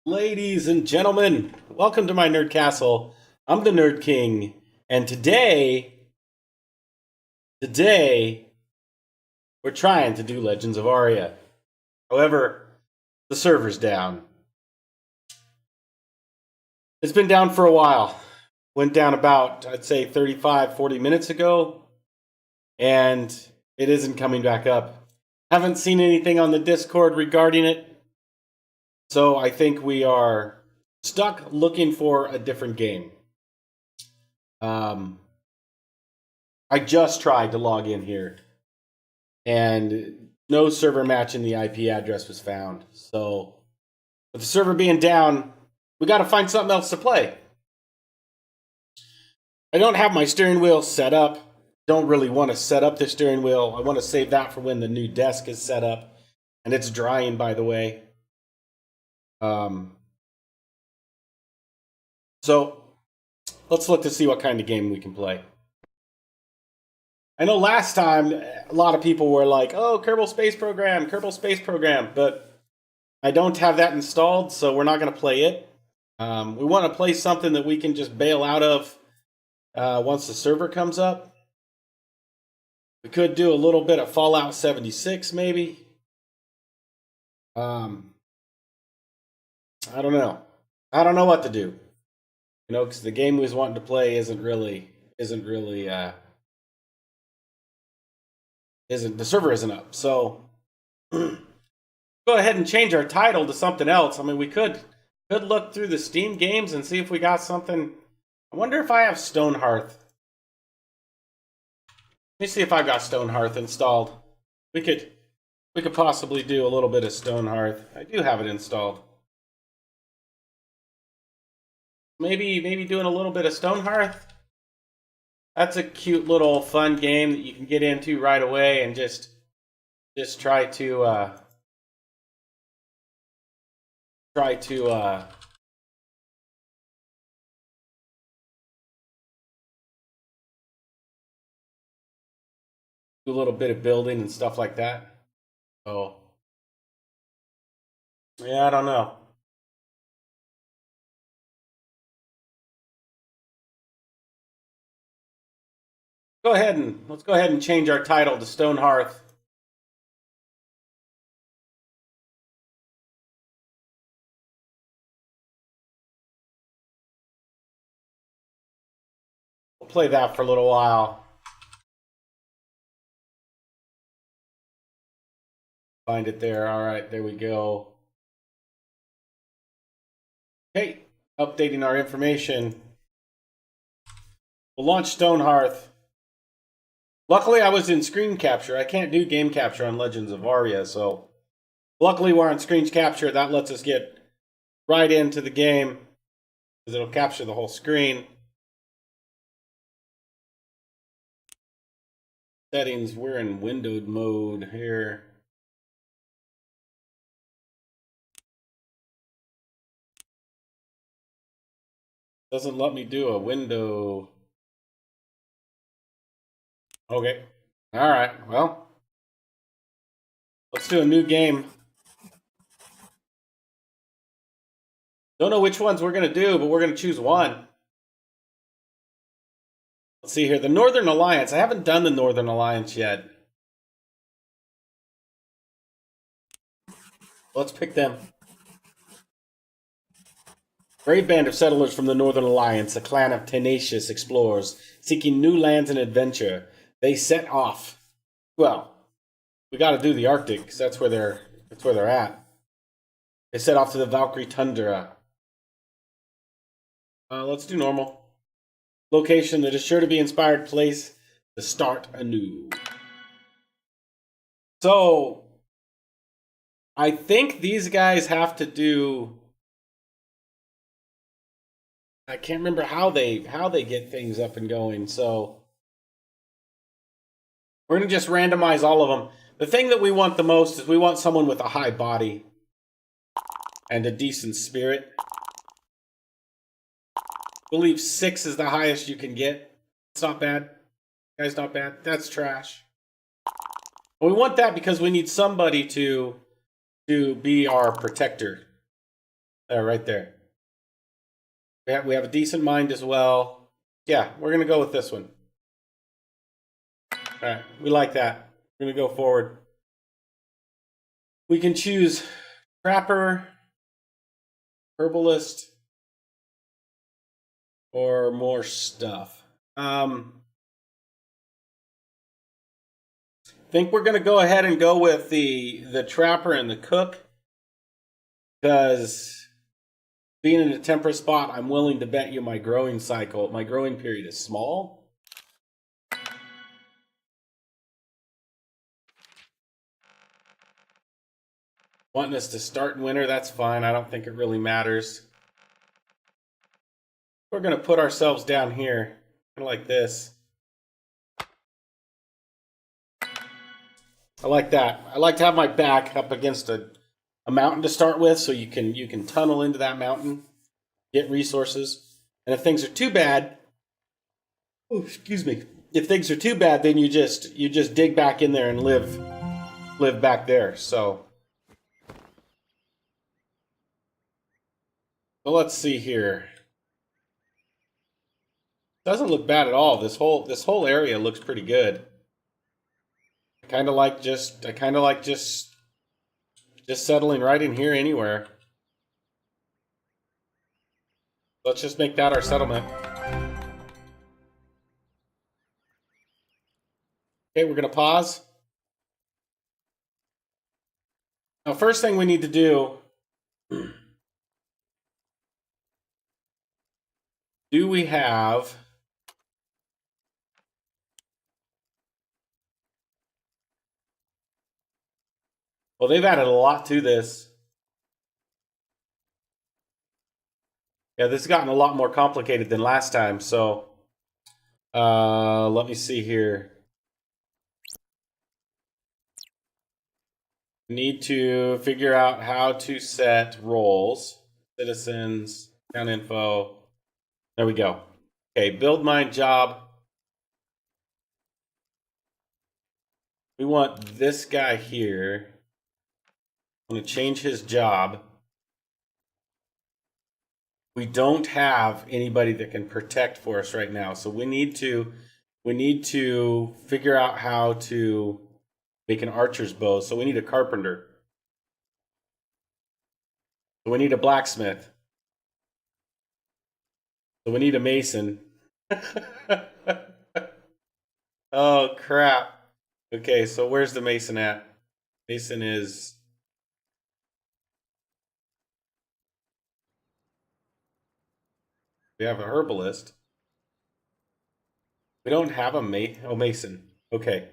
Ladies and gentlemen, welcome to my Nerd Castle. I'm the Nerd King, and today we're trying to do Legends of Aria. However, the server's down. It's been down for a while. Went down about, I'd say, 35, 40 minutes ago, and it isn't coming back up. Haven't seen anything on the Discord regarding it. So I think we are stuck looking for a different game. I just tried to log in here, and no server matching the IP address was found. So with the server being down, we got to find something else to play. I don't have my steering wheel set up. Don't really want to set up the steering wheel. I want to save that for when the new desk is set up. And it's drying, by the way. So let's look to see what kind of game we can play. I know last time a lot of people were like, oh, Kerbal Space Program, but I don't have that installed, so we're not going to play it. We want to play something that we can just bail out of once the server comes up. We could do a little bit of Fallout 76, maybe. I don't know. I don't know what to do. You know, because the game we was wanting to play isn't the server isn't up. So go ahead and change our title to something else. I mean, we could look through the Steam games and see if we got something. I wonder if I have Stonehearth. Let me see if I've got Stonehearth installed. We could possibly do a little bit of Stonehearth. I do have it installed. Maybe doing a little bit of Stonehearth. That's a cute little fun game that you can get into right away and just try to do a little bit of building and stuff like that. So yeah, I don't know. Let's go ahead and change our title to Stonehearth. We'll play that for a little while. Find it there. All right, there we go. Okay, updating our information. We'll launch Stonehearth. Luckily, I was in screen capture. I can't do game capture on Legends of Aria, so luckily we're on screen capture. That lets us get right into the game because it'll capture the whole screen. Settings, we're in windowed mode here. Doesn't let me do a window. Okay. All right. Well, let's do a new game. Don't know which ones we're going to do, but we're going to choose one. Let's see here. The Northern Alliance. I haven't done the Northern Alliance yet. Let's pick them. Brave band of settlers from the Northern Alliance, a clan of tenacious explorers seeking new lands and adventure. They set off. Well, we got to do the Arctic because that's where they're at. They set off to the Valkyrie Tundra. Let's do normal. Location that is sure to be inspired place to start anew. So, I think these guys have to do. I can't remember how they get things up and going. So we're gonna just randomize all of them. The thing that we want the most is we want someone with a high body and a decent spirit. I believe 6 is the highest you can get. It's not bad. Guy's not bad. That's trash. We want that because we need somebody to be our protector. There, right there. We have a decent mind as well. Yeah, we're going to go with this one. All right, we like that. We're going to go forward. We can choose Trapper, Herbalist, or more stuff. Think we're going to go ahead and go with the Trapper and the Cook. Because being in a temperate spot, I'm willing to bet you my growing period is small. Wanting us to start in winter, that's fine. I don't think it really matters. We're going to put ourselves down here, kind of like this. I like that. I like to have my back up against a mountain to start with, so you can tunnel into that mountain, get resources. And if things are too bad, excuse me. If things are too bad, then you just dig back in there and live back there. So let's see here. Doesn't look bad at all. This whole area looks pretty good. I kind of like just settling right in here anywhere. Let's just make that our settlement. Okay, we're gonna pause. Now, first thing we need to do. Do we have? Well, they've added a lot to this. Yeah, this has gotten a lot more complicated than last time. So, let me see here. Need to figure out how to set roles. Citizens, account info. There we go. Okay, build my job. We want this guy here. I'm going to change his job. We don't have anybody that can protect for us right now, so we need to figure out how to make an archer's bow. So we need a carpenter. So we need a blacksmith. So we need a mason. Oh crap. Okay, so where's the mason at? Mason is... We have a herbalist. We don't have a mason. Okay.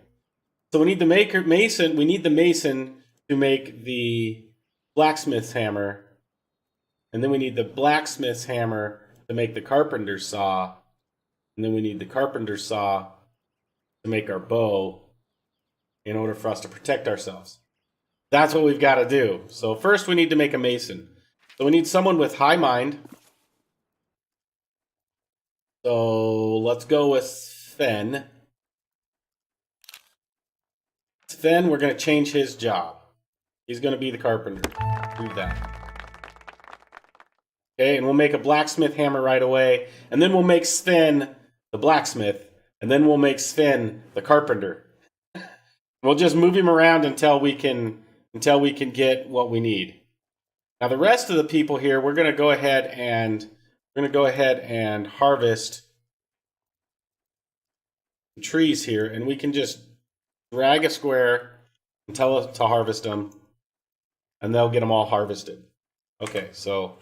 So we need the mason. We need the mason to make the blacksmith's hammer. And then we need the blacksmith's hammer to make the carpenter's saw. And then we need the carpenter's saw to make our bow in order for us to protect ourselves. That's what we've got to do. So first we need to make a mason. So we need someone with high mind. So let's go with Sven. Sven, we're going to change his job. He's going to be the carpenter. Do that. Okay, and we'll make a blacksmith hammer right away. And then we'll make Sven the blacksmith. And then we'll make Sven the carpenter. We'll just move him around until we can get what we need. Now the rest of the people here, we're going to go ahead and harvest trees here, and we can just drag a square and tell us to harvest them, and they'll get them all harvested. Okay, so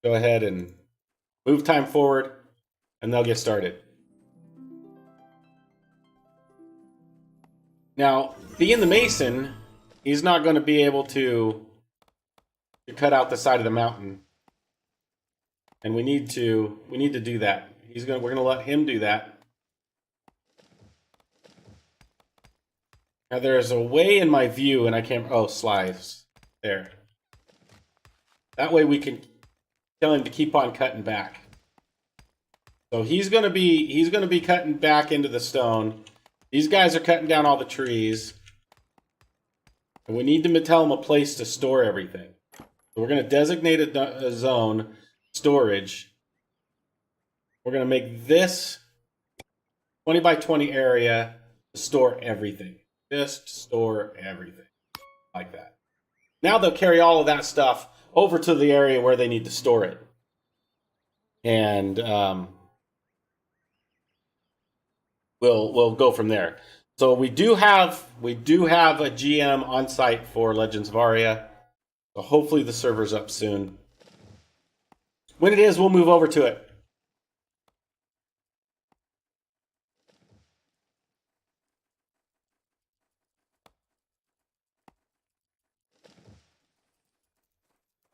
go ahead and move time forward, and they'll get started. Now, being the mason, he's not going to be able to cut out the side of the mountain. And we need to do that. We're going to let him do that. Now there's a way in my view, and I can't. Oh, slides there. That way we can tell him to keep on cutting back. So he's going to be cutting back into the stone. These guys are cutting down all the trees, and we need to tell him a place to store everything. So we're going to designate a zone, storage. We're going to make this 20 by 20 area to store everything. Just store everything like that. Now they'll carry all of that stuff over to the area where they need to store it. And we'll go from there. So we do have a GM on site for Legends of Aria. So hopefully the server's up soon. When it is, we'll move over to it.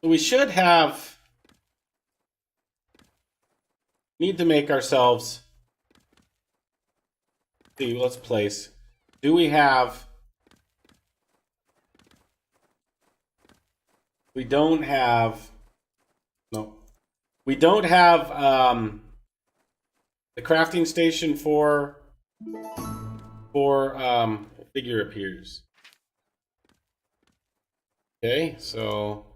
So we should have... Need to make ourselves... See, let's place. Do we have... We don't have... No. We don't have the crafting station for figure appears. Okay, so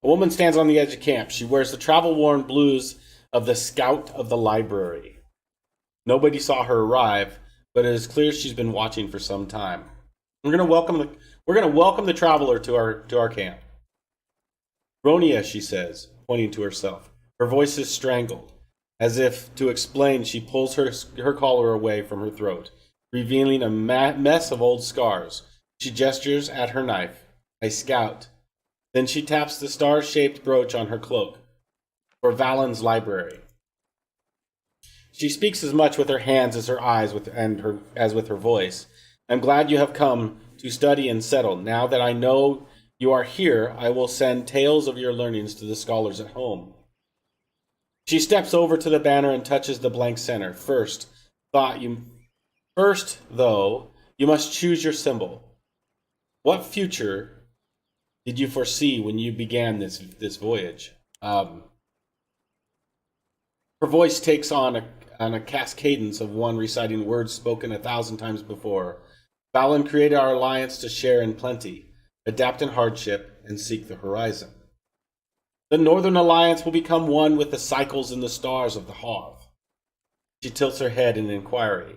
a woman stands on the edge of camp. She wears the travel-worn blues of the scout of the library. Nobody saw her arrive, but it is clear she's been watching for some time. We're gonna welcome the traveler to our camp. Ronia, she says, pointing to herself. Her voice is strangled. As if to explain, she pulls her collar away from her throat, revealing a mess of old scars. She gestures at her knife. I scout. Then she taps the star-shaped brooch on her cloak. For Valen's library. She speaks as much with her hands as her eyes as with her voice. I'm glad you have come to study and settle. Now that I know you are here, I will send tales of your learnings to the scholars at home. She steps over to the banner and touches the blank center. First, though, you must choose your symbol. What future did you foresee when you began this voyage? Her voice takes on a cascadence of one reciting words spoken 1,000 times before. Valen created our alliance to share in plenty, adapt in hardship, and seek the horizon. The Northern Alliance will become one with the cycles and the stars of the Hearth. She tilts her head in inquiry.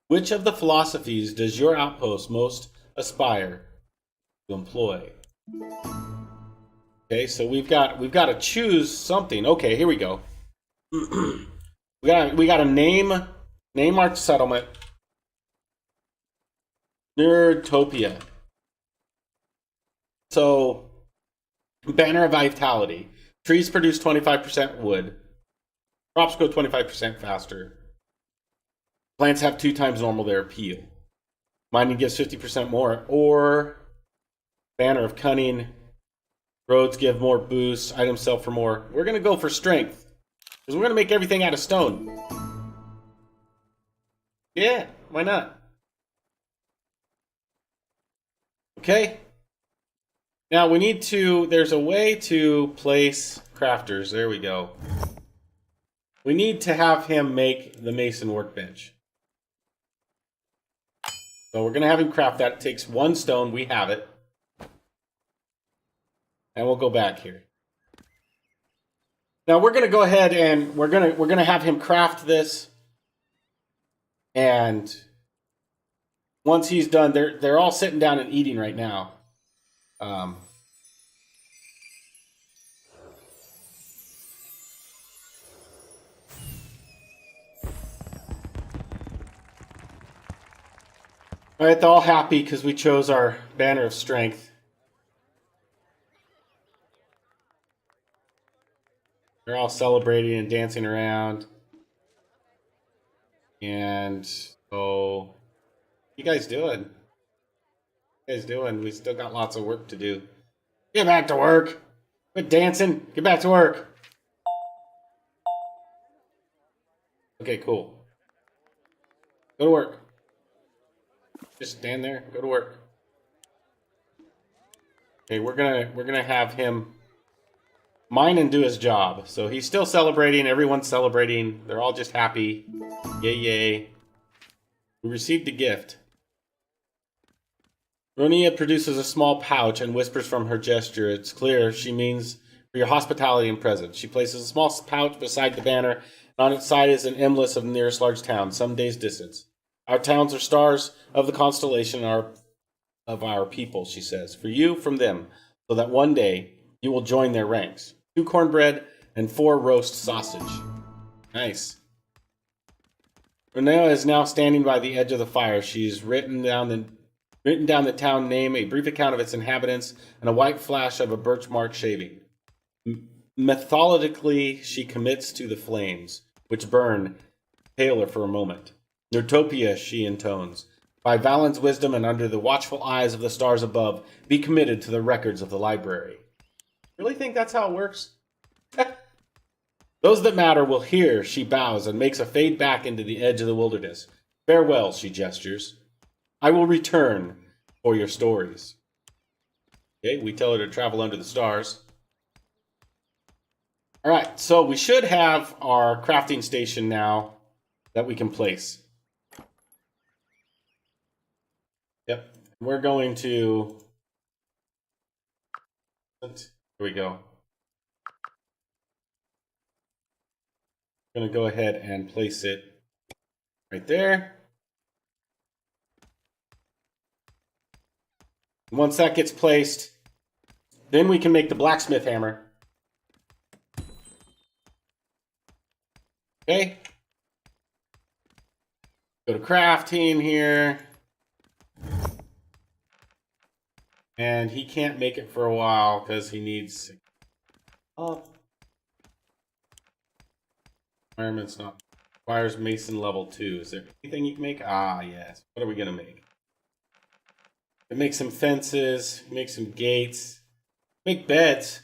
Which of the philosophies does your outpost most aspire to employ? Okay, so we've got to choose something. Okay, here we go. we got to name our settlement. Nerdtopia. So, Banner of Vitality. Trees produce 25% wood. Crops grow 25% faster. Plants have 2 times normal their appeal. Mining gives 50% more. Or Banner of Cunning. Roads give more boosts. Items sell for more. We're going to go for strength. Because we're going to make everything out of stone. Yeah, why not? Okay. Now we need to, there's a way to place crafters. There we go. We need to have him make the mason workbench. So we're going to have him craft that. It takes 1 stone. We have it. And we'll go back here. Now we're going to go ahead and we're going to have him craft this. And once he's done, they're all sitting down and eating right now. All right, they're all happy because we chose our banner of strength. They're all celebrating and dancing around. And so, you guys doing? What you guys doing? We still got lots of work to do. Get back to work. Quit dancing. Get back to work. Okay, cool. Go to work. Just stand there. Go to work. Okay, we're gonna have him mine and do his job. So he's still celebrating. Everyone's celebrating. They're all just happy. Yay, yay. We received a gift. Ronia produces a small pouch and whispers from her gesture. It's clear she means for your hospitality and presence. She places a small pouch beside the banner, and on its side is an emblem of the nearest large town, some days' distance. Our towns are stars of the constellation of our people, she says. For you, from them, so that one day you will join their ranks. 2 cornbread and 4 roast sausage. Nice. Renea is now standing by the edge of the fire. She's written down the town name, a brief account of its inhabitants, and a white flash of a birchmark shaving. Methodically, she commits to the flames, which burn paler for a moment. Nerdtopia, she intones. By Valen's wisdom and under the watchful eyes of the stars above, be committed to the records of the library. Really think that's how it works? Those that matter will hear, she bows and makes a fade back into the edge of the wilderness. Farewell, she gestures. I will return for your stories. Okay, we tell her to travel under the stars. Alright, so we should have our crafting station now that we can place. Yep, we're going to... Here we go. I'm going to go ahead and place it right there. Once that gets placed, then we can make the blacksmith hammer. Okay. Go to crafting here. And he can't make it for a while because he needs... Oh. Requirements not... Requires mason level 2. Is there anything you can make? Ah, yes. What are we going to make? Make some fences. Make some gates. Make beds.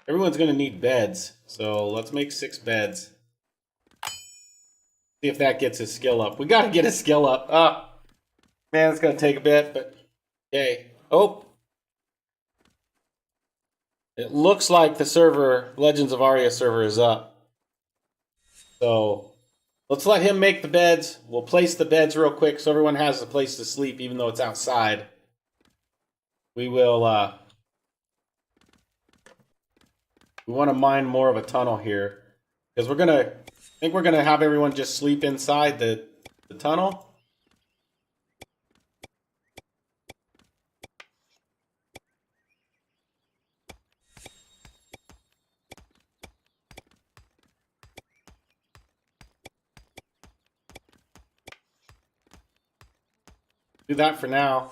Everyone's going to need beds. So let's make 6 beds. See if that gets his skill up. We got to get his skill up. Ah, man, it's going to take a bit, but... Okay. Oh. It looks like the server, Legends of Aria server, is up. So, let's let him make the beds. We'll place the beds real quick so everyone has a place to sleep, even though it's outside. We will, we want to mine more of a tunnel here. Because we're going to, I think we're going to have everyone just sleep inside the tunnel. Do that for now.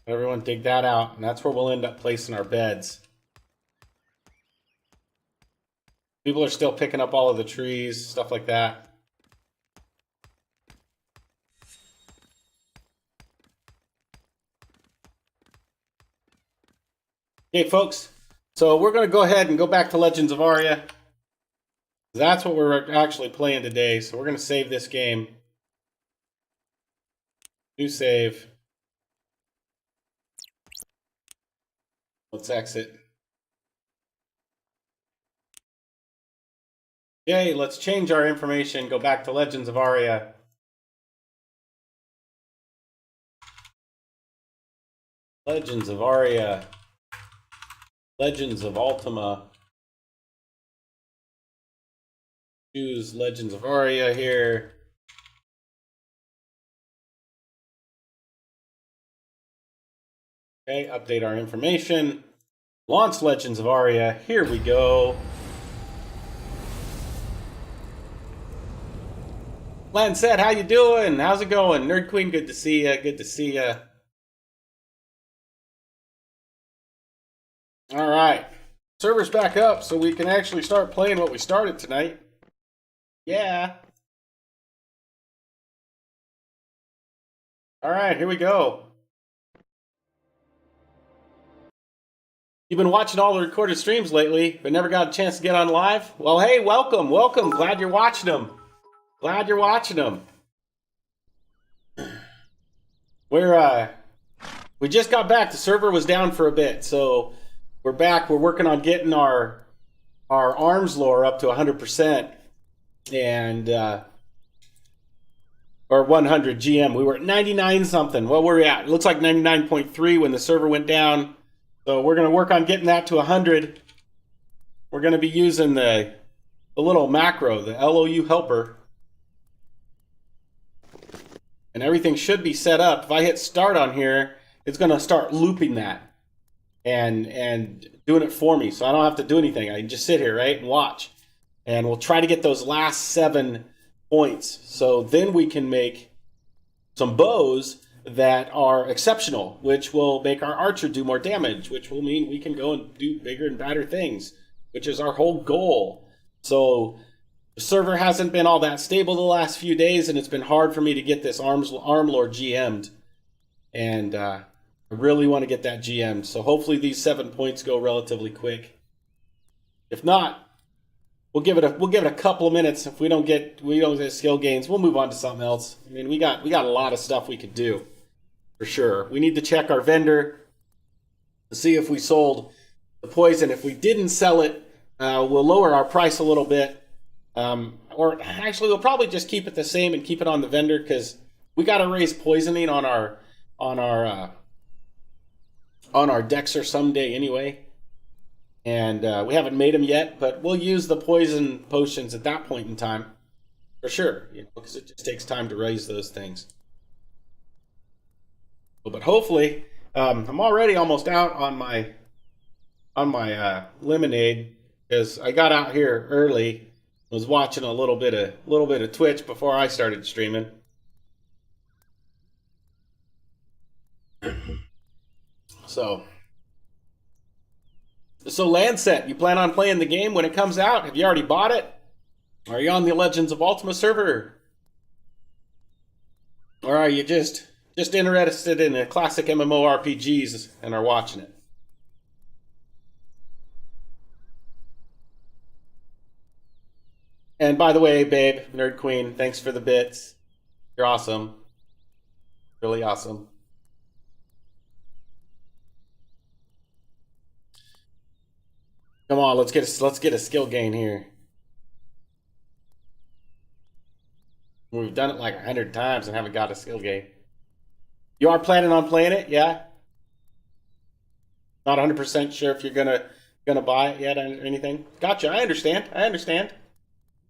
Everyone dig that out, and that's where we'll end up placing our beds. People are still picking up all of the trees, stuff like that. Okay, folks. So we're going to go ahead and go back to Legends of Aria. That's what we're actually playing today. So we're going to save this game. New save. Let's exit. Okay, let's change our information. Go back to Legends of Aria. Legends of Aria. Legends of Ultima. Choose Legends of Aria here. Okay, update our information. Launch Legends of Aria. Here we go. Lancet, how you doing? How's it going? Nerd Queen, good to see ya. Good to see ya. All right. Server's back up so we can actually start playing what we started tonight. Yeah. All right, here we go. You've been watching all the recorded streams lately, but never got a chance to get on live? Well, hey, welcome, welcome. Glad you're watching them. Glad you're watching them. We just got back. The server was down for a bit, so we're back. We're working on getting our arms lore up to 100%, and or 100 GM. We were at 99 something. What were we at? It looks like 99.3 when the server went down. So we're going to work on getting that to 100. We're going to be using the little macro, the LOU helper. And everything should be set up. If I hit start on here, it's going to start looping that and doing it for me. So I don't have to do anything. I can just sit here, right, and watch. And we'll try to get those last 7 points. So then we can make some bows that are exceptional, which will make our archer do more damage, which will mean we can go and do bigger and badder things, which is our whole goal. So the server hasn't been all that stable the last few days, and it's been hard for me to get this Arm Lord GM'd. And I really want to get that GM'd. So hopefully these 7 points go relatively quick. If not, we'll give it a couple of minutes. If we don't get skill gains, we'll move on to something else. I mean, we got a lot of stuff we could do for sure. We need to check our vendor to see if we sold the poison. If we didn't sell it, we'll lower our price a little bit. Or actually, we'll probably just keep it the same and keep it on the vendor because we got to raise poisoning on our Dexter someday anyway. And we haven't made them yet, but we'll use the poison potions at that point in time for sure, because it just takes time to raise those things. But hopefully, I'm already almost out on my lemonade because I got out here early. Was watching a little bit of Twitch before I started streaming. So Landset, you plan on playing the game when it comes out? Have you already bought it? Are you on the Legends of Ultima server? Or are you just interested in the classic MMORPGs and are watching it? And by the way, babe, Nerd Queen, thanks for the bits. You're awesome. Really awesome. Come on, let's get a skill gain here. We've done it like 100 times and haven't got a skill gain. You are planning on playing it, yeah? Not 100% sure if you're gonna buy it yet or anything. Gotcha. I understand.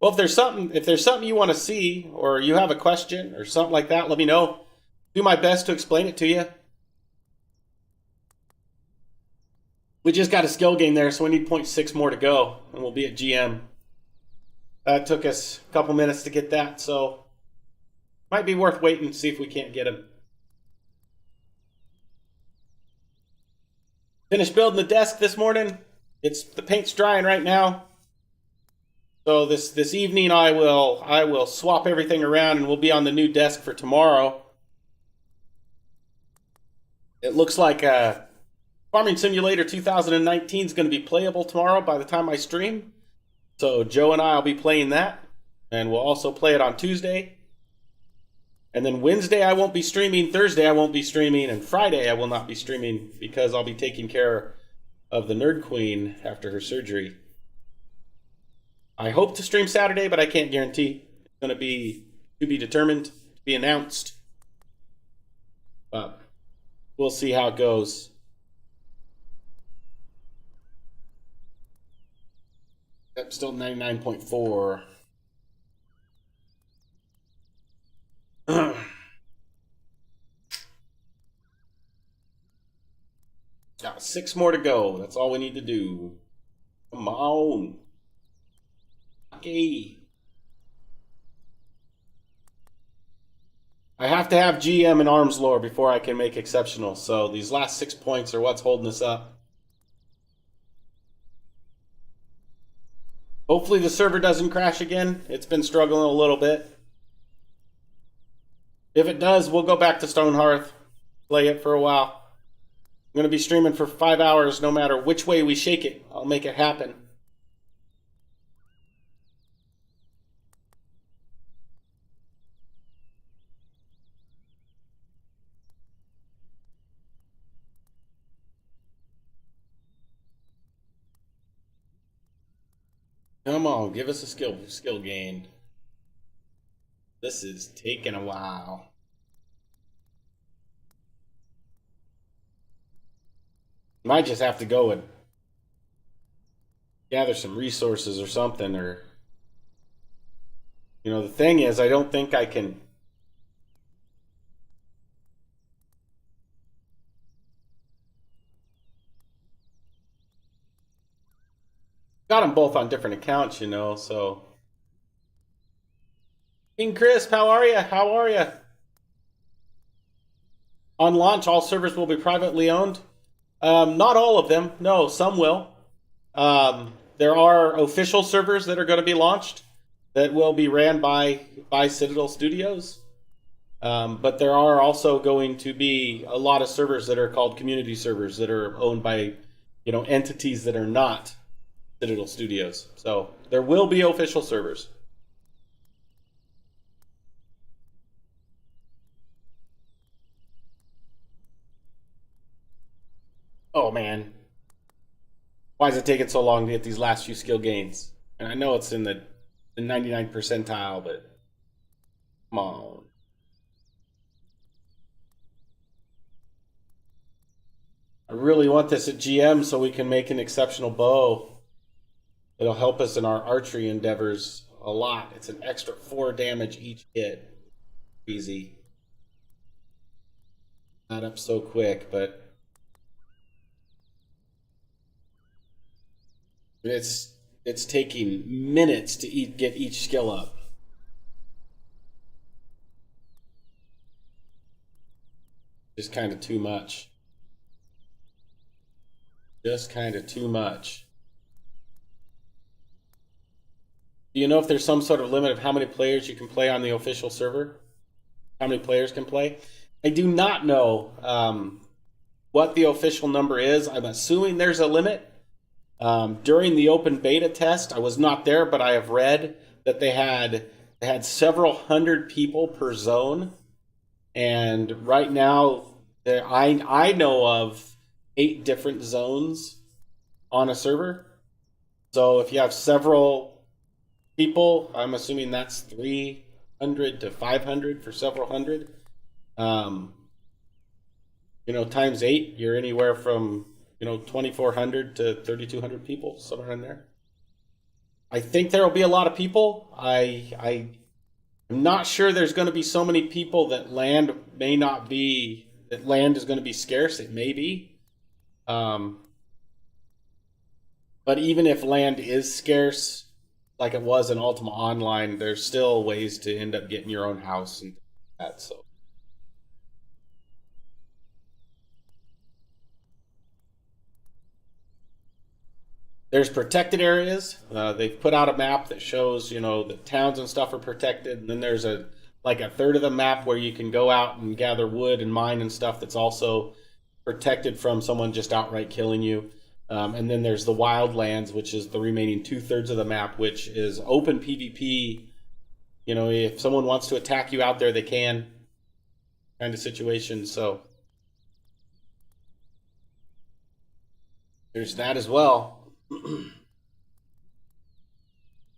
Well, if there's something you want to see, or you have a question or something like that, let me know. Do my best to explain it to you. We just got a skill gain there, so we need 0.6 more to go, and we'll be at GM. That took us a couple minutes to get that, so might be worth waiting to see if we can't get him. Finished building the desk this morning. The paint's drying right now. So this evening I will swap everything around and we'll be on the new desk for tomorrow. It looks like Farming Simulator 2019 is going to be playable tomorrow by the time I stream. So Joe and I will be playing that, and we'll also play it on Tuesday. And then Wednesday I won't be streaming, Thursday I won't be streaming, and Friday I will not be streaming because I'll be taking care of the Nerd Queen after her surgery. I hope to stream Saturday, but I can't guarantee. It's going to be determined, to be announced. But we'll see how it goes. Yep, still 99.4. Got 6 more to go. That's all we need to do. Come on. Okay. I have to have GM and arms lore before I can make exceptional, so these last 6 points are what's holding us up. Hopefully the server doesn't crash again. It's been struggling a little bit. If it does, we'll go back to Stonehearth, play it for a while. I'm going to be streaming for 5 hours no matter which way we shake it. I'll make it happen. Come on, give us a skill gain. This is taking a while. Might just have to go and gather some resources or something, or the thing is, I don't think I can. Got them both on different accounts, so. King Chris, how are you? How are you? On launch, all servers will be privately owned. Not all of them. No, some will. There are official servers that are going to be launched that will be ran by Citadel Studios. But there are also going to be a lot of servers that are called community servers that are owned by, entities that are not Citadel Studios. So there will be official servers. Oh man, why is it taking so long to get these last few skill gains? And I know it's in the 99 percentile, but come on. I really want this at GM so we can make an exceptional bow. It'll help us in our archery endeavors a lot. It's an extra 4 damage each hit. Easy. Not up so quick, but it's taking minutes to get each skill up. Just kind of too much. Just kind of too much. Do you know if there's some sort of limit of how many players you can play on the official server? How many players can play? I do not know what the official number is. I'm assuming there's a limit. During the open beta test, I was not there, but I have read that they had several hundred people per zone, and right now I know of 8 different zones on a server. So if you have several people, I'm assuming that's 300 to 500 for several hundred. Times 8, you're anywhere from 2,400 to 3,200 people, somewhere in there. I think there will be a lot of people. I'm not sure there's going to be so many people that land is going to be scarce. It may be. But even if land is scarce, like it was in Ultima Online, there's still ways to end up getting your own house and that. So there's protected areas. They've put out a map that shows, the towns and stuff are protected. And then there's like a third of the map where you can go out and gather wood and mine and stuff that's also protected from someone just outright killing you. And then there's the wildlands, which is the remaining 2/3 of the map, which is open PvP. If someone wants to attack you out there, they can, kind of situation. So there's that as well.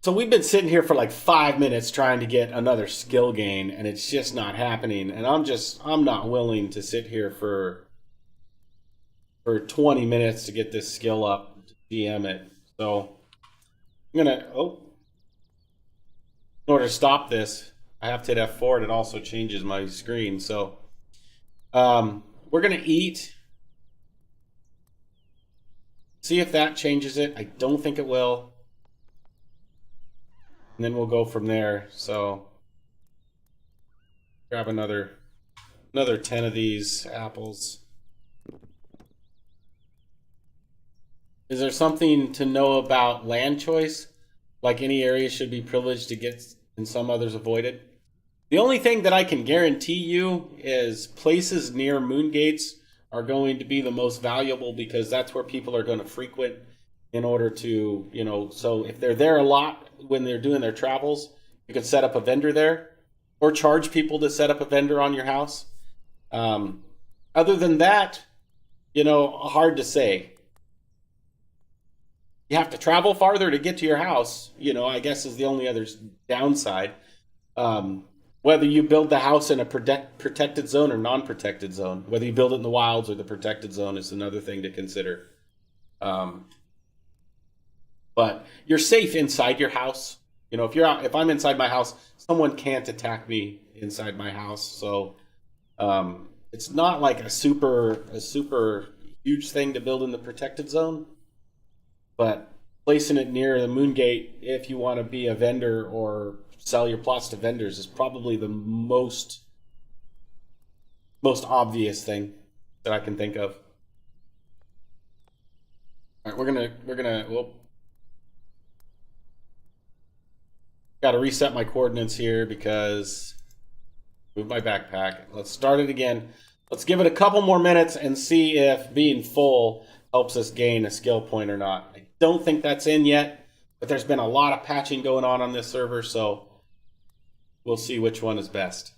So we've been sitting here for like 5 minutes trying to get another skill gain, and it's just not happening. And I'm not willing to sit here for 20 minutes to get this skill up to GM it. So I'm gonna in order to stop this, I have to hit F4, and it also changes my screen. So we're gonna eat. See if that changes it. I don't think it will. And then we'll go from there. So grab another 10 of these apples. Is there something to know about land choice? Like any area should be privileged to get and some others avoided? The only thing that I can guarantee you is places near moon gates are going to be the most valuable, because that's where people are going to frequent in order to, so if they're there a lot when they're doing their travels, you can set up a vendor there or charge people to set up a vendor on your house. Other than that, hard to say. You have to travel farther to get to your house, I guess is the only other downside. whether you build the house in a protected zone or non-protected zone, whether you build it in the wilds or the protected zone is another thing to consider. But you're safe inside your house. You know, if I'm inside my house, someone can't attack me inside my house. So it's not like a super huge thing to build in the protected zone. But placing it near the moon gate, if you want to be a vendor or sell your plots to vendors, is probably the most obvious thing that I can think of. All right, we're gonna got to reset my coordinates here because move my backpack. Let's start it again. Let's give it a couple more minutes and see if being full helps us gain a skill point or not. I don't think that's in yet, but there's been a lot of patching going on this server, so we'll see which one is best.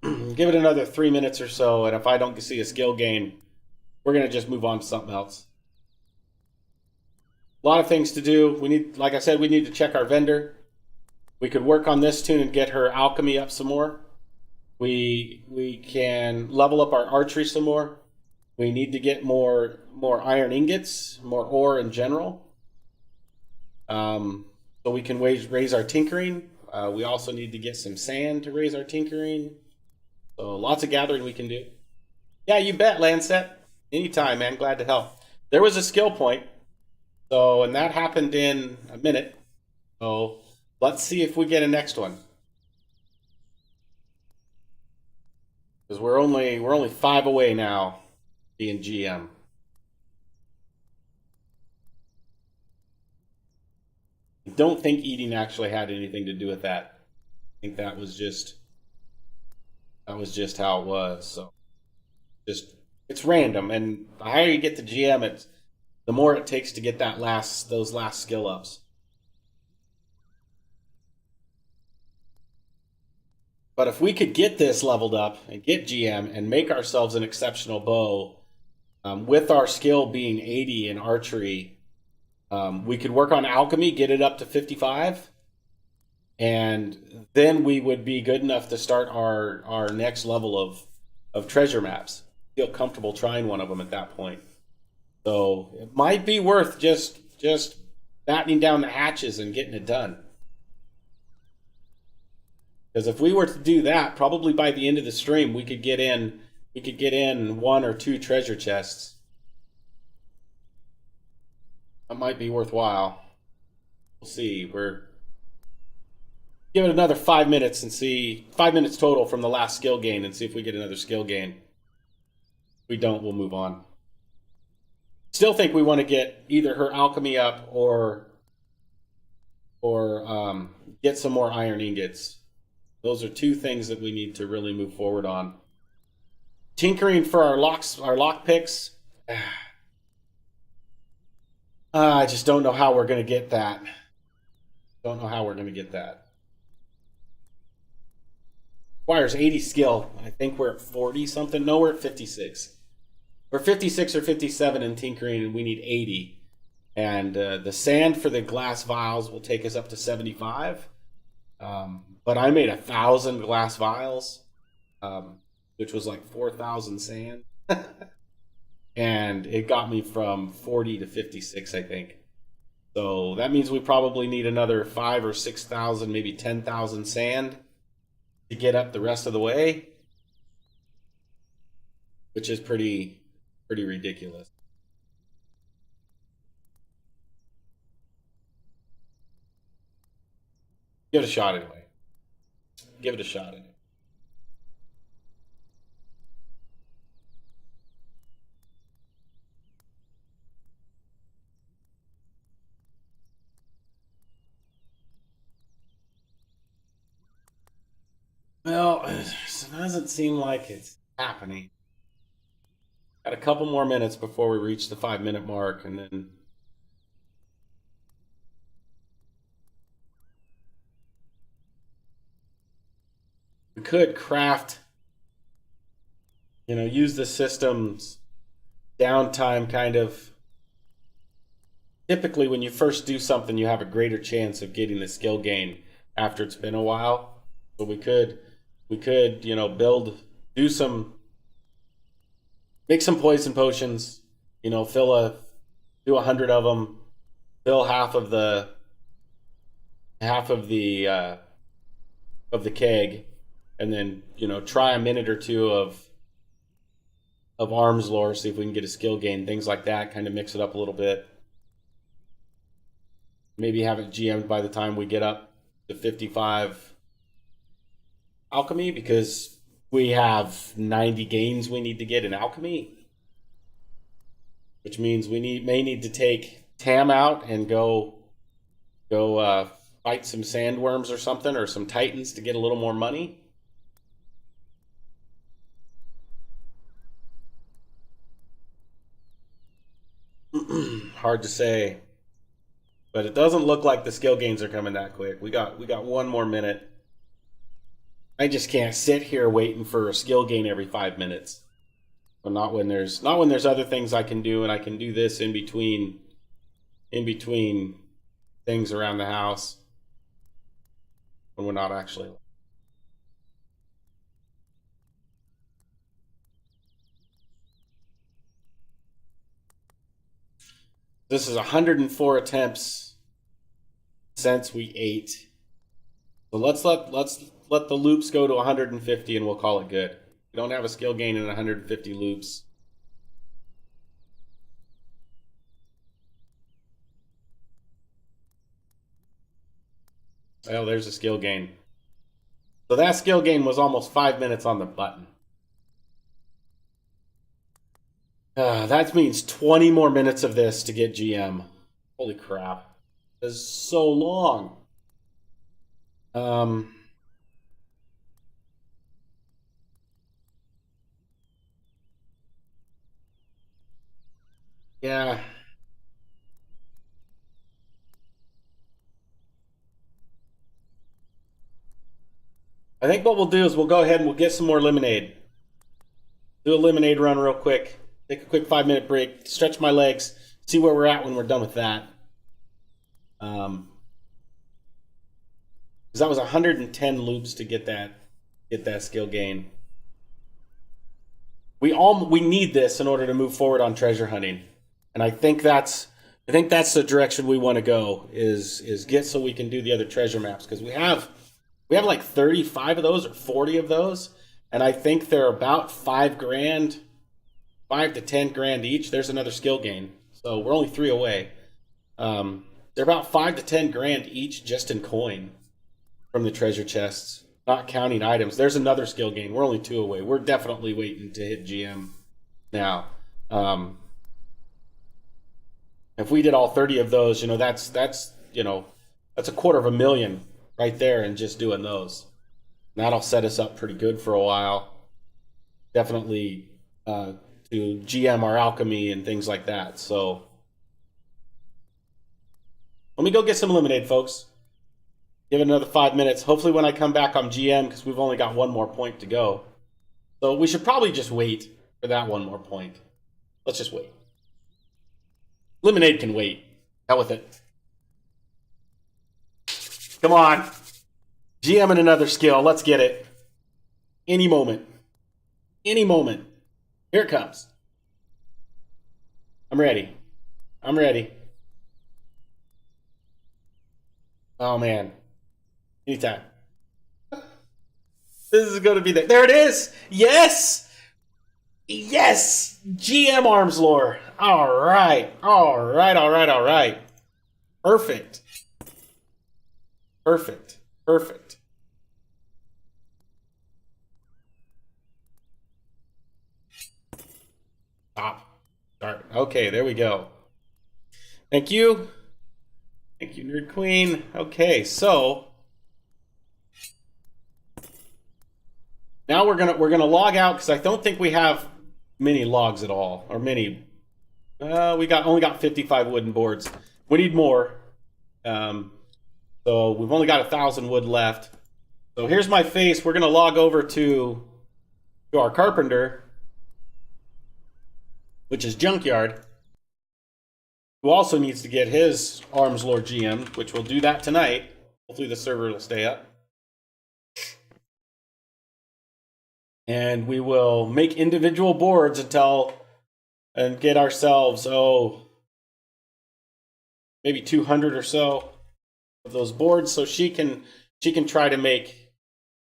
Give it another 3 minutes or so, and if I don't see a skill gain, we're going to just move on to something else. A lot of things to do. We need, like I said, we need to check our vendor. We could work on this tune and get her alchemy up some more. We can level up our archery some more. We need to get more iron ingots, more ore in general. So we can raise our tinkering. We also need to get some sand to raise our tinkering. So lots of gathering we can do. Yeah, you bet, Lancet. Anytime, man. Glad to help. There was a skill point. So, and that happened in a minute. So let's see if we get a next one. Because we're only 5 away now, being GM. I don't think eating actually had anything to do with that. I think that was just how it was. So it's random, and the higher you get to GM, the more it takes to get those last skill ups. But if we could get this leveled up and get GM and make ourselves an exceptional bow, with our skill being 80 in archery, we could work on alchemy, get it up to 55, and then we would be good enough to start our next level of treasure maps. Feel comfortable trying one of them at that point. So it might be worth just battening down the hatches and getting it done. Because if we were to do that, probably by the end of the stream, we could get in 1 or 2 treasure chests. That might be worthwhile. We'll see. Give it another 5 minutes and see 5 minutes total from the last skill gain and see if we get another skill gain. If we don't, we'll move on. Still think we want to get either her alchemy up or get some more iron ingots. Those are 2 things that we need to really move forward on. Tinkering for our lock picks. I just don't know how we're going to get that. Requires 80 skill. I think we're at 40 something. No, we're at 56. We're 56 or 57 in tinkering, and we need 80. And the sand for the glass vials will take us up to 75. But I made 1,000 glass vials, which was like 4,000 sand. And it got me from 40 to 56, I think. So that means we probably need another 5,000 or 6,000, maybe 10,000 sand to get up the rest of the way, which is pretty ridiculous. Give it a shot anyway. Well, it doesn't seem like it's happening. Got a couple more minutes before we reach the 5-minute mark, and then we could craft, use the system's downtime kind of typically when you first do something, you have a greater chance of getting the skill gain after it's been a while. So we could, you know, do some, make some poison potions, you know, do 100 of them, fill half of the keg, and then, you know, try a minute or two of arms lore, see if we can get a skill gain, things like that, kind of mix it up a little bit. Maybe have it GM'd by the time we get up to 55 alchemy, because we have 90 gains we need to get in alchemy, which means we may need to take Tam out and go fight some sandworms or something, or some titans to get a little more money. Hard to say, but it doesn't look like the skill gains are coming that quick. We got one more minute. I just can't sit here waiting for a skill gain every 5 minutes. But not when there's other things I can do, and I can do this in between things around the house when we're not actually. This is 104 attempts since we ate. So let's let the loops go to 150 and we'll call it good. We don't have a skill gain in 150 loops. Oh, there's a skill gain. So that skill gain was almost 5 minutes on the button. That means 20 more minutes of this to get GM. Holy crap. This is so long. Yeah. I think what we'll do is we'll go ahead and we'll get some more lemonade. Do a lemonade run real quick. Take a quick 5-minute break. Stretch my legs. See where we're at when we're done with that. Because that was 110 loops to get that skill gain. We need this in order to move forward on treasure hunting, and I think that's the direction we want to go. Is get so we can do the other treasure maps, because we have like 35 of those or 40 of those, and I think they're about $5 grand. 5 to 10 grand each. There's another skill gain. So we're only 3 away. They're about 5 to 10 grand each just in coin from the treasure chests, not counting items. There's another skill gain. We're only 2 away. We're definitely waiting to hit GM now. If we did all 30 of those, you know, that's $250,000 right there, and just doing those. That'll set us up pretty good for a while. Definitely to GM our alchemy and things like that. So let me go get some lemonade, folks. Give it another 5 minutes. Hopefully when I come back I'm GM, because we've only got one more point to go. So we should probably just wait for that one more point. Let's just wait. Lemonade can wait. Hell with it. Come on. GM and another skill. Let's get it. Any moment. Any moment. Here it comes. I'm ready. I'm ready. Oh, man. Anytime. This is going to be there. There it is. Yes. Yes. GM arms lore. All right. All right. All right. All right. Perfect. Perfect. Perfect. Stop. Start. Okay, there we go. Thank you. Thank you, Nerd Queen. Okay, so now we're gonna log out, because I don't think we have many logs at all, or many. We only got 55 wooden boards. We need more. So we've only got 1,000 wood left. So here's my face. We're gonna log over to our carpenter, which is Junkyard. who also needs to get his Arms Lord GM, which we'll do that tonight. Hopefully the server will stay up. And we will make individual boards and get ourselves, maybe 200 or so of those boards, so she can try to make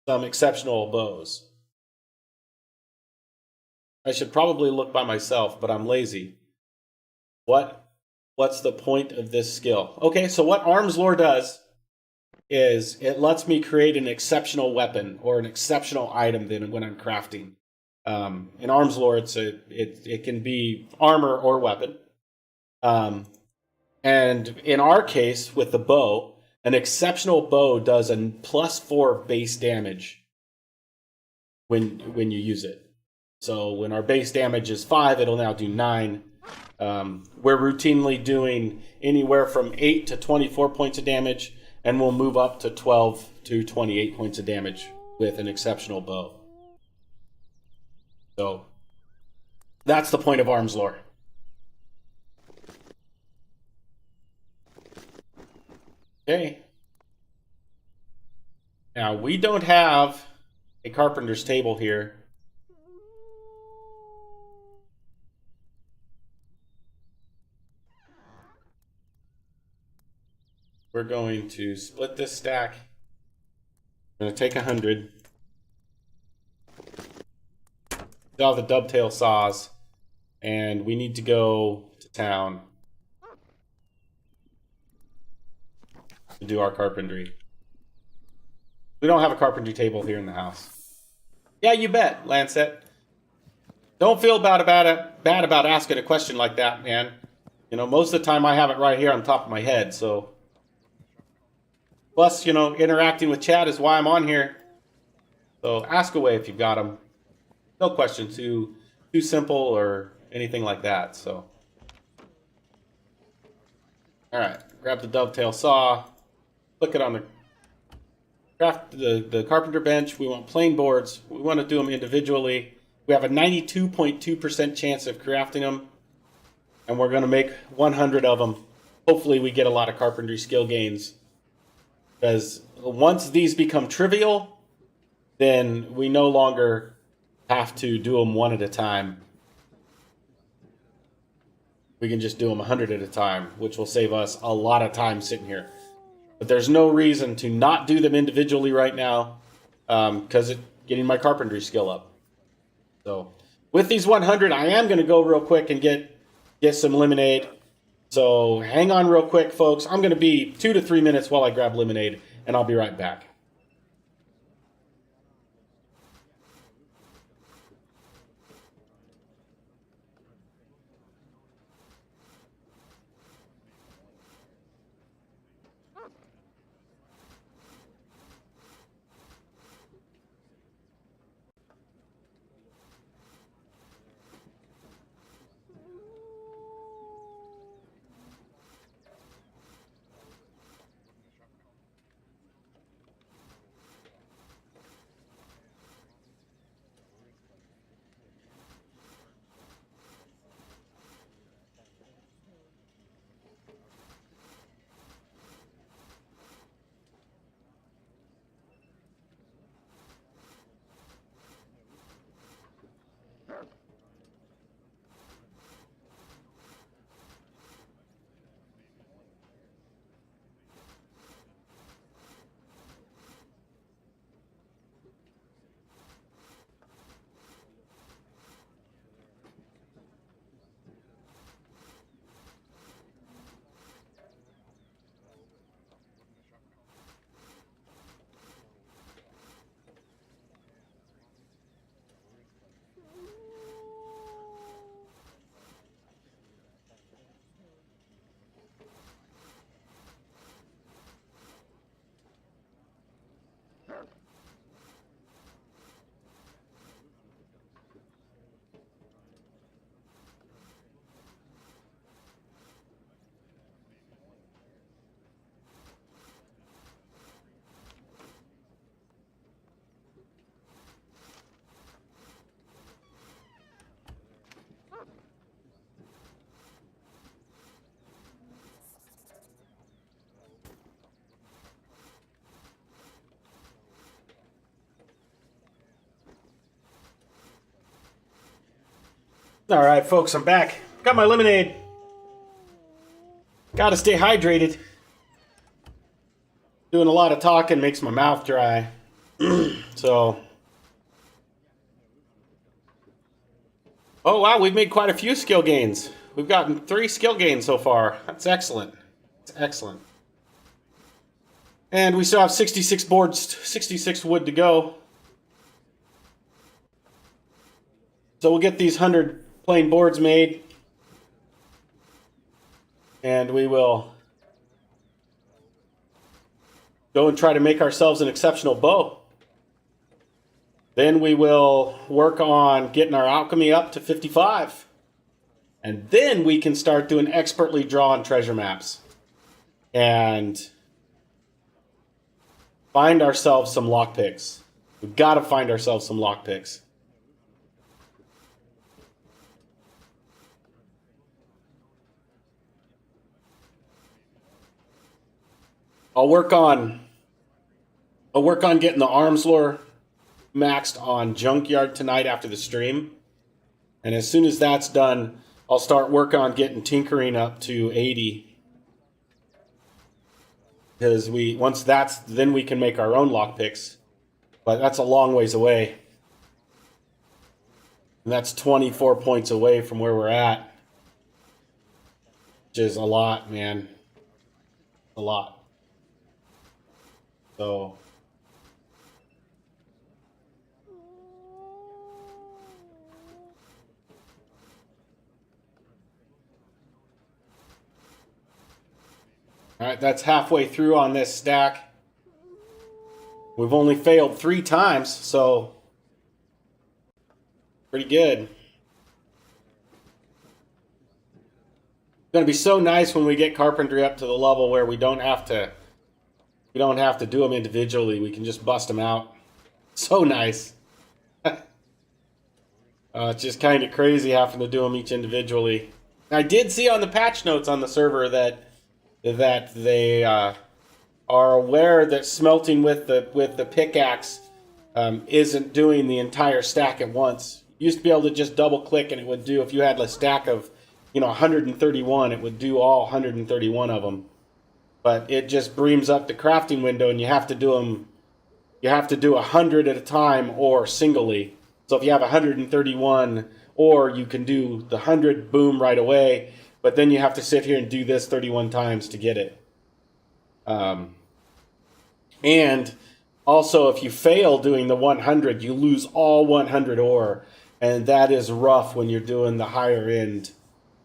some exceptional bows. I should probably look by myself, but I'm lazy. What's the point of this skill? Okay, so what Arms Lore does is it lets me create an exceptional weapon or an exceptional item then when I'm crafting. In Arms Lore, it can be armor or weapon. And in our case, with the bow, an exceptional bow does a +4 base damage when you use it. So when our base damage is 5, it'll now do 9. We're routinely doing anywhere from 8 to 24 points of damage, and we'll move up to 12 to 28 points of damage with an exceptional bow. So that's the point of Arms Lore. Okay. Now, we don't have a carpenter's table here. We're going to split this stack. I'm going to take 100. All the dovetail saws. And we need to go to town to do our carpentry. We don't have a carpentry table here in the house. Yeah, you bet, Lancet. Don't feel bad about asking a question like that, man. You know, most of the time I have it right here on top of my head, so... Plus, you know, interacting with chat is why I'm on here. So ask away if you've got them. No question too simple or anything like that, so... Alright, grab the dovetail saw. Click it on the... Craft the carpenter bench. We want plain boards. We want to do them individually. We have a 92.2% chance of crafting them. And we're going to make 100 of them. Hopefully we get a lot of carpentry skill gains. Because once these become trivial, then we no longer have to do them one at a time. We can just do them 100 at a time, which will save us a lot of time sitting here. But there's no reason to not do them individually right now, because it's getting my carpentry skill up. So with these 100, I am going to go real quick and get some lemonade. So hang on real quick, folks. I'm going to be 2 to 3 minutes while I grab lemonade, and I'll be right back. All right, folks, I'm back. Got my lemonade. Gotta stay hydrated. Doing a lot of talking makes my mouth dry. So. Oh, wow, we've made quite a few skill gains. We've gotten 3 skill gains so far. That's excellent. That's excellent. And we still have 66 boards, 66 wood to go. So we'll get these 100 plain boards made. And we will go and try to make ourselves an exceptional bow. Then we will work on getting our alchemy up to 55. And then we can start doing expertly drawn treasure maps. And find ourselves some lockpicks. We've got to find ourselves some lockpicks. I'll work on getting the arms lore maxed on Junkyard tonight after the stream. And as soon as that's done, I'll start work on getting tinkering up to 80. Because then we can make our own lockpicks. But that's a long ways away. And that's 24 points away from where we're at. Which is a lot, man. A lot. So all right, that's halfway through on this stack. We've only failed 3 times, so pretty good. It's gonna be so nice when we get carpentry up to the level where we don't have to do them individually. We can just bust them out. So nice. It's just kind of crazy having to do them each individually. I did see on the patch notes on the server that they are aware that smelting with the pickaxe isn't doing the entire stack at once. You used to be able to just double click and it would do, if you had a stack of 131, it would do all 131 of them. But it just brings up the crafting window, and you have to do them. You have to do 100 at a time or singly. So if you have 131, or you can do the 100 boom right away, but then you have to sit here and do this 31 times to get it. And also, if you fail doing the 100, you lose all 100 ore, and that is rough when you're doing the higher end.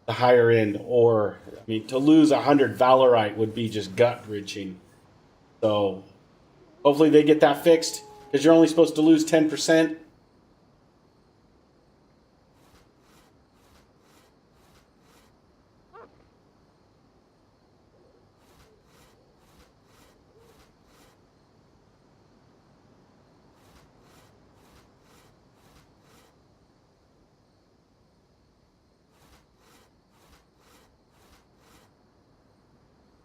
Ore. I mean, to lose 100 Valorite would be just gut-wrenching. So, hopefully they get that fixed, because you're only supposed to lose 10%.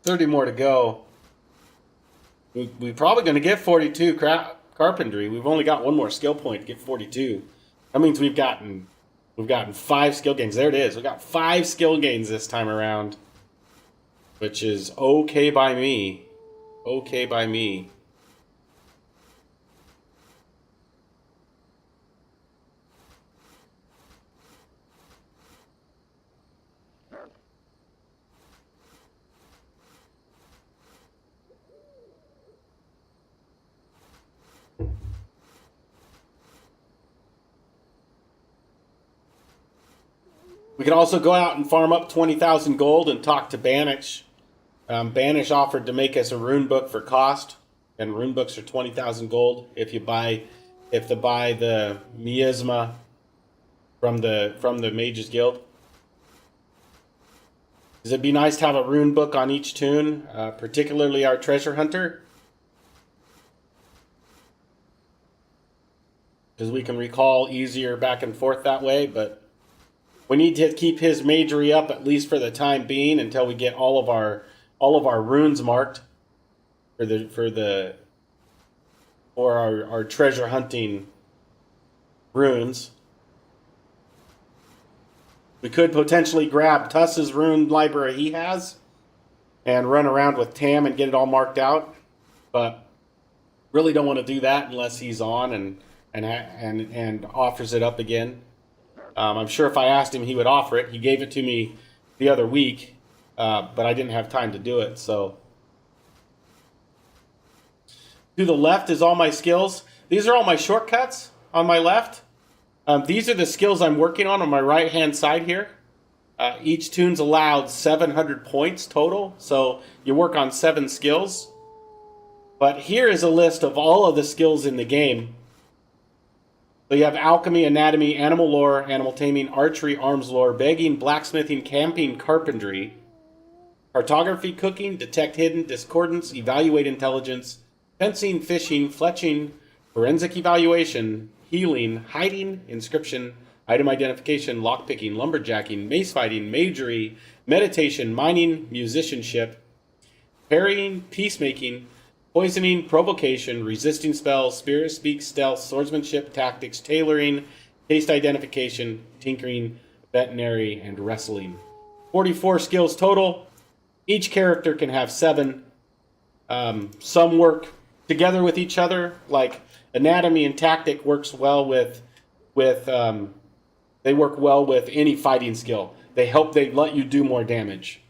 $30 more to go. We're probably going to get 42 carpentry. We've only got 1 more skill point to get 42. That means we've gotten 5 skill gains. There it is. We got 5 skill gains this time around, which is okay by me. Okay by me. We can also go out and farm up 20,000 gold and talk to Banish. Banish offered to make us a rune book for cost, and rune books are 20,000 gold if you buy the miasma from the Mages Guild. Because it'd be nice to have a rune book on each toon, particularly our treasure hunter, because we can recall easier back and forth that way. But we need to keep his magery up at least for the time being until we get all of our runes marked for our treasure hunting runes. We could potentially grab Tuss's rune library he has and run around with Tam and get it all marked out, but really don't want to do that unless he's on and offers it up again. I'm sure if I asked him, he would offer it. He gave it to me the other week, but I didn't have time to do it. So to the left is all my skills. These are all my shortcuts on my left. These are the skills I'm working on my right-hand side here. Each tune's allowed 700 points total, so you work on 7 skills. But here is a list of all of the skills in the game. So you have alchemy, anatomy, animal lore, animal taming, archery, arms lore, begging, blacksmithing, camping, carpentry, cartography, cooking, detect hidden, discordance, evaluate intelligence, fencing, fishing, fletching, forensic evaluation, healing, hiding, inscription, item identification, lockpicking, lumberjacking, mace fighting, magery, meditation, mining, musicianship, parrying, peacemaking, poisoning, provocation, resisting spells, spirit speak, stealth, swordsmanship, tactics, tailoring, taste identification, tinkering, veterinary, and wrestling. 44 skills total. Each character can have 7. Some work together with each other, like anatomy and tactic works well with they work well with any fighting skill. They let you do more damage.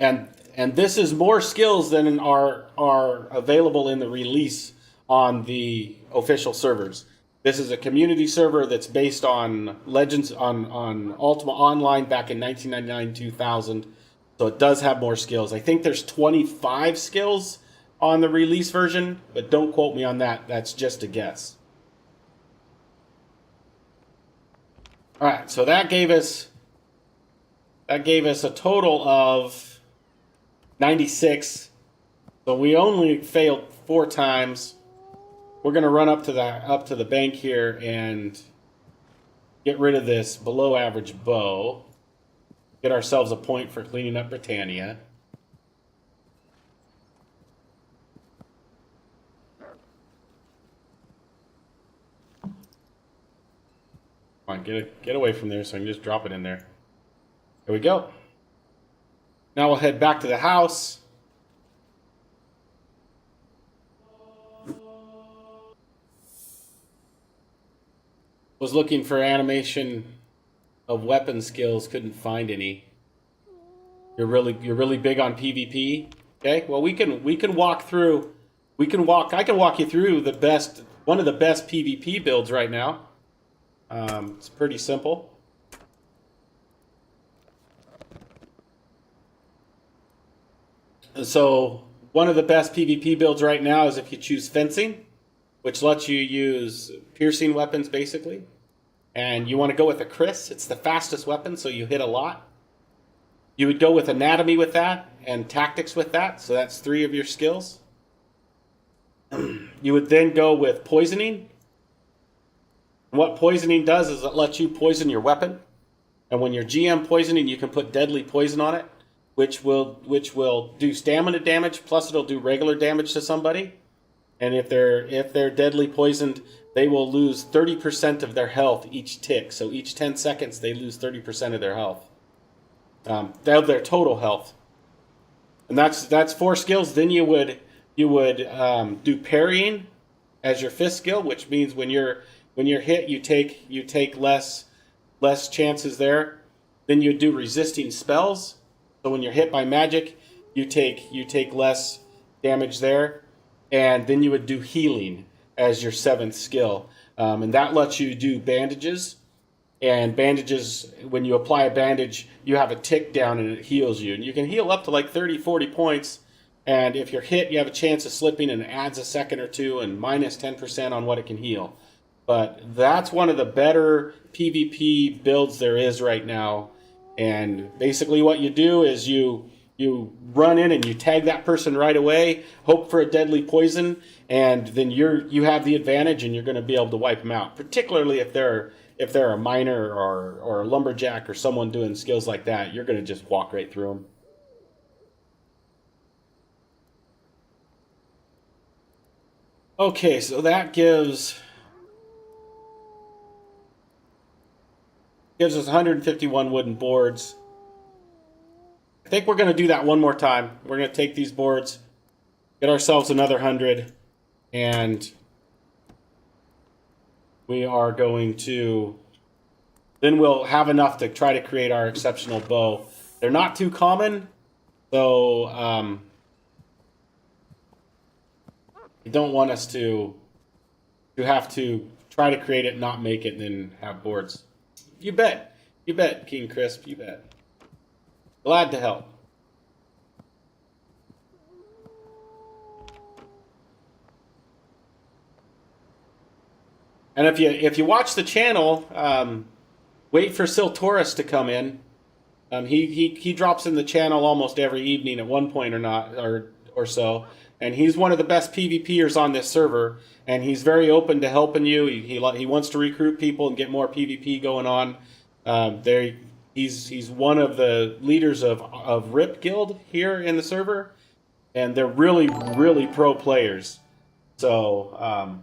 And this is more skills than are available in the release on the official servers. This is a community server that's based on Legends on Ultima Online back in 1999-2000. So it does have more skills. I think there's 25 skills on the release version, but don't quote me on that. That's just a guess. All right, so that gave us a total of 96. So we only failed 4 times. We're gonna run up to the bank here and get rid of this below average bow. Get ourselves a point for cleaning up Britannia. Come on, get away from there so I can just drop it in there. Here we go. Now we'll head back to the house. Was looking for animation of weapon skills, couldn't find any. You're really big on PvP? Okay, well we can walk through. I can walk you through one of the best PvP builds right now. It's pretty simple. So one of the best PvP builds right now is if you choose fencing, which lets you use piercing weapons basically. And you want to go with a Chris. It's the fastest weapon, so you hit a lot. You would go with anatomy with that and tactics with that, so that's 3 of your skills. You would then go with poisoning. And what poisoning does is it lets you poison your weapon. And when you're GM poisoning, you can put deadly poison on it, which will do stamina damage, plus it'll do regular damage to somebody. And if they're deadly poisoned, they will lose 30% of their health each tick. So each 10 seconds, they lose 30% of their health. Their total health. And that's 4 skills. Then you would do parrying as your 5th skill, which means when you're hit, you take less chances there. Then you do resisting spells. So when you're hit by magic, you take less damage there. And then you would do healing as your 7th skill. And that lets you do bandages. And bandages, when you apply a bandage, you have a tick down and it heals you. And you can heal up to like 30, 40 points. And if you're hit, you have a chance of slipping and it adds a second or 2 and minus 10% on what it can heal. But that's one of the better PvP builds there is right now. And basically what you do is you run in and you tag that person right away, hope for a deadly poison, and then you have the advantage and you're going to be able to wipe them out. Particularly if they're a miner or a lumberjack or someone doing skills like that, you're going to just walk right through them. Okay, so that gives Gives us 151 wooden boards. I think we're going to do that one more time. We're going to take these boards, get ourselves another 100, and we are going to... Then we'll have enough to try to create our exceptional bow. They're not too common, so you don't want us to have to try to create it, not make it, and then have boards. You bet. You bet, King Crisp. You bet. Glad to help. And if you watch the channel, wait for Siltoris to come in. He drops in the channel almost every evening at one point or so, and he's one of the best PvPers on this server, and he's very open to helping you. He wants to recruit people and get more PvP going on. He's one of the leaders of Rip Guild here in the server, and they're really pro players. So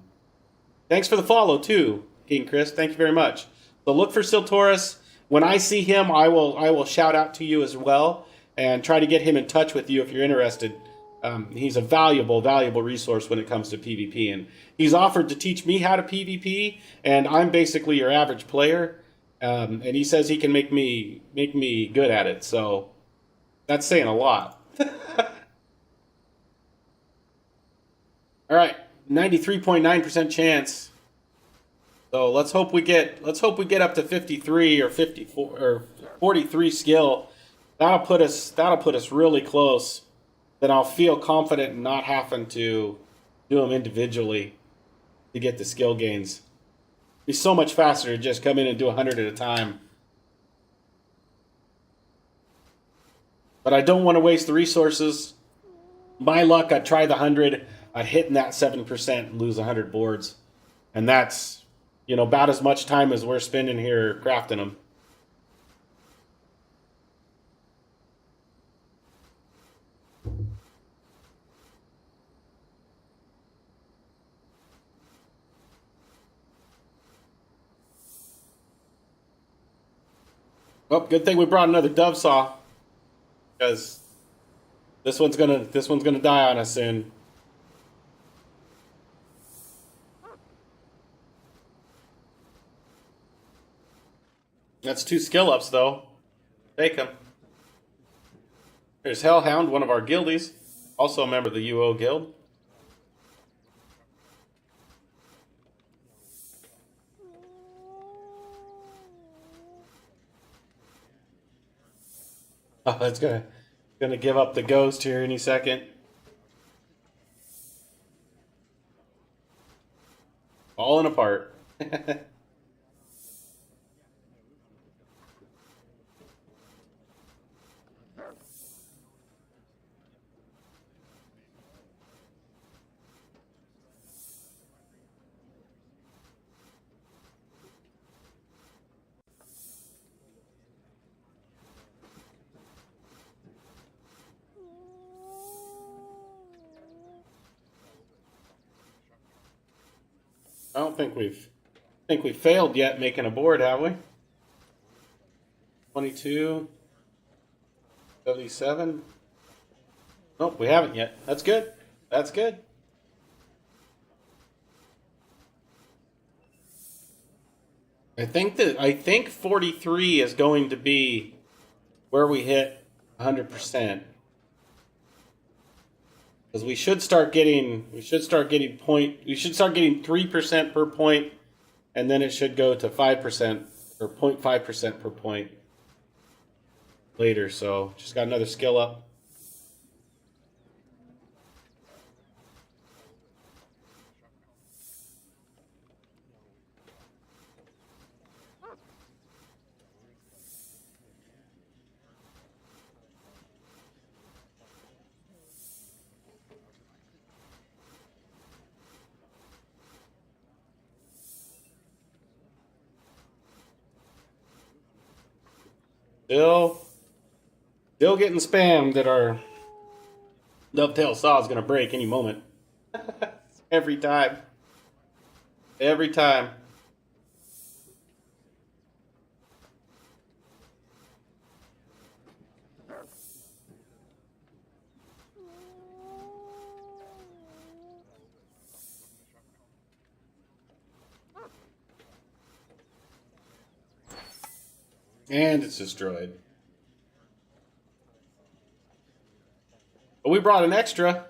thanks for the follow too, King Chris. Thank you very much. So look for Siltoris. When I see him, I will shout out to you as well and try to get him in touch with you if you're interested. He's a valuable resource when it comes to PvP, and he's offered to teach me how to PvP, and I'm basically your average player. And he says he can make me good at it, so that's saying a lot. All right, 93.9% chance. So let's hope we get up to 53 or 54 or 43 skill. That'll put us really close. Then I'll feel confident in not having to do them individually to get the skill gains. It'd be so much faster to just come in and do 100 at a time. But I don't want to waste the resources. My luck, I'd try the 100, I'd hit in that 7% and lose 100 boards. And that's, about as much time as we're spending here crafting them. Oh, good thing we brought another dove saw, because this one's gonna die on us soon. That's 2 skill ups though. Take them. There's Hellhound, one of our guildies, also a member of the UO guild. Oh, that's gonna give up the ghost here any second. Falling apart. I don't think we've failed yet making a board, have we? 22, 77. Nope, we haven't yet. That's good. That's good. I think 43 is going to be where we hit 100%. Because we should start getting 3% per point, and then it should go to 5% or 0.5% per point later. So just got another skill up. Still getting spammed that our dovetail saw is going to break any moment. Every time. Every time. And it's destroyed. But we brought an extra.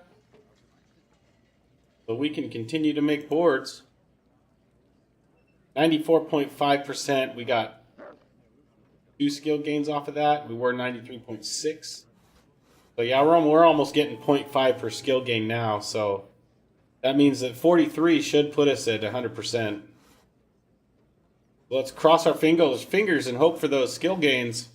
So we can continue to make boards. 94.5%. We got 2 skill gains off of that. We were 93.6. So yeah, we're almost getting 0.5 per skill gain now. So that means that 43 should put us at 100%. Let's cross our fingers and hope for those skill gains.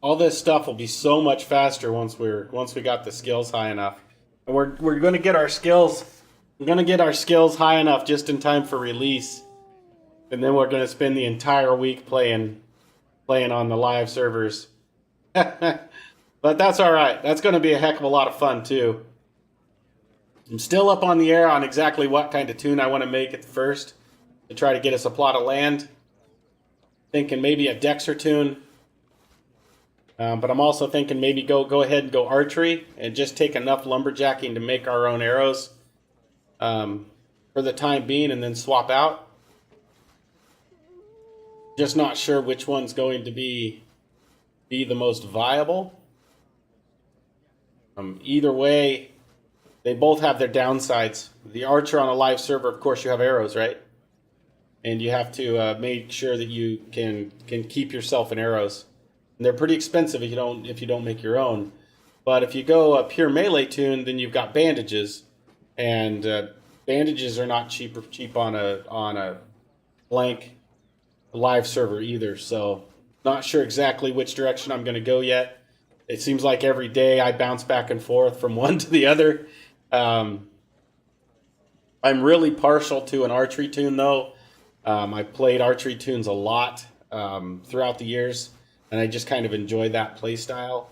All this stuff will be so much faster once we got the skills high enough. And we're going to get our skills. We're going to get our skills high enough just in time for release. And then we're going to spend the entire week playing on the live servers. But that's all right. That's going to be a heck of a lot of fun too. I'm still up on the air on exactly what kind of tune I want to make at first to try to get us a plot of land. Thinking maybe a Dexter tune. But I'm also thinking maybe go ahead and go archery and just take enough lumberjacking to make our own arrows for the time being and then swap out. Just not sure which one's going to be the most viable. Either way, they both have their downsides. The archer on a live server, of course, you have arrows, right? And you have to make sure that you can keep yourself in arrows. And they're pretty expensive if you don't make your own. But if you go a pure melee tune, then you've got bandages, and bandages are not cheap on a blank live server either. So not sure exactly which direction I'm going to go yet. It seems like every day I bounce back and forth from one to the other. I'm really partial to an archery tune though. I played archery tunes a lot throughout the years. And I just kind of enjoy that play style.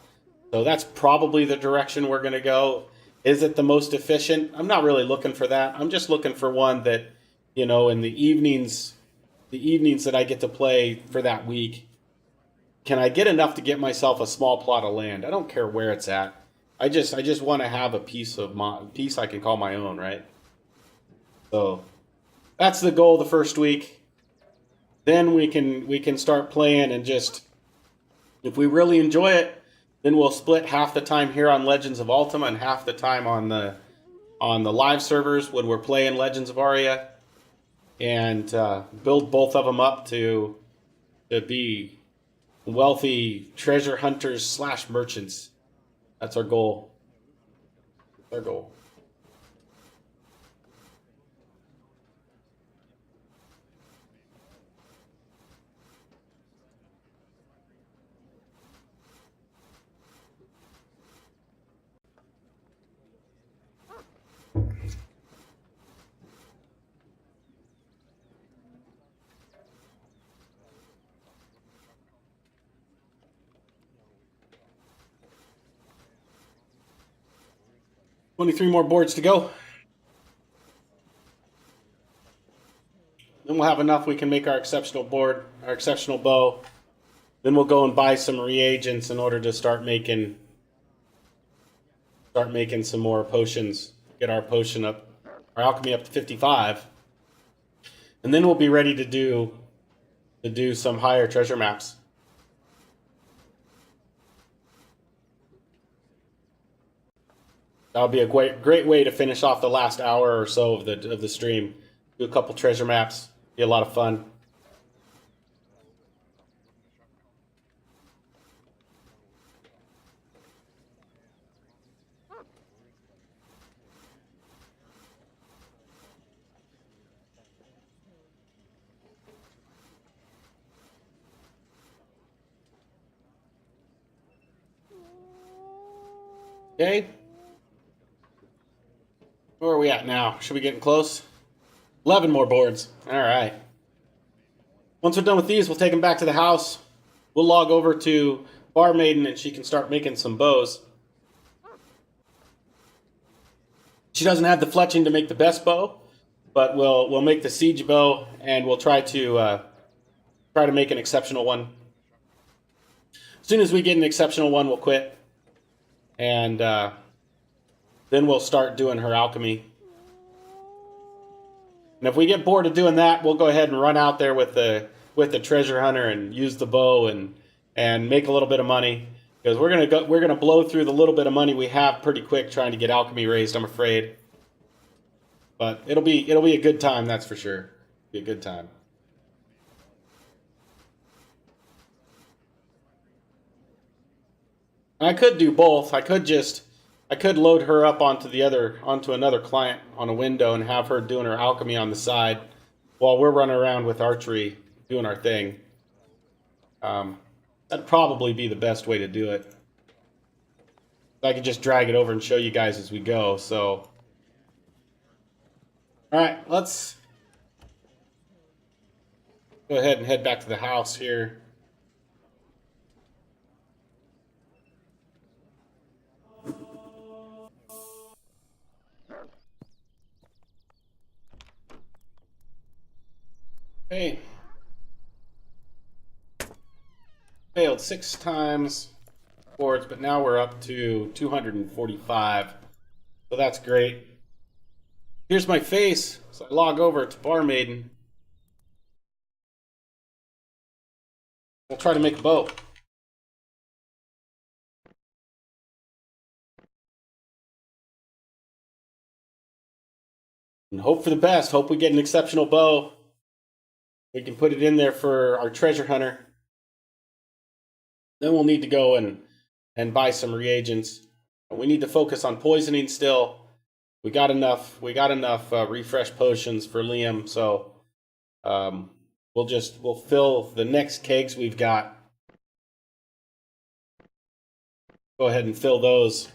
So that's probably the direction we're going to go. Is it the most efficient? I'm not really looking for that. I'm just looking for one that, in the evenings that I get to play for that week, can I get enough to get myself a small plot of land? I don't care where it's at. I just want to have a piece I can call my own, right? So that's the goal the first week. Then we can start playing and just, if we really enjoy it, then we'll split half the time here on Legends of Ultima and half the time on the live servers when we're playing Legends of Aria, and build both of them up to be wealthy treasure hunters / merchants. That's our goal. That's our goal. $23 more boards to go. Then we'll have enough we can make our exceptional board, our exceptional bow. Then we'll go and buy some reagents in order to start making some more potions. Get our potion up, our alchemy up to 55. And then we'll be ready to do some higher treasure maps. That'll be a great way to finish off the last hour or so of the stream. Do a couple treasure maps. Be a lot of fun. Okay. Where are we at now? Should we get close? 11 more boards. All right. Once we're done with these, we'll take them back to the house. We'll log over to Bar Maiden and she can start making some bows. She doesn't have the fletching to make the best bow, but we'll make the siege bow, and we'll try to make an exceptional one. As soon as we get an exceptional one, we'll quit, and then we'll start doing her alchemy. And if we get bored of doing that, we'll go ahead and run out there with the treasure hunter and use the bow and make a little bit of money, because we're gonna blow through the little bit of money we have pretty quick trying to get alchemy raised, I'm afraid. But it'll be a good time, that's for sure. Be a good time. I could do both. I could load her up onto another client on a window and have her doing her alchemy on the side while we're running around with archery doing our thing. That'd probably be the best way to do it. I could just drag it over and show you guys as we go. So, all right, let's go ahead and head back to the house here. Hey. Failed 6 times boards, but now we're up to 245. So that's great. Here's my face. So I log over to Barmaiden. We'll try to make a bow. And hope for the best. Hope we get an exceptional bow. We can put it in there for our treasure hunter. Then we'll need to go and buy some reagents. We need to focus on poisoning still. We got enough refresh potions for Liam, so we'll fill the next kegs we've got. Go ahead and fill those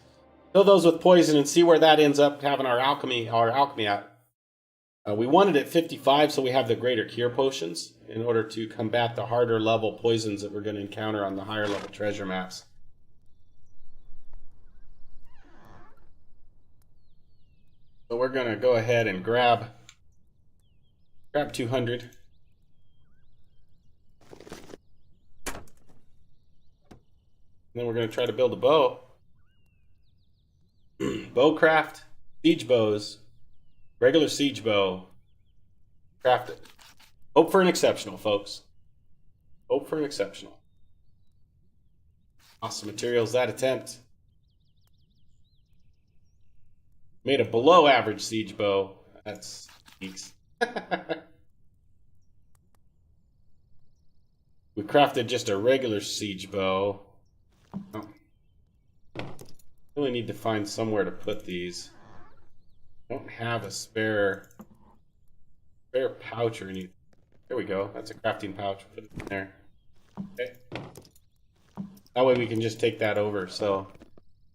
with poison and see where that ends up having our alchemy at. We wanted at 55, so we have the greater cure potions in order to combat the harder level poisons that we're going to encounter on the higher level treasure maps. So we're going to go ahead and grab 200. And then we're going to try to build a bow. Bowcraft, siege bows, regular siege bow, craft it. Hope for an exceptional, folks. Hope for an exceptional. Awesome materials that attempt. Made a below average siege bow. That's geeks. We crafted just a regular siege bow. Oh. Really need to find somewhere to put these. Don't have a spare pouch or anything. There we go. That's a crafting pouch. Put it in there. Okay. That way we can just take that over. So,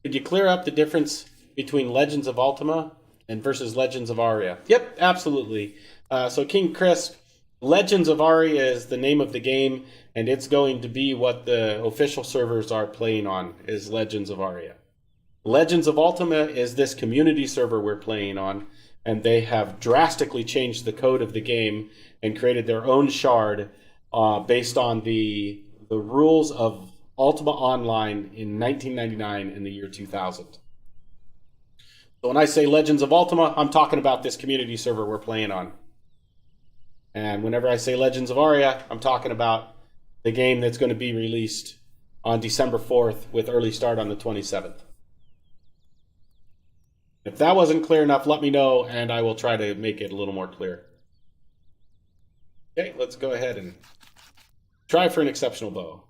did you clear up the difference between Legends of Ultima and versus Legends of Aria? Yep, absolutely. So King Crisp, Legends of Aria is the name of the game, and it's going to be what the official servers are playing on, is Legends of Aria. Legends of Ultima is this community server we're playing on, and they have drastically changed the code of the game and created their own shard based on the rules of Ultima Online in 1999 and the year 2000. So when I say Legends of Ultima, I'm talking about this community server we're playing on. And whenever I say Legends of Aria, I'm talking about the game that's going to be released on December 4th with early start on the 27th. If that wasn't clear enough, let me know, and I will try to make it a little more clear. Okay, let's go ahead and try for an exceptional bow.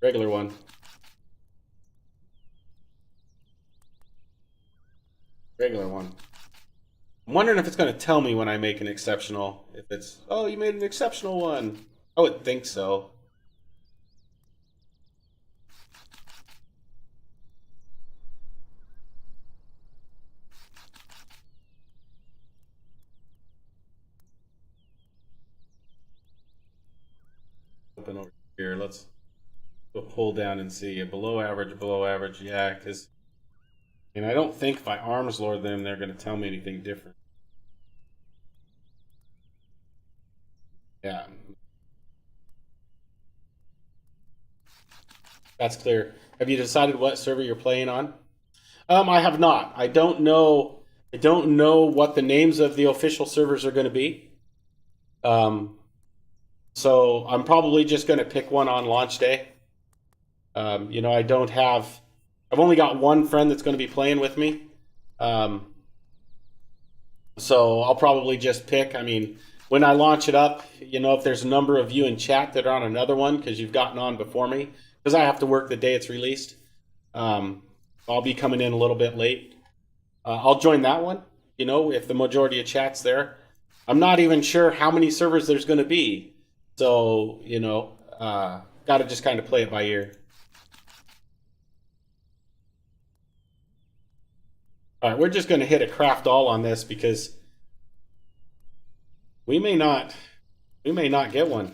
Regular one. Regular one. I'm wondering if it's going to tell me when I make an exceptional. If it's, oh, you made an exceptional one. I would think so. Open over here. Let's go pull down and see a below average, yeah, because And I don't think if I arms lord them, they're going to tell me anything different. Yeah. That's clear. Have you decided what server you're playing on? I have not. I don't know. I don't know what the names of the official servers are going to be. Um, so I'm probably just going to pick one on launch day. I don't have. I've only got one friend that's going to be playing with me. Um, so I'll probably just pick. I mean, when I launch it up, if there's a number of you in chat that are on another one because you've gotten on before me, because I have to work the day it's released. I'll be coming in a little bit late. I'll join that one, if the majority of chat's there. I'm not even sure how many servers there's going to be. So, got to just kind of play it by ear. All right, we're just going to hit a craft all on this because we may not get one.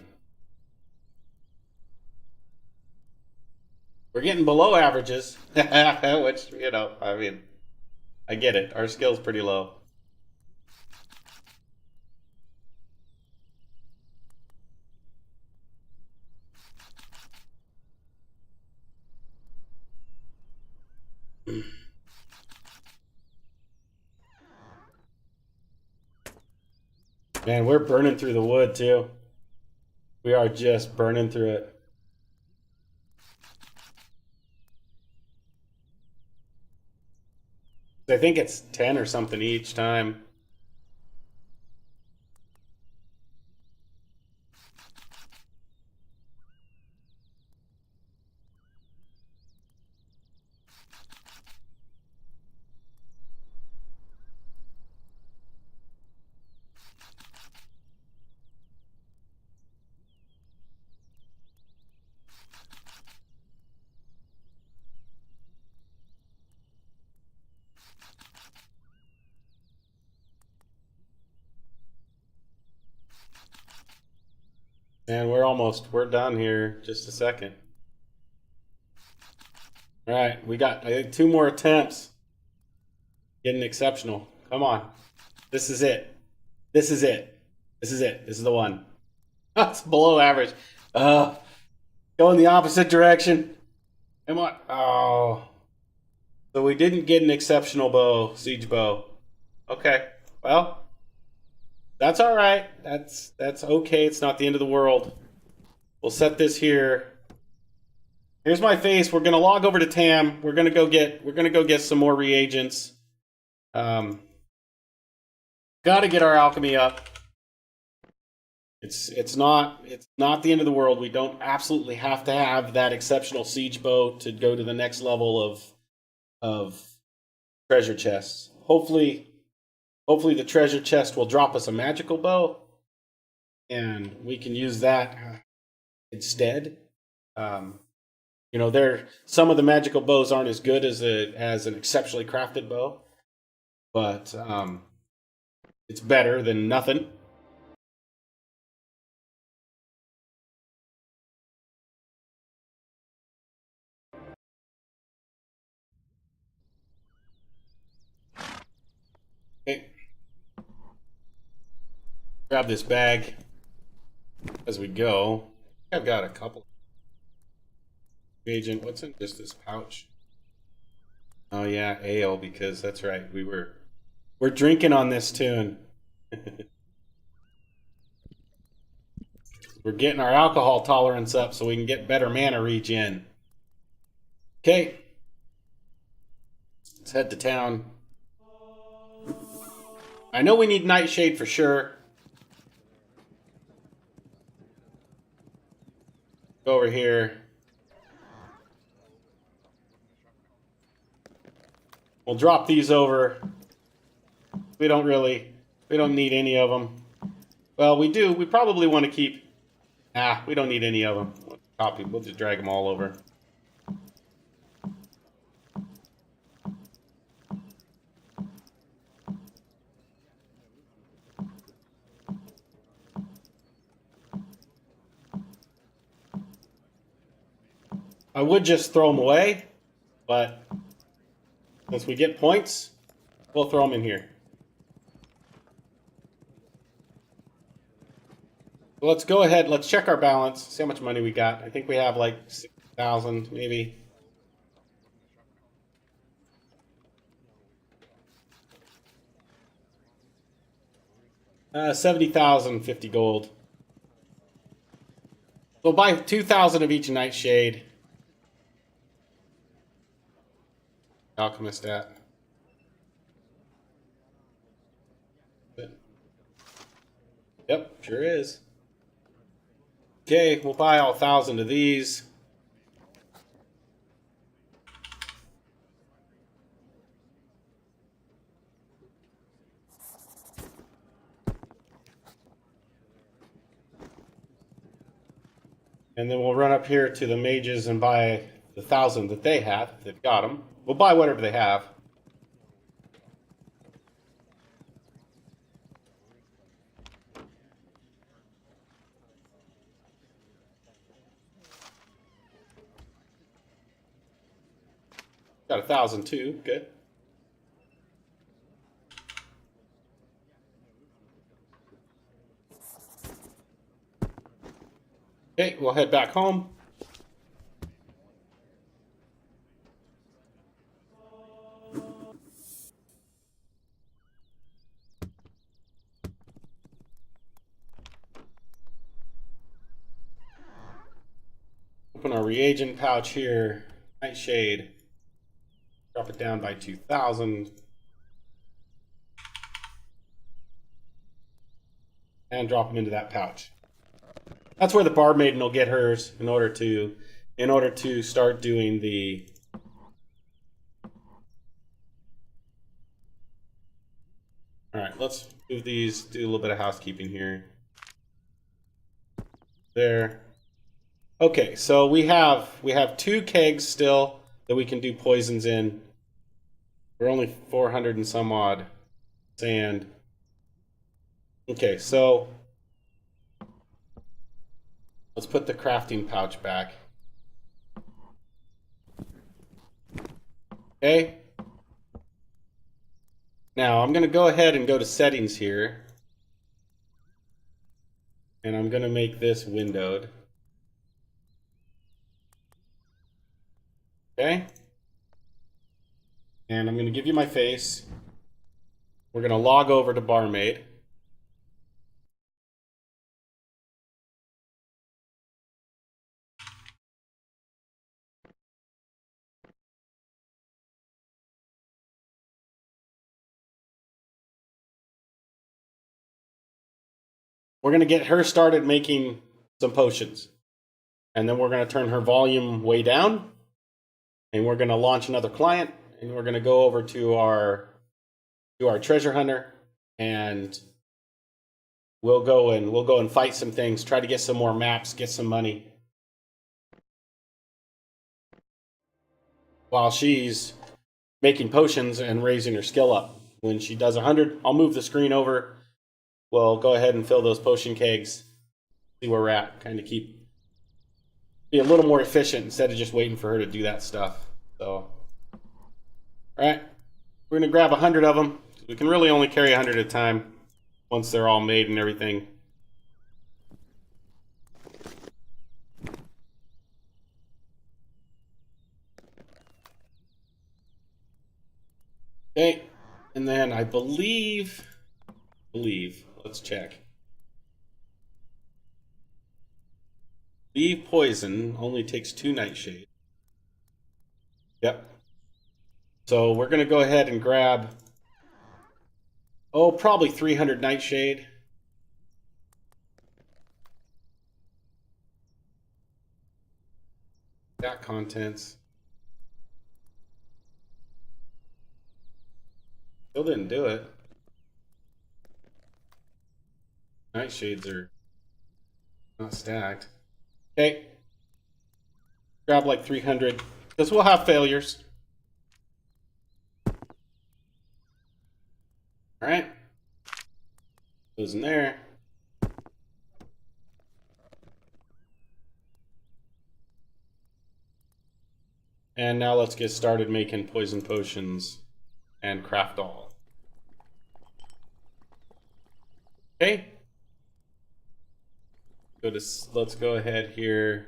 We're getting below averages, which, I mean, I get it. Our skill's pretty low. Man, we're burning through the wood too. We are just burning through it. I think it's 10 or something each time. And we're done here. Just a second. All right, we got, I think, 2 more attempts. Getting exceptional. Come on. This is it. This is it. This is it. This is the one. That's below average. Go in the opposite direction. Come on. Oh. So we didn't get an exceptional bow, siege bow. Okay. Well, that's all right. That's okay. It's not the end of the world. We'll set this here. Here's my face. We're gonna log over to Tam. We're gonna go get some more reagents. Got to get our alchemy up. It's not the end of the world. We don't absolutely have to have that exceptional siege bow to go to the next level of treasure chests. Hopefully the treasure chest will drop us a magical bow, and we can use that instead. Some of the magical bows aren't as good as an exceptionally crafted bow, but it's better than nothing. Okay. Grab this bag as we go. I've got a couple. Agent, what's in just this pouch? Oh yeah, ale, because that's right. We're drinking on this tune. We're getting our alcohol tolerance up so we can get better mana regen. Okay. Let's head to town. I know we need Nightshade for sure. Go over here. We'll drop these over. We don't need any of them. Well, we do. We probably want to keep... we don't need any of them. Copy. We'll just drag them all over. I would just throw them away, but Once we get points, we'll throw them in here. So let's go ahead. Let's check our balance. See how much money we got. I think we have like 6,000, maybe. $70,050 gold. We'll buy 2,000 of each nightshade. Alchemist at. Yep, sure is. Okay, we'll buy all 1,000 of these. And then we'll run up here to the mages and buy the 1,000 that they have. They've got them. We'll buy whatever they have. Got 1,000 too. Good. Okay, we'll head back home. Open our reagent pouch here. Nightshade. Drop it down by 2,000. And drop them into that pouch. That's where the barmaiden will get hers in order to start doing the Alright, let's move these, do a little bit of housekeeping here. There. Okay, so we have 2 kegs still that we can do poisons in. We're only 400 and some odd sand. Okay, so let's put the crafting pouch back. Okay. Now I'm going to go ahead and go to settings here. And I'm going to make this windowed. Okay. And I'm going to give you my face. We're going to log over to barmaid. We're going to get her started making some potions. And then we're going to turn her volume way down. And we're going to launch another client. And we're going to go over to our treasure hunter. And we'll go and fight some things. Try to get some more maps. Get some money. While she's making potions and raising her skill up. When she does 100, I'll move the screen over. We'll go ahead and fill those potion kegs. See where we're at. Kind of be a little more efficient instead of just waiting for her to do that stuff. So, alright. We're going to grab 100 of them. We can really only carry 100 at a time once they're all made and everything. Okay. And then I believe, let's check. Leave poison only takes 2 nightshade. Yep. So we're going to go ahead and grab, probably 300 nightshade. Got contents. Still didn't do it. Nightshades are not stacked. Okay. Grab like 300. Because we'll have failures. Alright. Goes in there. And now let's get started making poison potions. and craft all. Okay. Let's go ahead here.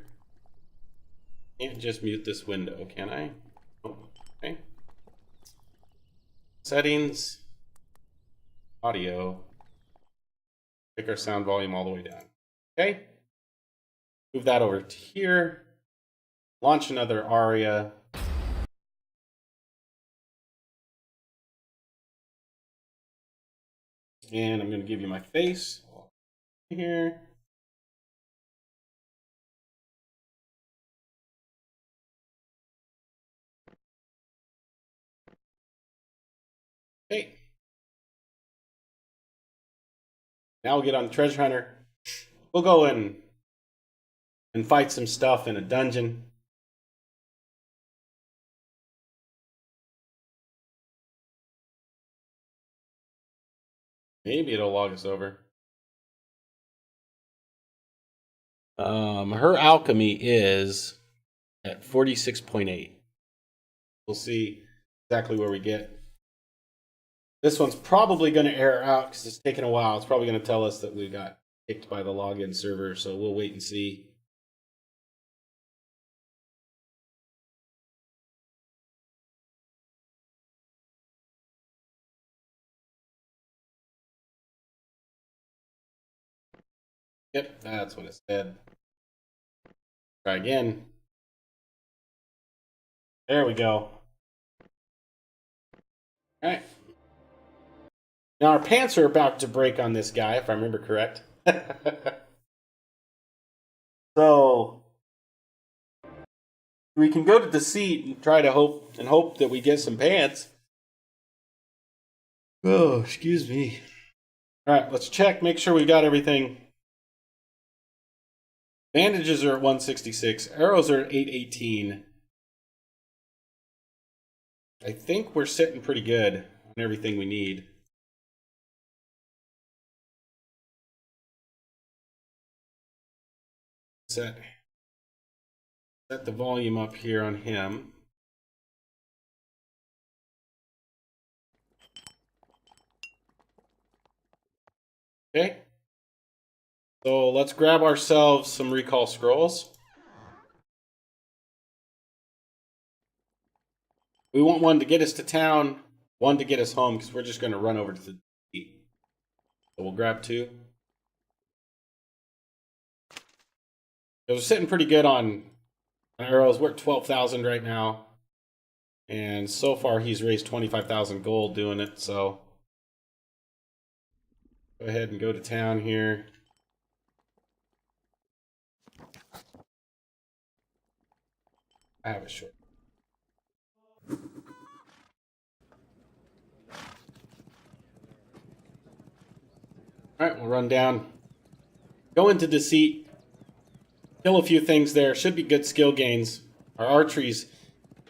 Can't just mute this window, can I? Oh, okay. Settings, audio. Take our sound volume all the way down. Okay. Move that over to here. Launch another Aria. And I'm going to give you my face here. Okay. Now we'll get on the treasure hunter. We'll go in and fight some stuff in a dungeon. Maybe it'll log us over. Her alchemy is at 46.8. We'll see exactly where we get. This one's probably going to error out because it's taking a while. It's probably going to tell us that we got kicked by the login server, so we'll wait and see. Yep, that's what it said. Try again. There we go. All right. Now our pants are about to break on this guy, if I remember correct. So we can go to Deceit and try to hope that we get some pants. Oh, excuse me. All right, let's check. Make sure we got everything. Bandages are at 166. Arrows are at 818. I think we're sitting pretty good on everything we need. Set the volume up here on him. Okay. So let's grab ourselves some recall scrolls. We want one to get us to town, one to get us home, because we're just going to run over to the Deceit. So we'll grab 2. So we're sitting pretty good on arrows. We're at 12,000 right now. And so far he's raised 25,000 gold doing it, so go ahead and go to town here. I have a short. Alright, we'll run down. Go into Deceit. Kill a few things there. Should be good skill gains. Our archery is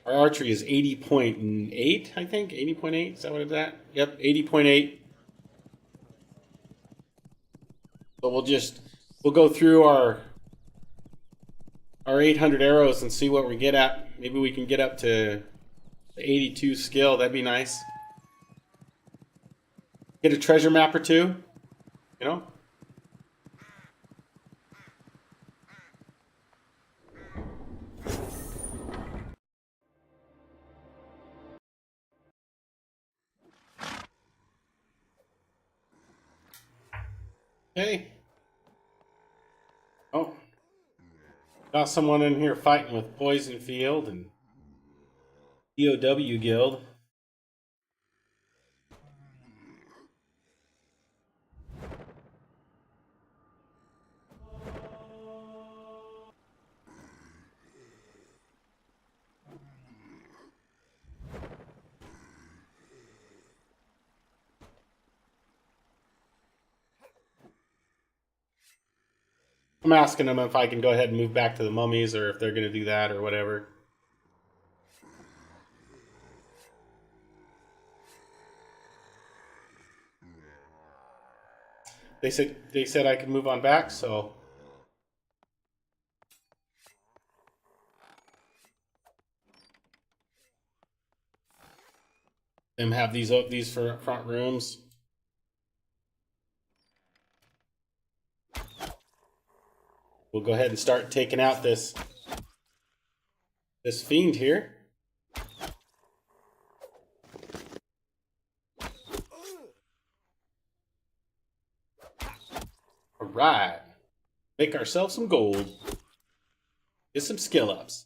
80.8, I think. 80.8, is that what it's at? Yep, 80.8. So we'll go through our 800 arrows and see what we get at. Maybe we can get up to 82 skill. That'd be nice. Get a treasure map or two, you know? Hey. Oh. Got someone in here fighting with Poison Field and POW Guild. I'm asking them if I can go ahead and move back to the mummies or if they're going to do that or whatever. They said I could move on back, so Them have these for front rooms. We'll go ahead and start taking out this fiend here. All right, make ourselves some gold. Get some skill ups.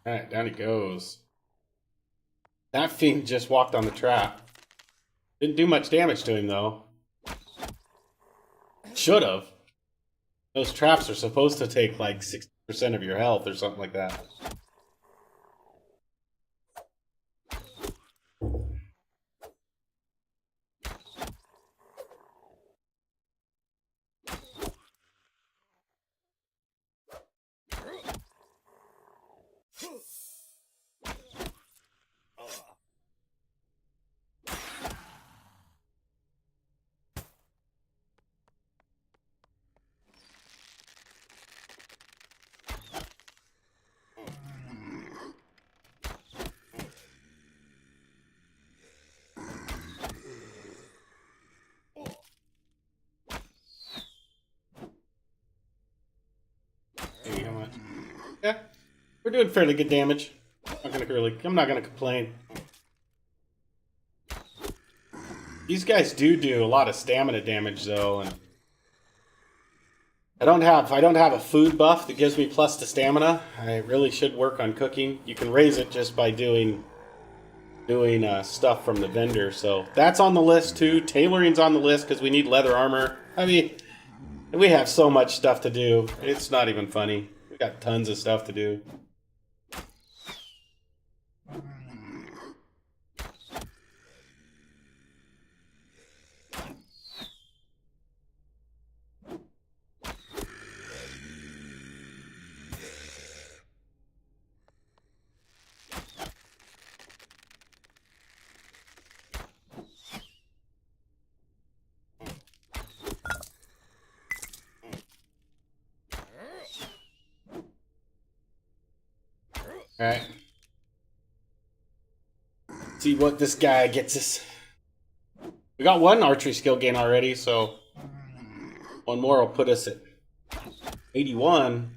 All right, down he goes. That fiend just walked on the trap. Didn't do much damage to him, though. Should have. Those traps are supposed to take like 60% of your health or something like that. Hey, how much? Yeah, we're doing fairly good damage. I'm not gonna complain. These guys do a lot of stamina damage though, and I don't have a food buff that gives me plus to stamina. I really should work on cooking. You can raise it just by doing stuff from the vendor. So that's on the list too. Tailoring's on the list because we need leather armor. I mean, we have so much stuff to do. It's not even funny. We got tons of stuff to do. Alright. See what this guy gets us. We got one archery skill gain already, so one more will put us at 81.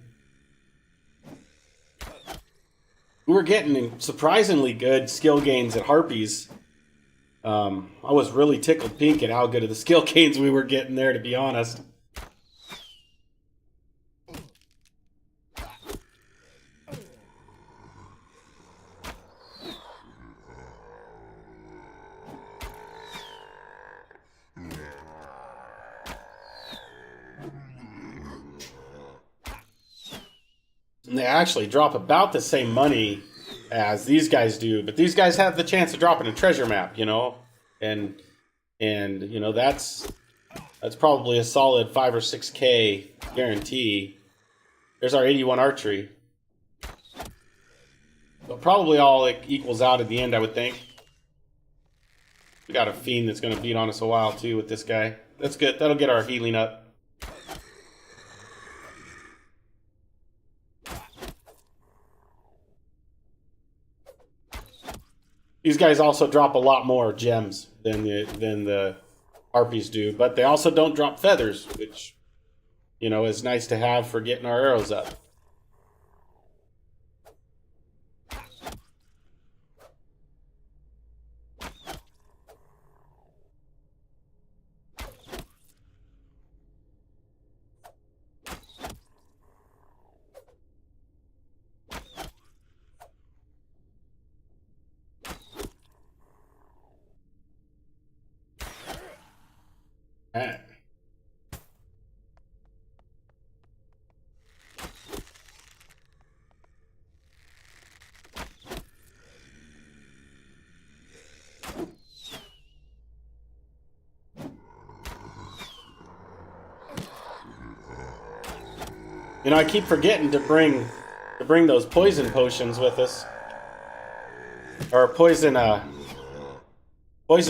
We were getting surprisingly good skill gains at Harpies. I was really tickled pink at how good of the skill gains we were getting there, to be honest. And they actually drop about the same money as these guys do, but these guys have the chance of dropping a treasure map, you know, and you know that's probably a solid 5 or 6K guarantee. There's our 81 archery, but probably all it equals out at the end, I would think. We got a fiend that's going to beat on us a while too with this guy. That's good. That'll get our healing up. These guys also drop a lot more gems than the harpies do, but they also don't drop feathers, which, you know, is nice to have for getting our arrows up. All right. You know, I keep forgetting to bring those poison potions with us, or poison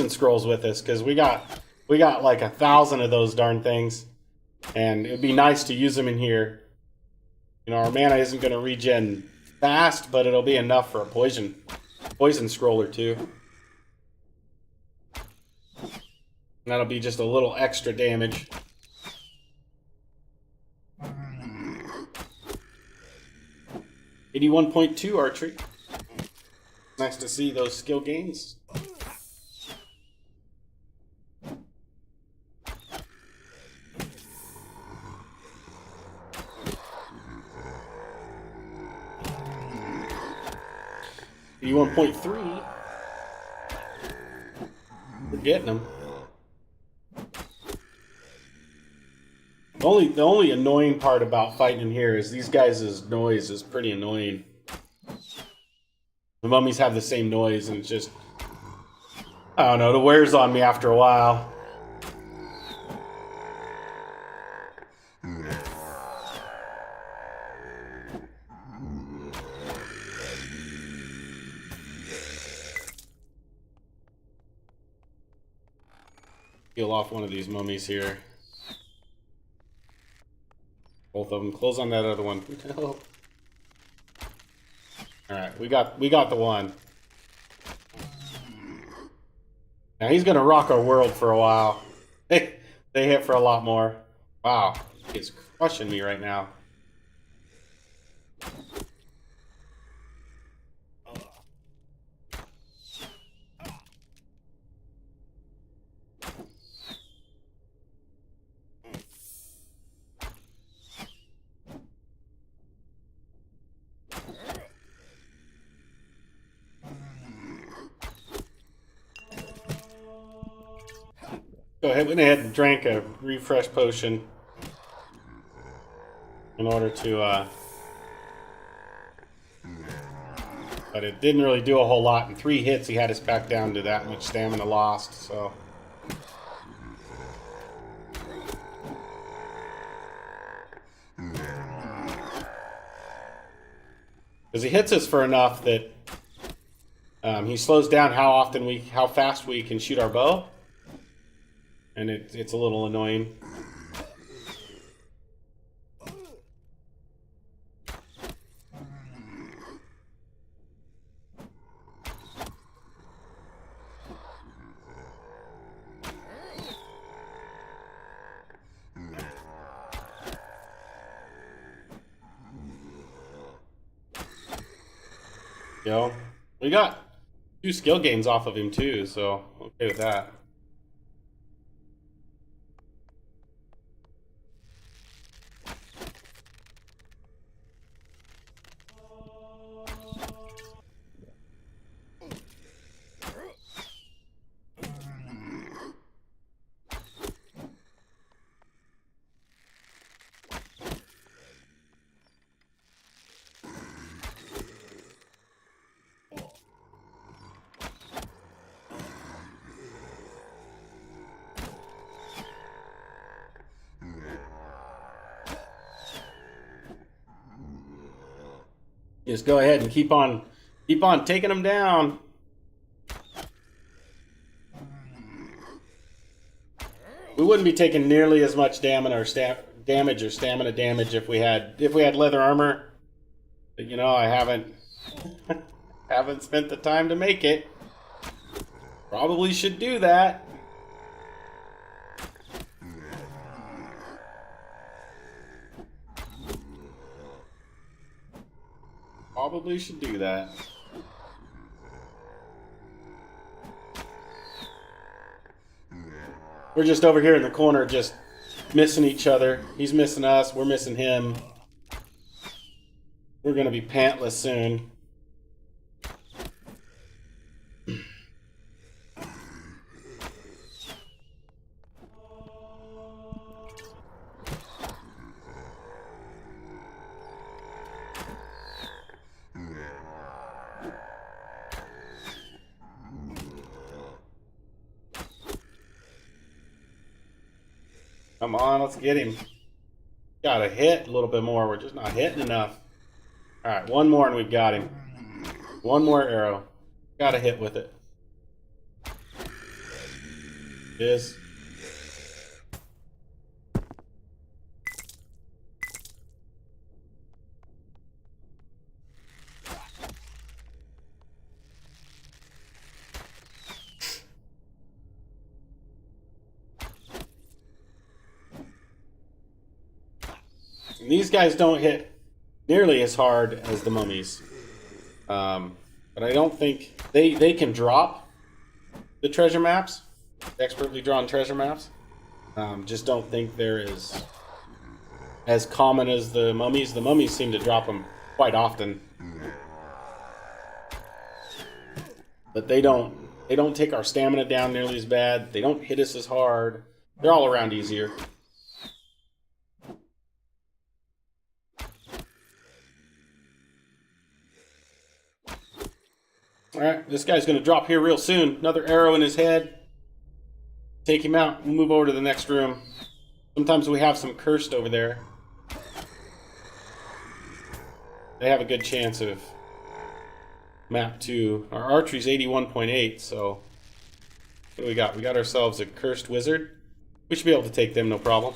scrolls with us, because we got like 1,000 of those darn things, and it'd be nice to use them in here. You know, our mana isn't going to regen fast, but it'll be enough for a poison scroll or two. And that'll be just a little extra damage. $81.2 archery. Nice to see those skill gains. $81.3. We're getting them. The only annoying part about fighting in here is these guys' noise is pretty annoying. The mummies have the same noise, and it's just, I don't know, it wears on me after a while. Peel off one of these mummies here. Both of them. Close on that other one. Alright, we got the one. Now he's gonna rock our world for a while. They hit for a lot more. Wow, he's crushing me right now. Went ahead and drank a refresh potion in order to, but it didn't really do a whole lot. In 3 hits, he had us back down to that much stamina lost, so. Because he hits us for enough that he slows down how fast we can shoot our bow. And it's a little annoying. Yo, we got 2 skill gains off of him too, so okay with that. Just go ahead and keep on taking them down. We wouldn't be taking nearly as much damage or stamina damage if we had leather armor. But you know, I haven't spent the time to make it. Probably should do that. Probably should do that. We're just over here in the corner, just missing each other. He's missing us, we're missing him. We're gonna be pantless soon. Come on, let's get him. Gotta hit a little bit more. We're just not hitting enough. Alright, one more and we've got him. One more arrow. Gotta hit with it. It is. And these guys don't hit nearly as hard as the mummies. But I don't think they can drop the treasure maps, expertly drawn treasure maps. Just don't think they're as common as the mummies. The mummies seem to drop them quite often, but they don't take our stamina down nearly as bad. They don't hit us as hard. They're all around easier. Alright, this guy's going to drop here real soon. Another arrow in his head. Take him out. We'll move over to the next room. Sometimes we have some cursed over there. They have a good chance of map 2. Our archery's 81.8, so what do we got? We got ourselves a cursed wizard. We should be able to take them, no problem.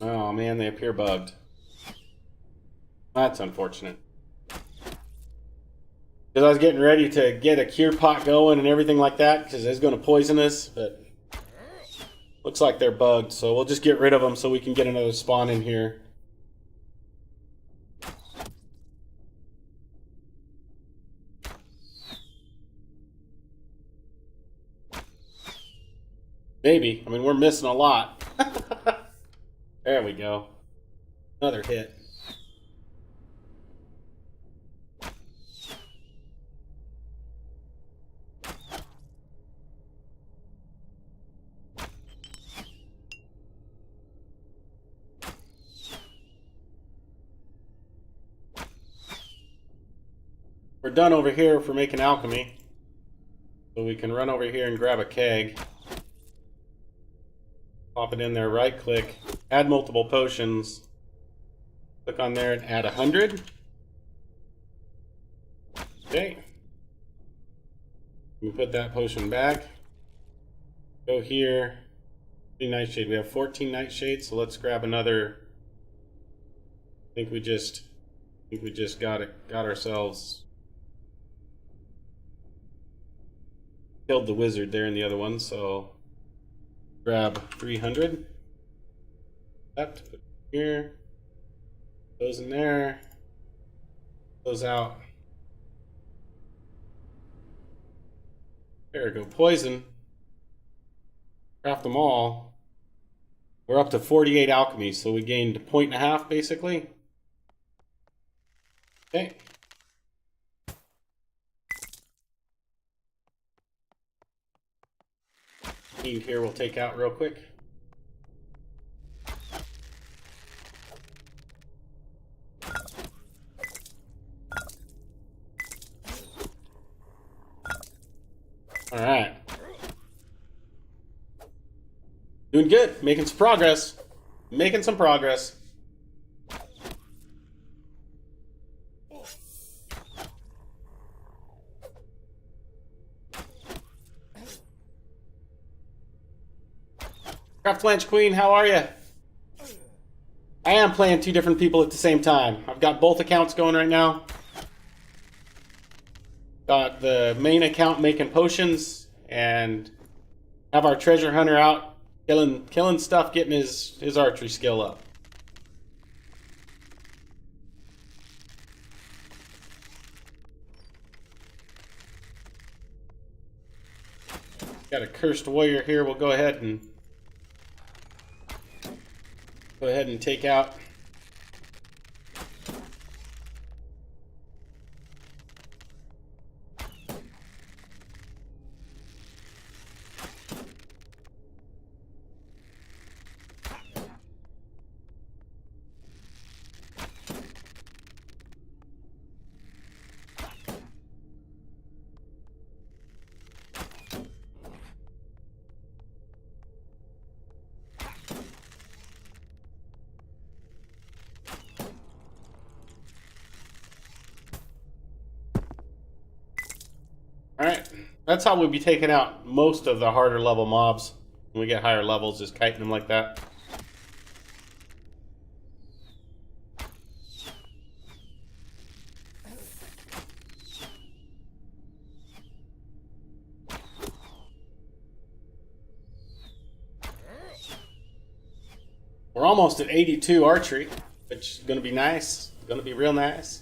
Oh man, they appear bugged. That's unfortunate. Because I was getting ready to get a cure pot going and everything like that, because it's going to poison us, but looks like they're bugged, so we'll just get rid of them so we can get another spawn in here. Maybe. I mean, we're missing a lot. There we go. Another hit. We're done over here for making alchemy. So we can run over here and grab a keg. Pop it in there, right click, add multiple potions. Click on there and add 100. Okay. We put that potion back. Go here. 3 nightshade. We have 14 nightshades, so let's grab another. I think we just got ourselves killed the wizard there in the other one, so grab 300. That put here. Those in there. Those out. There we go. Poison. Craft them all. We're up to 48 alchemy, so we gained 1.5 points basically. Okay. Here we'll take out real quick. All right. Doing good. Making some progress. Making some progress. Craft Blanche Queen, how are you? I am playing 2 different people at the same time. I've got both accounts going right now. Got the main account making potions and have our treasure hunter out killing stuff, getting his archery skill up. Got a cursed warrior here. We'll go ahead and take out. Alright, that's how we'll be taking out most of the harder level mobs. When we get higher levels, just kiting them like that. We're almost at 82 archery, which is going to be nice. Going to be real nice.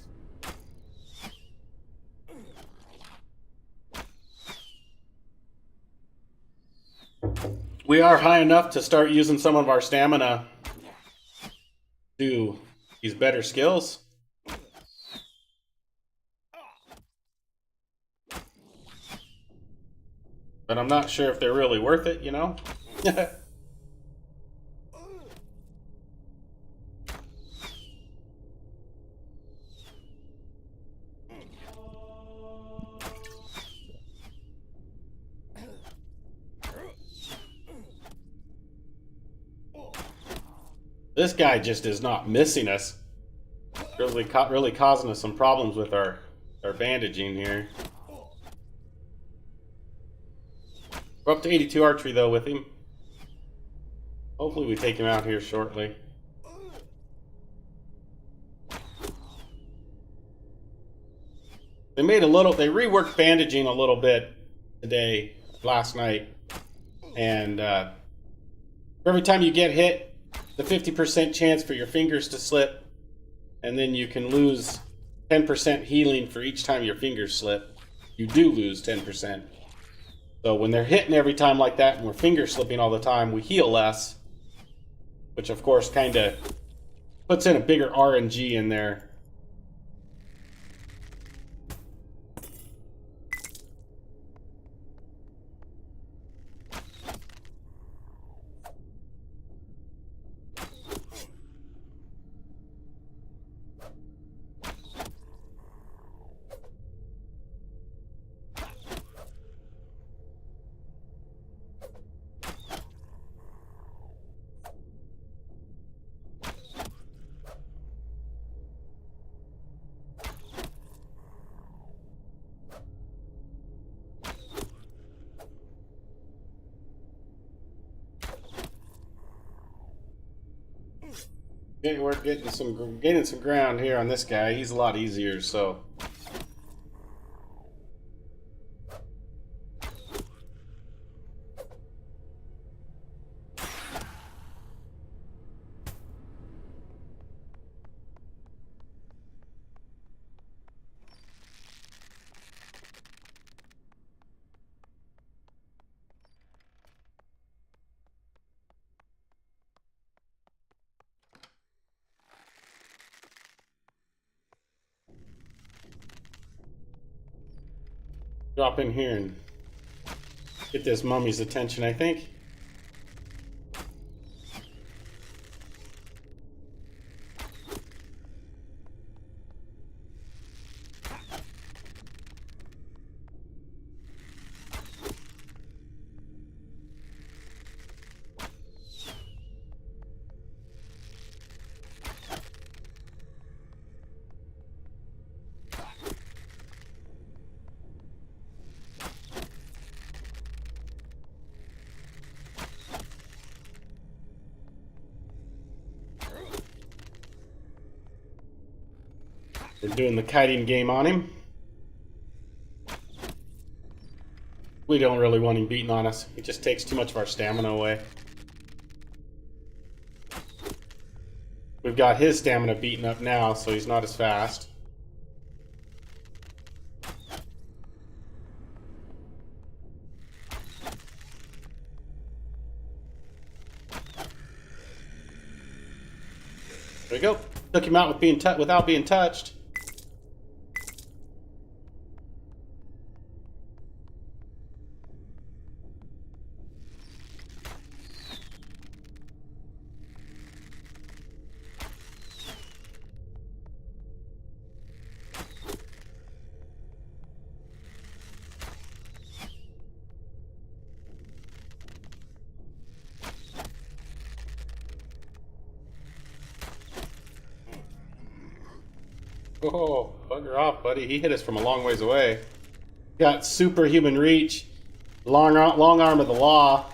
We are high enough to start using some of our stamina to use better skills. But I'm not sure if they're really worth it, you know? This guy just is not missing us. Really causing us some problems with our bandaging here. We're up to 82 archery though with him. Hopefully we take him out here shortly. They reworked bandaging a little bit today, last night. And for every time you get hit, the 50% chance for your fingers to slip, and then you can lose 10% healing for each time your fingers slip. You do lose 10%. So when they're hitting every time like that, and we're finger slipping all the time, we heal less. Which of course kind of puts in a bigger RNG in there. We're gaining some ground here on this guy. He's a lot easier, so. Drop in here and get this mummy's attention, I think. We're doing the kiting game on him. We don't really want him beating on us. He just takes too much of our stamina away. We've got his stamina beaten up now, so he's not as fast. There we go. Took him out without being touched. Oh, bugger off, buddy. He hit us from a long ways away. Got superhuman reach. Long arm of the law.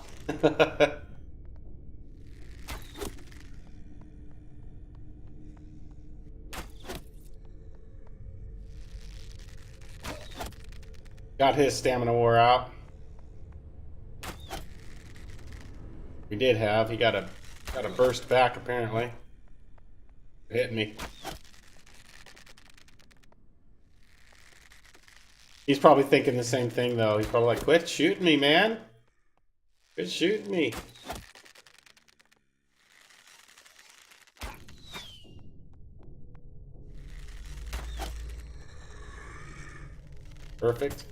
Got his stamina wore out. We did have. He got a burst back apparently. Hit me. He's probably thinking the same thing though. He's probably like, quit shooting me, man. Quit shooting me. Perfect.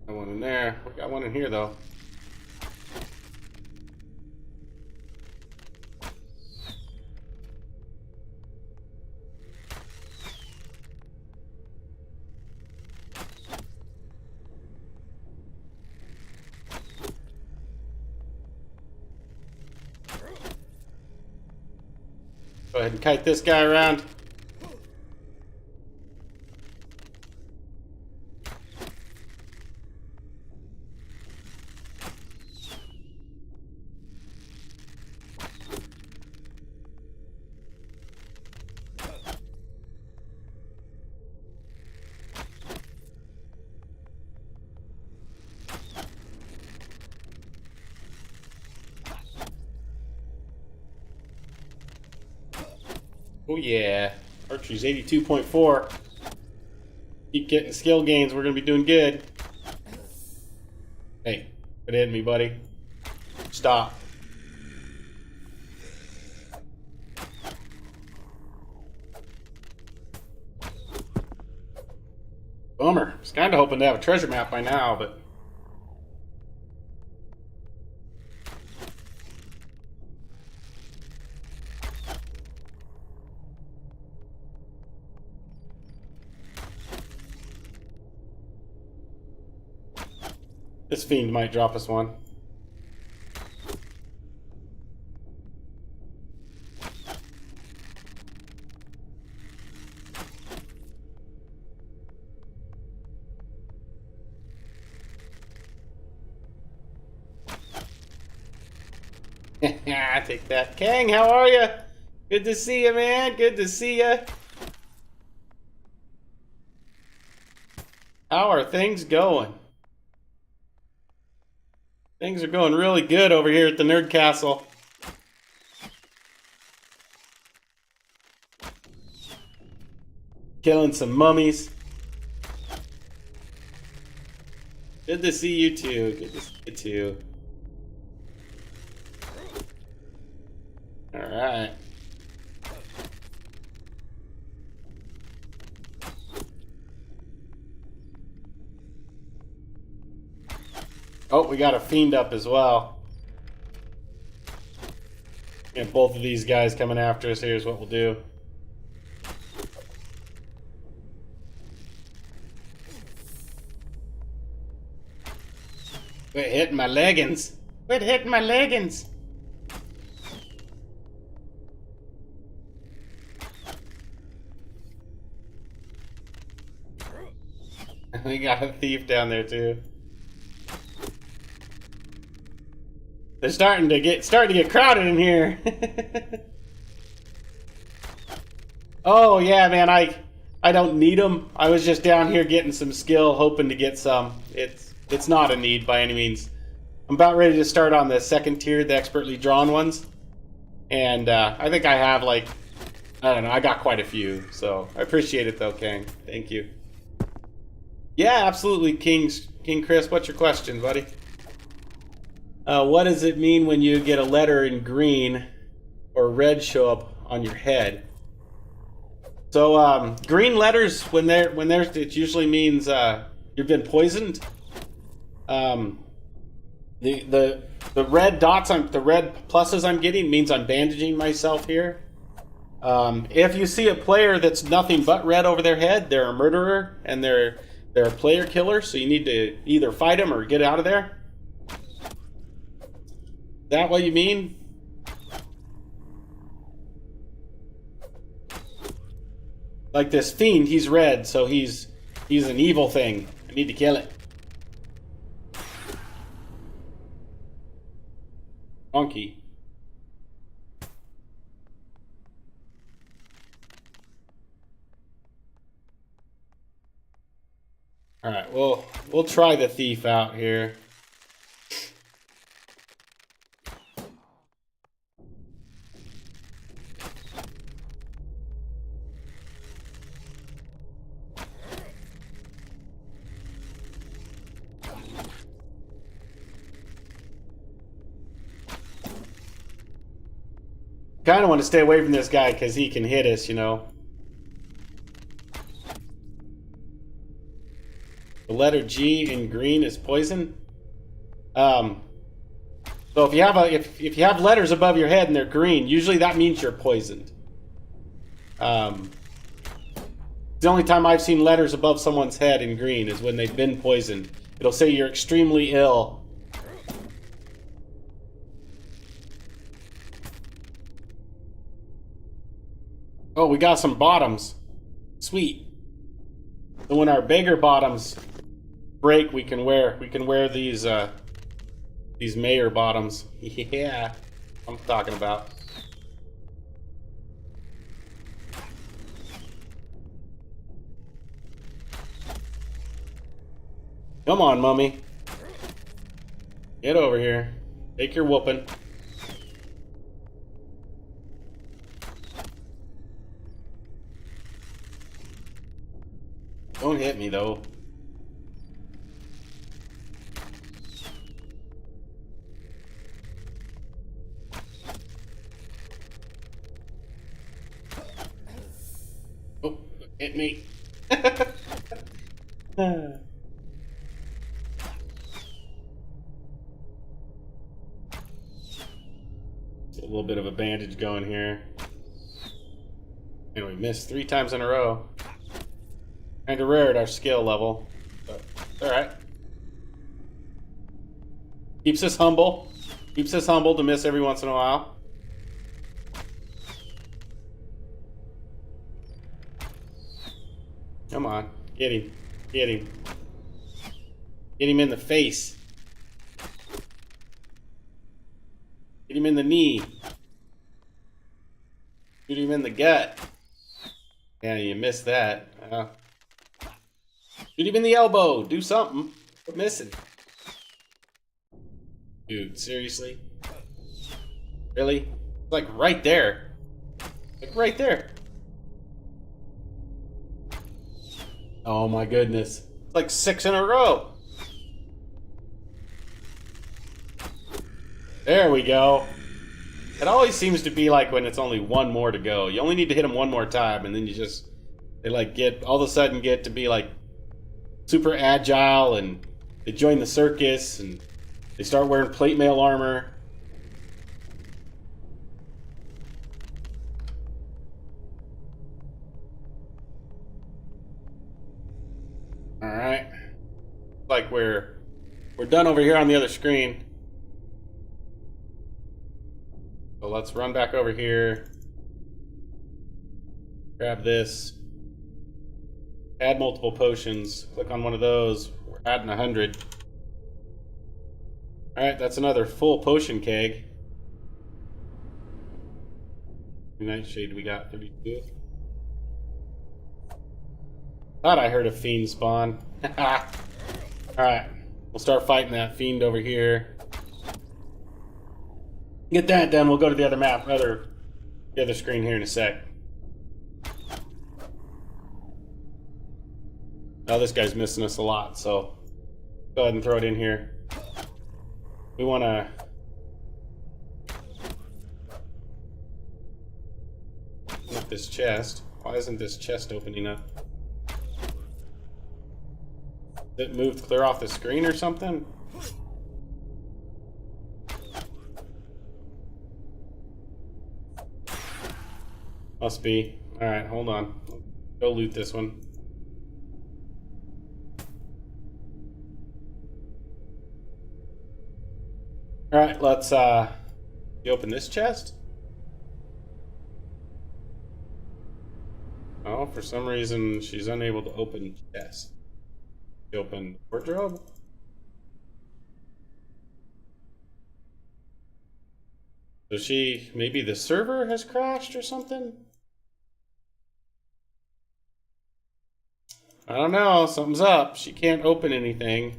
Got one in there. We got one in here though. Go ahead and kite this guy around. Oh yeah, archery's 82.4. Keep getting skill gains, we're gonna be doing good. Hey, quit hitting me, buddy. Stop. Bummer. I was kinda hoping to have a treasure map by now, but... this fiend might drop us one. Take that. Kang, how are you? Good to see you, man. Good to see you. How are things going? Things are going really good over here at the Nerd Castle. Killing some mummies. Good to see you too. Good to see you too. Alright. Oh, we got a fiend up as well. And both of these guys coming after us. Here's what we'll do. Quit hitting my leggings. Quit hitting my leggings. We got a thief down there too. They're starting to get crowded in here. Oh yeah, man, I don't need them. I was just down here getting some skill, hoping to get some. It's not a need by any means. I'm about ready to start on the second tier, the expertly drawn ones, and I think I have like, I don't know, I got quite a few. So I appreciate it though, Kang. Thank you. Yeah, absolutely, King Chris. What's your question, buddy? What does it mean when you get a letter in green or red show up on your head? So green letters, when they're it usually means you've been poisoned. The red dots, the red pluses I'm getting means I'm bandaging myself here. If you see a player that's nothing but red over their head, they're a murderer and they're a player killer. So you need to either fight them or get out of there. that what you mean? Like this fiend, he's red, so he's an evil thing. I need to kill it. Monkey. Alright, we'll try the thief out here. Kind of want to stay away from this guy because he can hit us, you know. The letter G in green is poison. So if you have if you have letters above your head and they're green, usually that means you're poisoned. The only time I've seen letters above someone's head in green is when they've been poisoned. It'll say you're extremely ill. Oh, we got some bottoms. Sweet. So when our bigger bottoms break, we can wear these mayor bottoms. Yeah, I'm talking about. Come on, mummy. Get over here. Take your whooping. Don't hit me, though. Oh, hit me. A little bit of a bandage going here. And we missed 3 times in a row. Kinda rare at our skill level, but alright. Keeps us humble. Keeps us humble to miss every once in a while. Come on. Get him. Get him. Get him in the face. Get him in the knee. Shoot him in the gut. Yeah, you missed that. Shoot him in the elbow. Do something. Quit missing. Dude, seriously? Really? It's like right there. Like right there. Oh my goodness. It's like 6 in a row. There we go. It always seems to be like when it's only one more to go. You only need to hit them one more time, and then you just... They like get... All of a sudden get to be like... super agile, and they join the circus, and they start wearing plate mail armor. Alright. Like we're done over here on the other screen. So let's run back over here. Grab this. Add multiple potions. Click on one of those. We're adding 100. Alright, that's another full potion keg. Nightshade, we got 32. Thought I heard a fiend spawn. Alright, we'll start fighting that fiend over here. Get that done, we'll go to the other map, the other screen here in a sec. Oh, this guy's missing us a lot, so go ahead and throw it in here. We want to... Get this chest. Why isn't this chest opening up? Did it move clear off the screen or something? Must be. Alright, hold on. Go loot this one. Alright, let's You open this chest? Oh, for some reason she's unable to open chest. You open wardrobe? So maybe the server has crashed or something? I don't know, something's up. She can't open anything.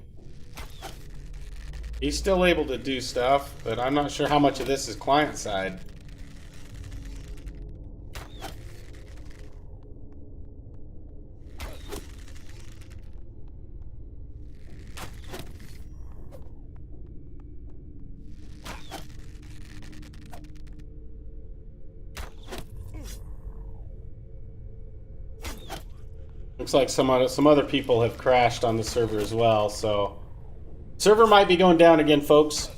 He's still able to do stuff, but I'm not sure how much of this is client side. Looks like some other people have crashed on the server as well, so server might be going down again, folks.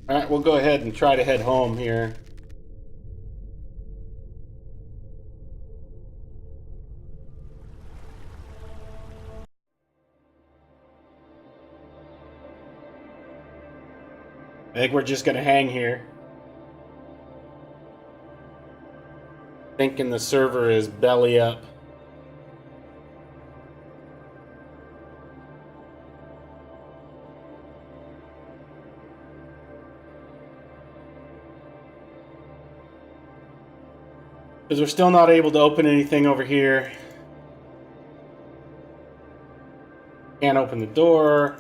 All right, we'll go ahead and try to head home here. I think we're just gonna hang here. Thinking the server is belly up. Because we're still not able to open anything over here. Can't open the door.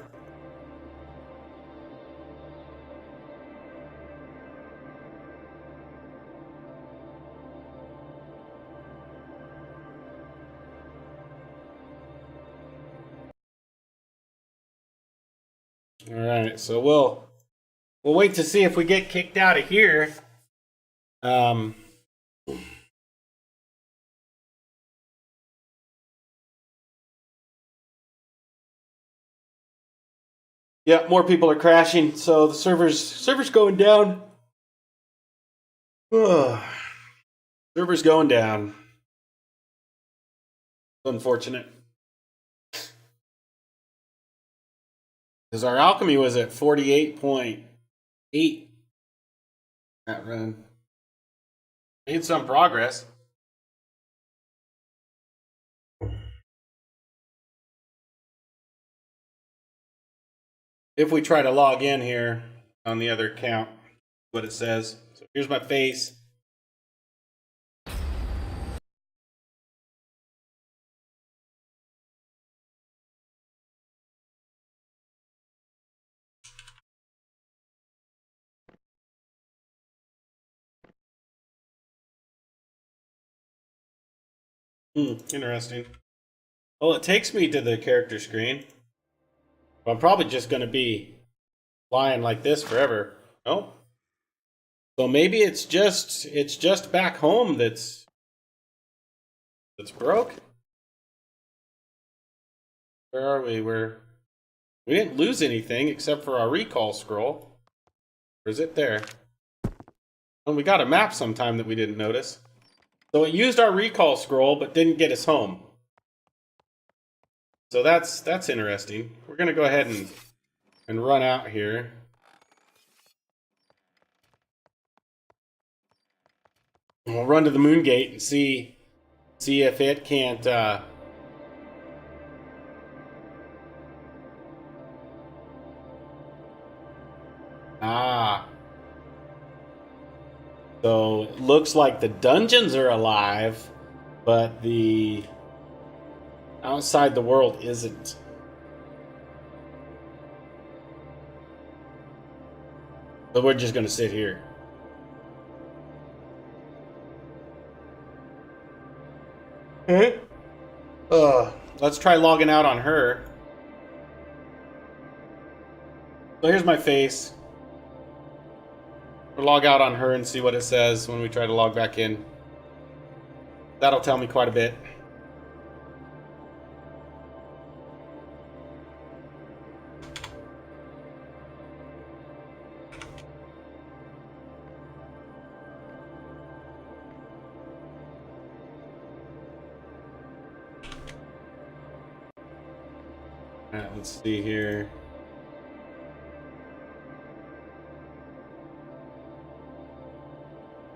All right, so we'll wait to see if we get kicked out of here. Yeah, more people are crashing, so the server's going down. Ugh. Server's going down. Unfortunate. Because our alchemy was at 48.8 that run. Made some progress. If we try to log in here on the other account, what it says. So here's my face. Interesting. Well, it takes me to the character screen. I'm probably just going to be lying like this forever. Oh. So maybe it's just back home that's broke. Where are we? We didn't lose anything except for our recall scroll. Or is it there? And we got a map sometime that we didn't notice. So it used our recall scroll but didn't get us home. So that's interesting. We're gonna go ahead and run out here. And we'll run to the moon gate and see if it can't So it looks like the dungeons are alive, but the outside the world isn't. So we're just gonna sit here. Let's try logging out on her. So here's my face. We'll log out on her and see what it says when we try to log back in. That'll tell me quite a bit. Alright, let's see here.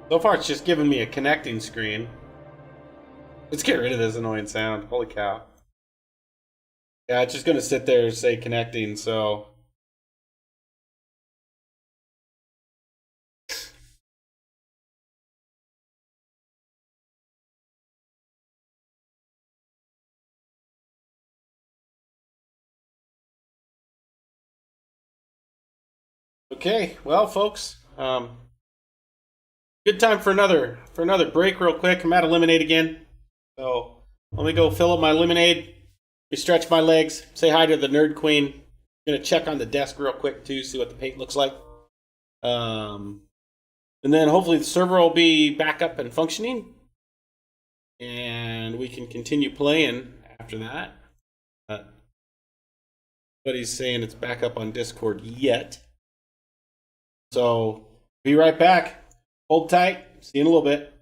So far, it's just giving me a connecting screen. Let's get rid of this annoying sound. Holy cow. Yeah, it's just going to sit there and say connecting, so... Okay, well, folks, good time for another break, real quick. I'm at a lemonade again, so let me go fill up my lemonade. Stretch my legs. Say hi to the Nerd Queen. I'm gonna check on the desk real quick too, see what the paint looks like. And then hopefully the server will be back up and functioning, and we can continue playing after that. Nobody's saying it's back up on Discord yet. So, be right back. Hold tight. See you in a little bit.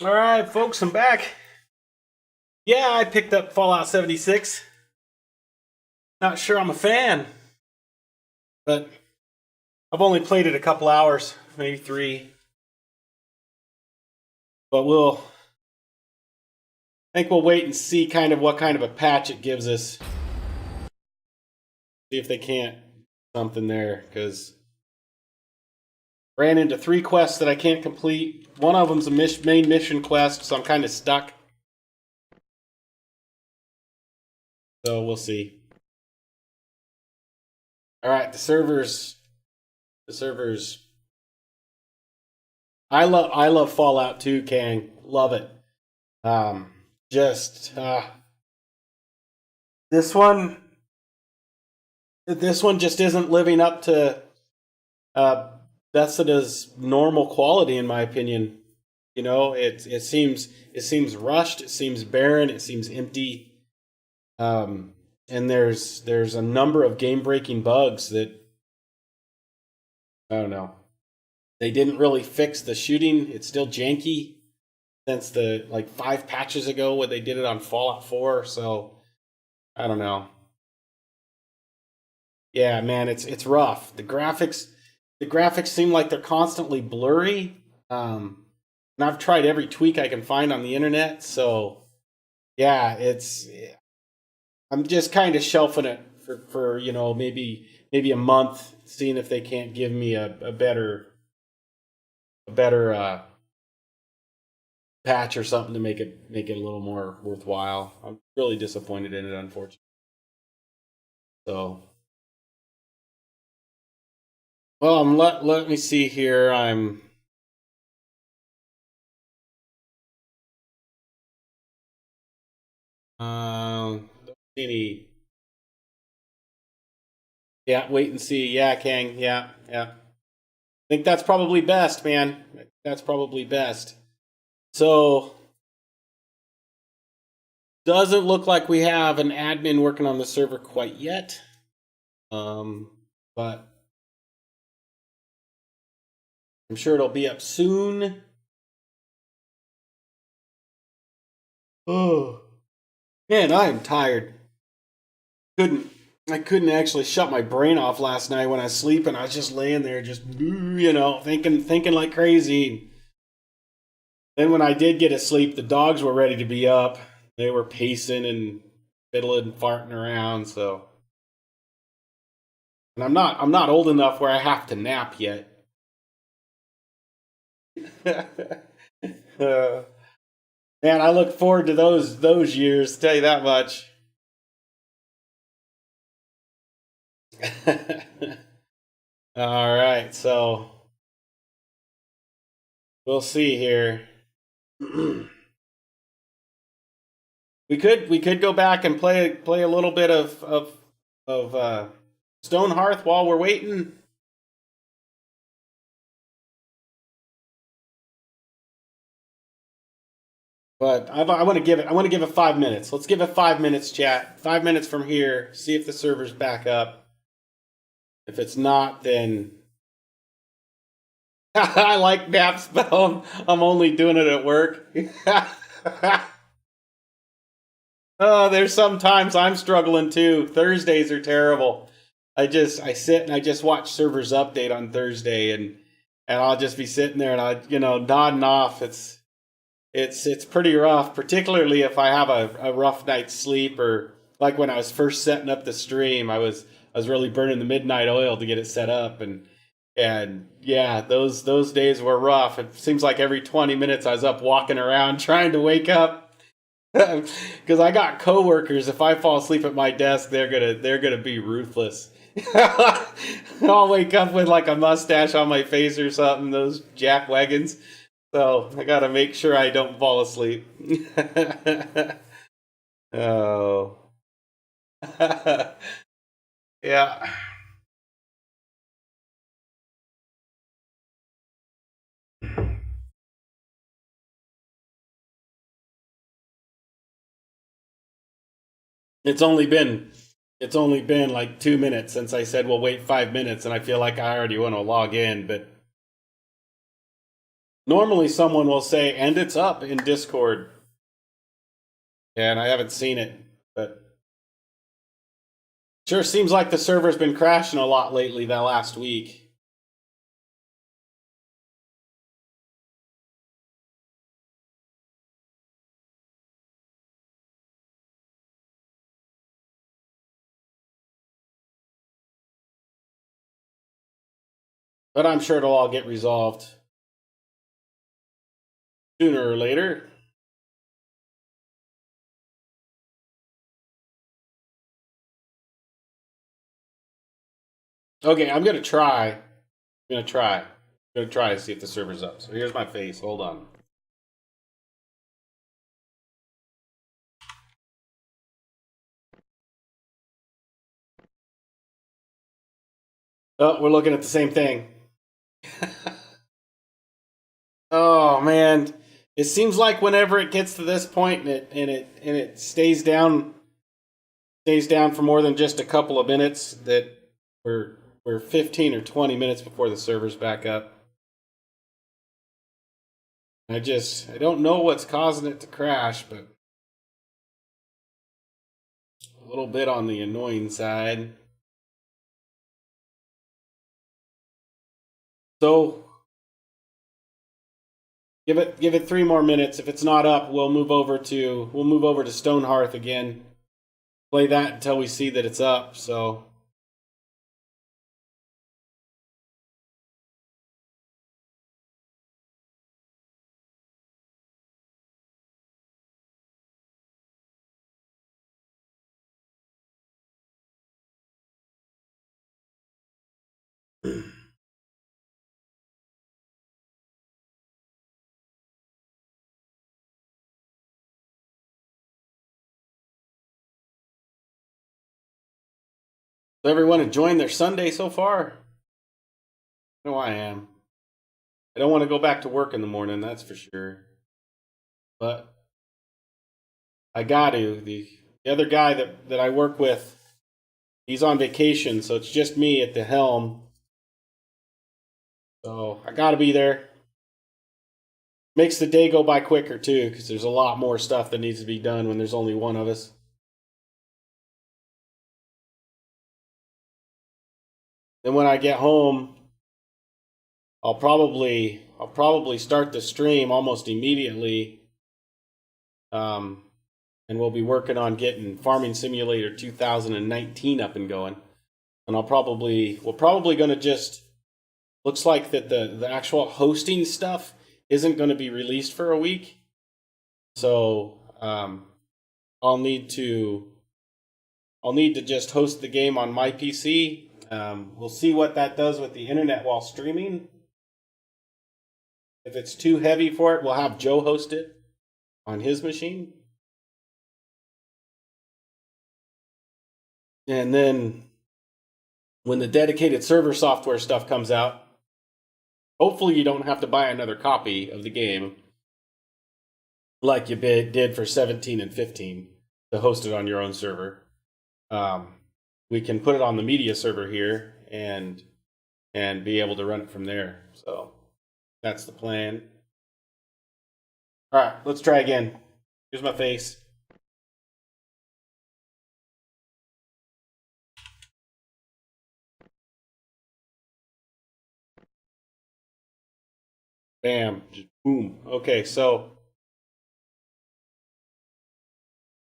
All right, folks, I'm back. Yeah, I picked up Fallout 76. Not sure I'm a fan, but I've only played it a couple hours, maybe 3. But I think we'll wait and see kind of what kind of a patch it gives us. See if they can't something there, because ran into 3 quests that I can't complete. One of them's a main mission quest, so I'm kind of stuck. So we'll see. All right, the servers. I love Fallout 2, Kang. Love it. Um, just this one just isn't living up to uh, Bethesda's normal quality, in my opinion. You know, it seems rushed. It seems barren. It seems empty. And there's a number of game breaking bugs that I don't know. They didn't really fix the shooting. It's still janky since the like 5 patches ago when they did it on Fallout 4. So I don't know. Yeah, man, it's rough. The graphics seem like they're constantly blurry. And I've tried every tweak I can find on the internet. So yeah, I'm just kind of shelving it for maybe a month, seeing if they can't give me a better patch or something to make it a little more worthwhile. I'm really disappointed in it, unfortunately. So, well, let me see here. I'm don't see any. Yeah, wait and see. Yeah, Kang. Yeah, yeah. I think that's probably best, man. That's probably best. So, doesn't look like we have an admin working on the server quite yet. Um, but I'm sure it'll be up soon. Oh man, I am tired. Couldn't I couldn't actually shut my brain off last night when I was sleeping. I was just laying there, just thinking like crazy. Then when I did get to sleep, the dogs were ready to be up. They were pacing and fiddling, farting around. So, and I'm not old enough where I have to nap yet. Uh, Man, I look forward to those years. Tell you that much. All right, so we'll see here. We could go back and play a little bit of Stone Hearth while we're waiting. But I want to give it 5 minutes. Let's give it 5 minutes, chat. 5 minutes from here. See if the server's back up. If it's not, then I like nap spell. I'm only doing it at work. Oh, there's sometimes I'm struggling too. Thursdays are terrible. I sit and I just watch servers update on Thursday, and I'll just be sitting there and I nodding off. It's pretty rough, particularly if I have a rough night's sleep, or like when I was first setting up the stream, I was really burning the midnight oil to get it set up, and yeah, those days were rough. It seems like every 20 minutes I was up walking around trying to wake up. Because I got coworkers. If I fall asleep at my desk, they're gonna be ruthless. I'll wake up with like a mustache on my face or something. Those jack wagons. So I gotta make sure I don't fall asleep. Oh, yeah. It's only been it's only been like 2 minutes since I said, "Well, wait 5 minutes," and I feel like I already want to log in. But Normally someone will say, and it's up in Discord. And I haven't seen it, but sure seems like the server's been crashing a lot lately that last week. But I'm sure it'll all get resolved sooner or later. Okay, I'm gonna try. I'm gonna try. I'm gonna try to see if the server's up. So here's my face. Hold on. Oh, we're looking at the same thing. Oh man, it seems like whenever it gets to this point and it stays down for more than just a couple of minutes, that we're 15 or 20 minutes before the server's back up. I don't know what's causing it to crash, but a little bit on the annoying side. So give it 3 more minutes. If it's not up, we'll move over to Stonehearth again. Play that until we see that it's up. So everyone enjoying their Sunday so far? I know I am. I don't want to go back to work in the morning, that's for sure. But I got to. The other guy that I work with, he's on vacation, so it's just me at the helm. So I got to be there. Makes the day go by quicker too, because there's a lot more stuff that needs to be done when there's only one of us. Then when I get home, I'll probably start the stream almost immediately. And we'll be working on getting Farming Simulator 2019 up and going. And we're probably going to just, looks like that the actual hosting stuff isn't going to be released for a week. So I'll need to just host the game on my PC. We'll see what that does with the internet while streaming. If it's too heavy for it, we'll have Joe host it on his machine. And then when the dedicated server software stuff comes out, hopefully you don't have to buy another copy of the game like you did for 17 and 15 to host it on your own server. We can put it on the media server here and be able to run it from there. So that's the plan. All right, let's try again. Here's my face. Bam. Just boom. Okay, so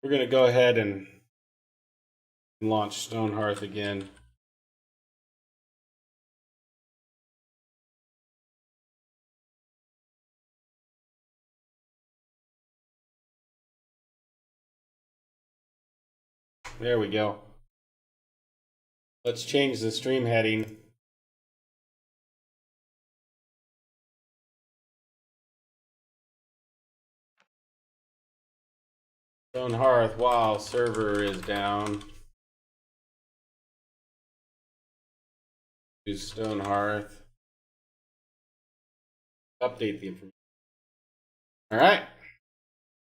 we're going to go ahead and launch Stonehearth again. There we go. Let's change the stream heading. Stonehearth, wow, server is down. Use Stonehearth. Update the information. All right. I'm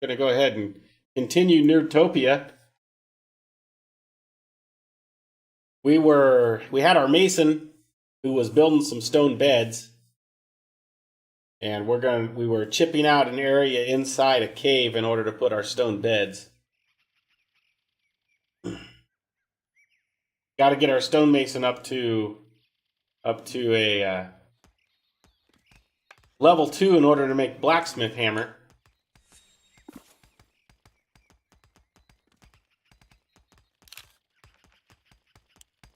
going to go ahead and continue Nerdtopia. We had our mason who was building some stone beds, And we were chipping out an area inside a cave in order to put our stone beds. Got to get our stonemason up to a level 2 in order to make blacksmith hammer.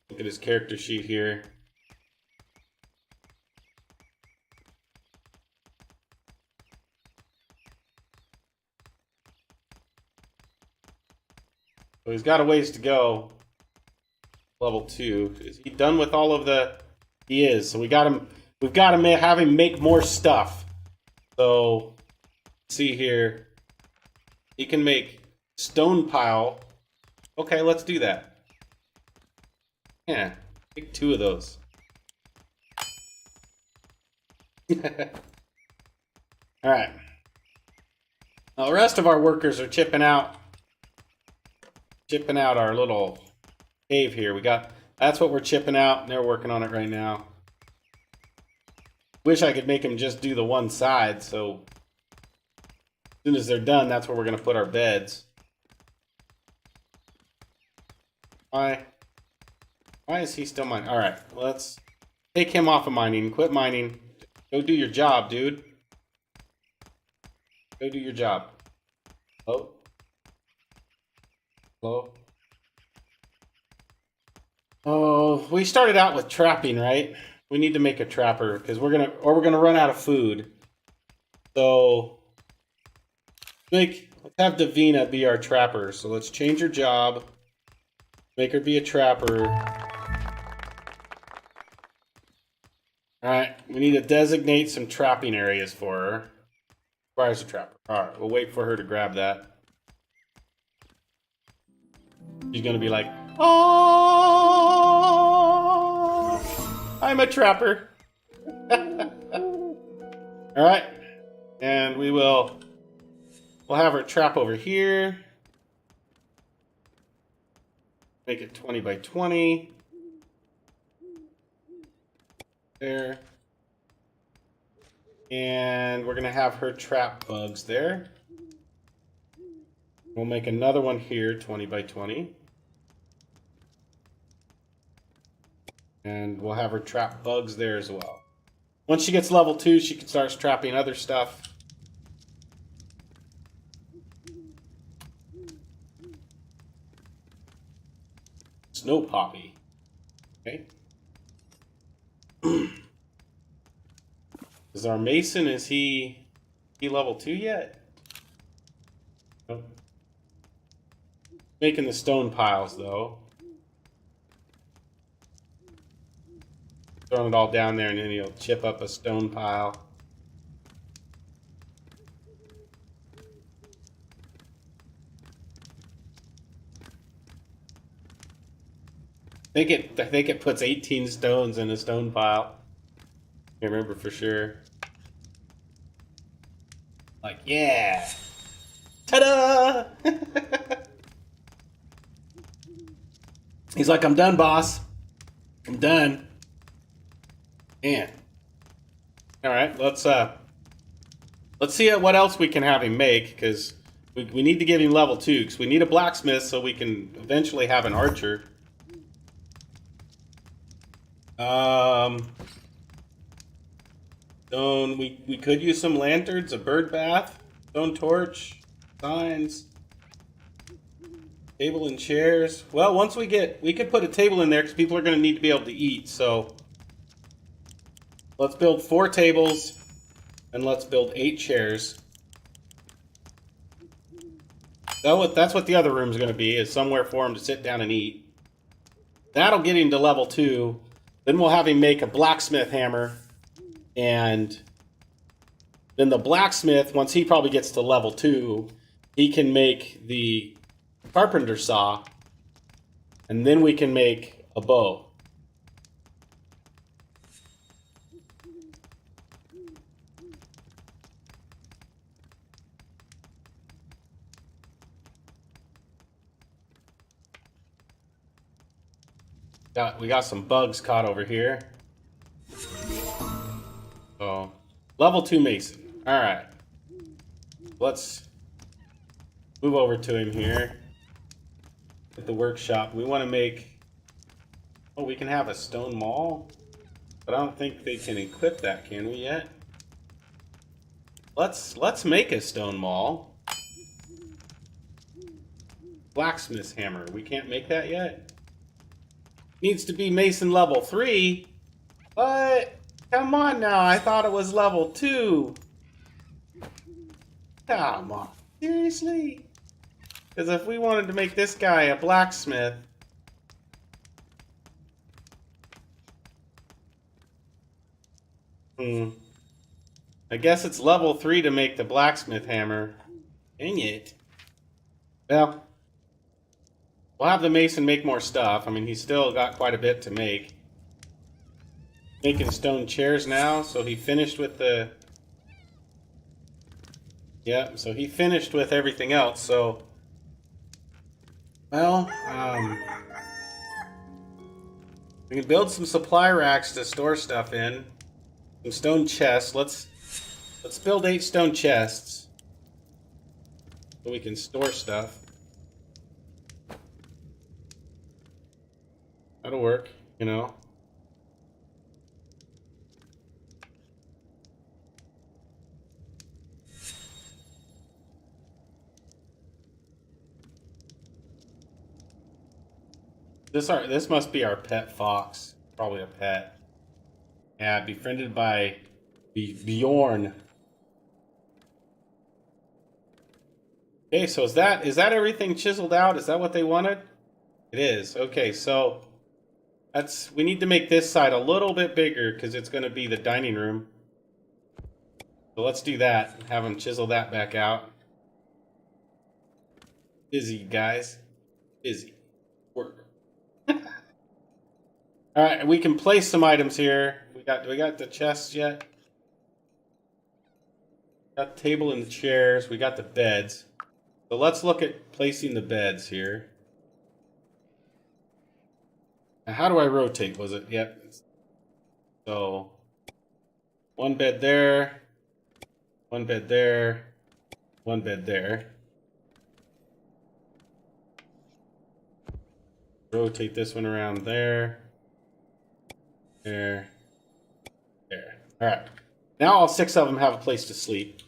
Look at his character sheet here. So he's got a ways to go. Level 2. Is he done with all of the... He is. So we've got to have him make more stuff. So, see here. He can make stone pile. Okay, let's do that. Yeah, make 2 of those. Alright. Now the rest of our workers are chipping out our little cave here. That's what we're chipping out, and they're working on it right now. Wish I could make them just do the one side, so as soon as they're done, that's where we're going to put our beds. Why is he still mining? Alright, let's take him off of mining. Quit mining. Go do your job, dude. Go do your job. Hello? Hello? Oh, we started out with trapping, right? We need to make a trapper because we're gonna run out of food. So let's have Davina be our trapper. So let's change her job. Make her be a trapper. Alright, we need to designate some trapping areas for her. Requires a trapper. Alright, we'll wait for her to grab that. She's gonna be like, oh, I'm a trapper. Alright. And we'll have her trap over here. Make it 20 by 20. There. And we're gonna have her trap bugs there. We'll make another one here, 20 by 20. And we'll have her trap bugs there as well. Once she gets level 2, she can start trapping other stuff. Snow poppy. Okay. Is our mason, is he level 2 yet? Nope. Making the stone piles though. Throwing it all down there and then he'll chip up a stone pile. I think it puts 18 stones in a stone pile. Can't remember for sure. Like, yeah. Ta-da! He's like, I'm done, boss. I'm done. Man. Alright, let's see what else we can have him make, because we need to give him level 2, because we need a blacksmith so we can eventually have an archer. Stone, we could use some lanterns, a bird bath, stone torch, signs, table and chairs. Well, we could put a table in there because people are going to need to be able to eat, so let's build 4 tables and let's build 8 chairs. That's what the other room's going to be, is somewhere for him to sit down and eat. That'll get him to level 2. Then we'll have him make a blacksmith hammer. And then the blacksmith, once he probably gets to level 2, he can make the carpenter saw. And then we can make a bow. We got some bugs caught over here. So Level 2 Mason. Alright. Let's move over to him here. At the workshop. We want to make... Oh, we can have a stone mall? But I don't think they can equip that, can we yet? Let's make a stone mall. Blacksmith's hammer. We can't make that yet? Needs to be Mason level 3. But come on now, I thought it was level 2. Come on. Seriously? Because if we wanted to make this guy a blacksmith... I guess it's level 3 to make the blacksmith hammer. Dang it. Well, we'll have the mason make more stuff. I mean, he's still got quite a bit to make. Making stone chairs now, so he finished with the... Yeah, so he finished with everything else, so... Well, we can build some supply racks to store stuff in. Some stone chests. Let's build 8 stone chests. So we can store stuff. That'll work, you know. This must be our pet fox. Probably a pet. Yeah, befriended by Bjorn. Okay, so is that everything chiseled out? Is that what they wanted? It is. Okay, so we need to make this side a little bit bigger because it's going to be the dining room. So let's do that. Have them chisel that back out. Busy, guys. Busy. Work. All right, we can place some items here. Do we got the chests yet? Got the table and the chairs. We got the beds. So let's look at placing the beds here. Now, how do I rotate? Was it? Yep. So one bed there, one bed there, one bed there. Rotate this one around there. There. There. Alright. Now all 6 of them have a place to sleep.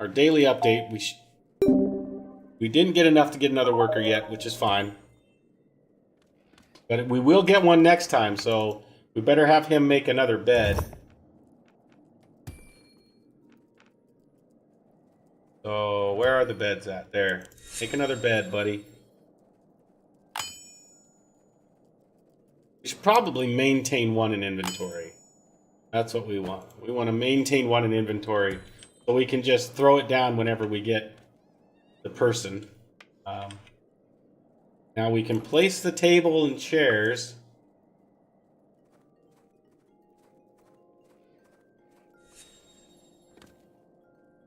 Our daily update, we didn't get enough to get another worker yet, which is fine. But we will get one next time, so we better have him make another bed. So, where are the beds at? There. Make another bed, buddy. We should probably maintain one in inventory. That's what we want. We want to maintain one in inventory so we can just throw it down whenever we get the person. Now we can place the table and chairs.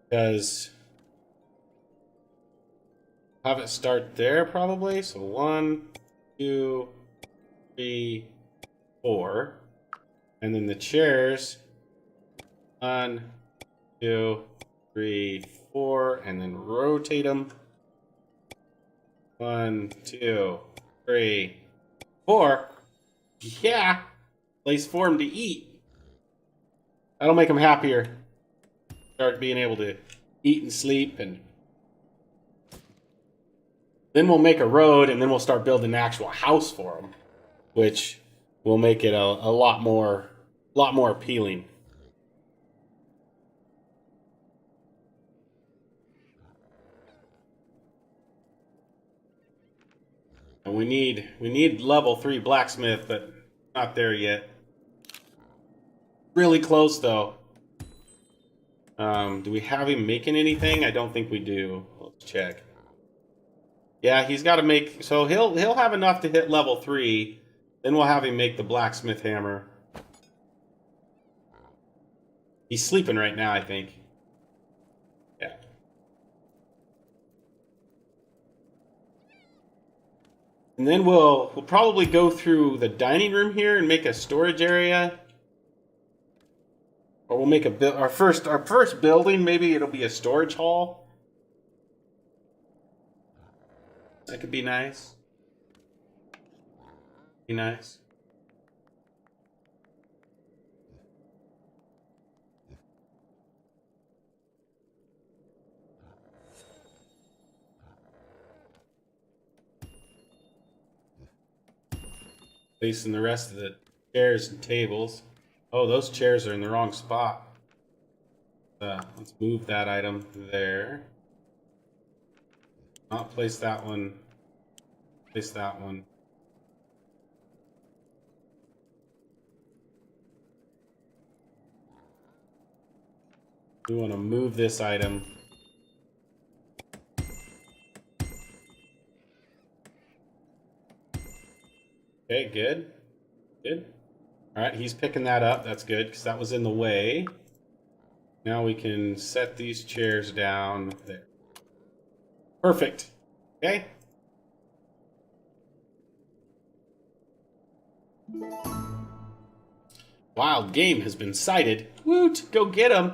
Because have it start there probably. So 1, 2, 3, 4, and then the chairs 1, 2, 3, 4, and then rotate them 1, 2, 3, 4. Yeah, place for him to eat. That'll make him happier. Start being able to eat and sleep, and then we'll make a road, and then we'll start building an actual house for him, which will make it a lot more appealing. And we need level 3 blacksmith, but not there yet. Really close though. Do we have him making anything? I don't think we do. Let's check. Yeah, he's got to make. So he'll have enough to hit level 3. Then we'll have him make the blacksmith hammer. He's sleeping right now, I think. Yeah. And then we'll probably go through the dining room here and make a storage area. we'll make our first building. Maybe it'll be a storage hall. That could be nice. Be nice. Placing the rest of the chairs and tables. Oh, those chairs are in the wrong spot. Let's move that item there. Not place that one. Place that one. We want to move this item. Okay, good. Good. Alright, he's picking that up. That's good, because that was in the way. Now we can set these chairs down there. Perfect. Okay. Wild game has been sighted. Woot! Go get him!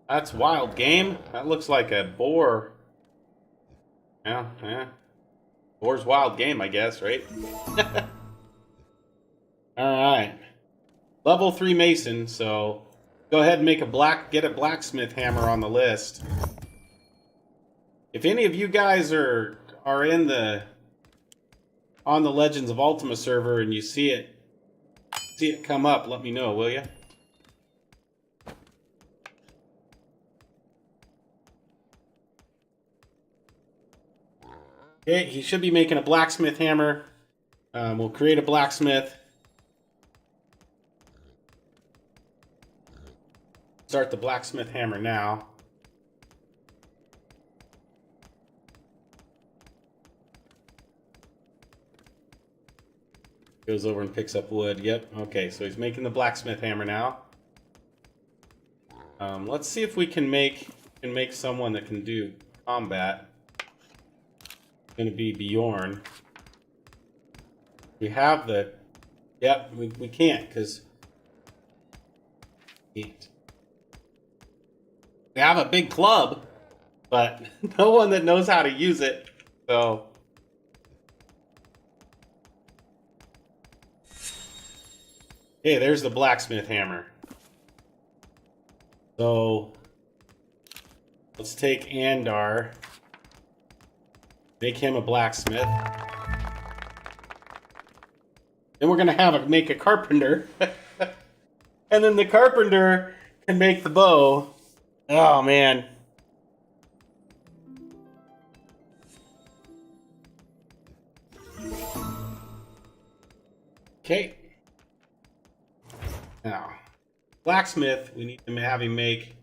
That's wild game. That looks like a boar. Yeah. Boar's wild game, I guess, right? Alright. Level 3 Mason, so go ahead and get a blacksmith hammer on the list. If any of you guys are on the Legends of Ultima server and you see it come up, let me know, will you? Okay, he should be making a blacksmith hammer. We'll create a blacksmith. Start the blacksmith hammer now. Goes over and picks up wood. Yep. Okay, so he's making the blacksmith hammer now. Let's see if we can make someone that can do combat. It's gonna be Bjorn. We have the. Yep, we can't because. We have a big club, but no one that knows how to use it. So. Okay, there's the blacksmith hammer. So let's take Andar, make him a blacksmith. Then we're gonna make a carpenter, and then the carpenter can make the bow. Oh man. Okay. Now, blacksmith, we need to have him make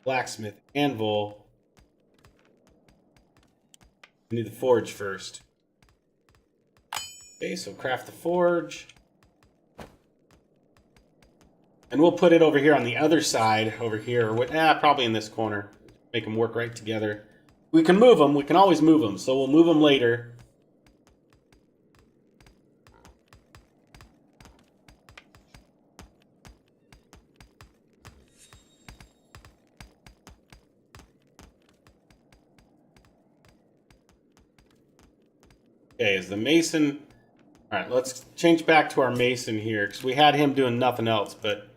blacksmith anvil. We need the forge first. Okay, so craft the forge. And we'll put it over here on the other side, over here. Probably in this corner. Make them work right together. We can move them. We can always move them, so we'll move them later. Okay, is the mason... Alright, let's change back to our mason here, because we had him doing nothing else, but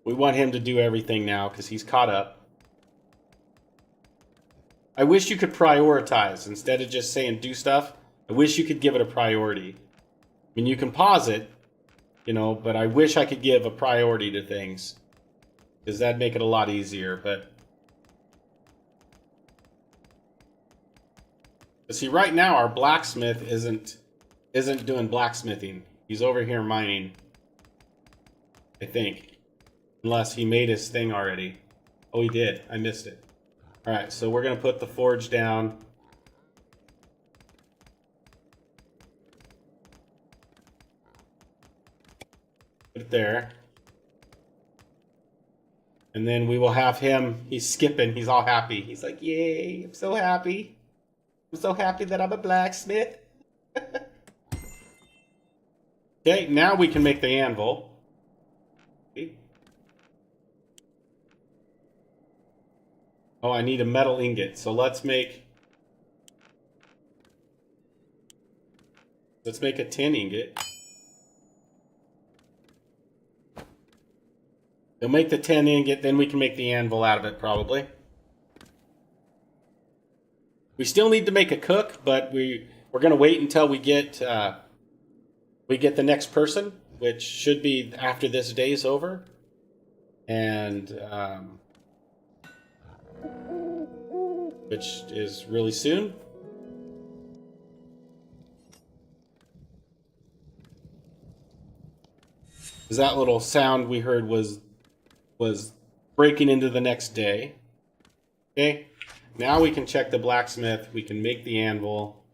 we want him to do everything now, because he's caught up. I wish you could prioritize, instead of just saying do stuff. I wish you could give it a priority. I mean, you can pause it, you know, but I wish I could give a priority to things, because that'd make it a lot easier, but... See, right now our blacksmith isn't doing blacksmithing. He's over here mining. I think. Unless he made his thing already. Oh, he did. I missed it. Alright, so we're going to put the forge down. Put it there. And then we will have him, he's skipping, he's all happy. He's like, yay, I'm so happy. I'm so happy that I'm a blacksmith. Okay, now we can make the anvil. Okay. Oh, I need a metal ingot. So let's make a tin ingot. We'll make the tin ingot, then we can make the anvil out of it, probably. We still need to make a cook, but we're going to wait until we get the next person, which should be after this day's over. And which is really soon. Because that little sound we heard was breaking into the next day. Okay, now we can check the blacksmith. We can make the anvil.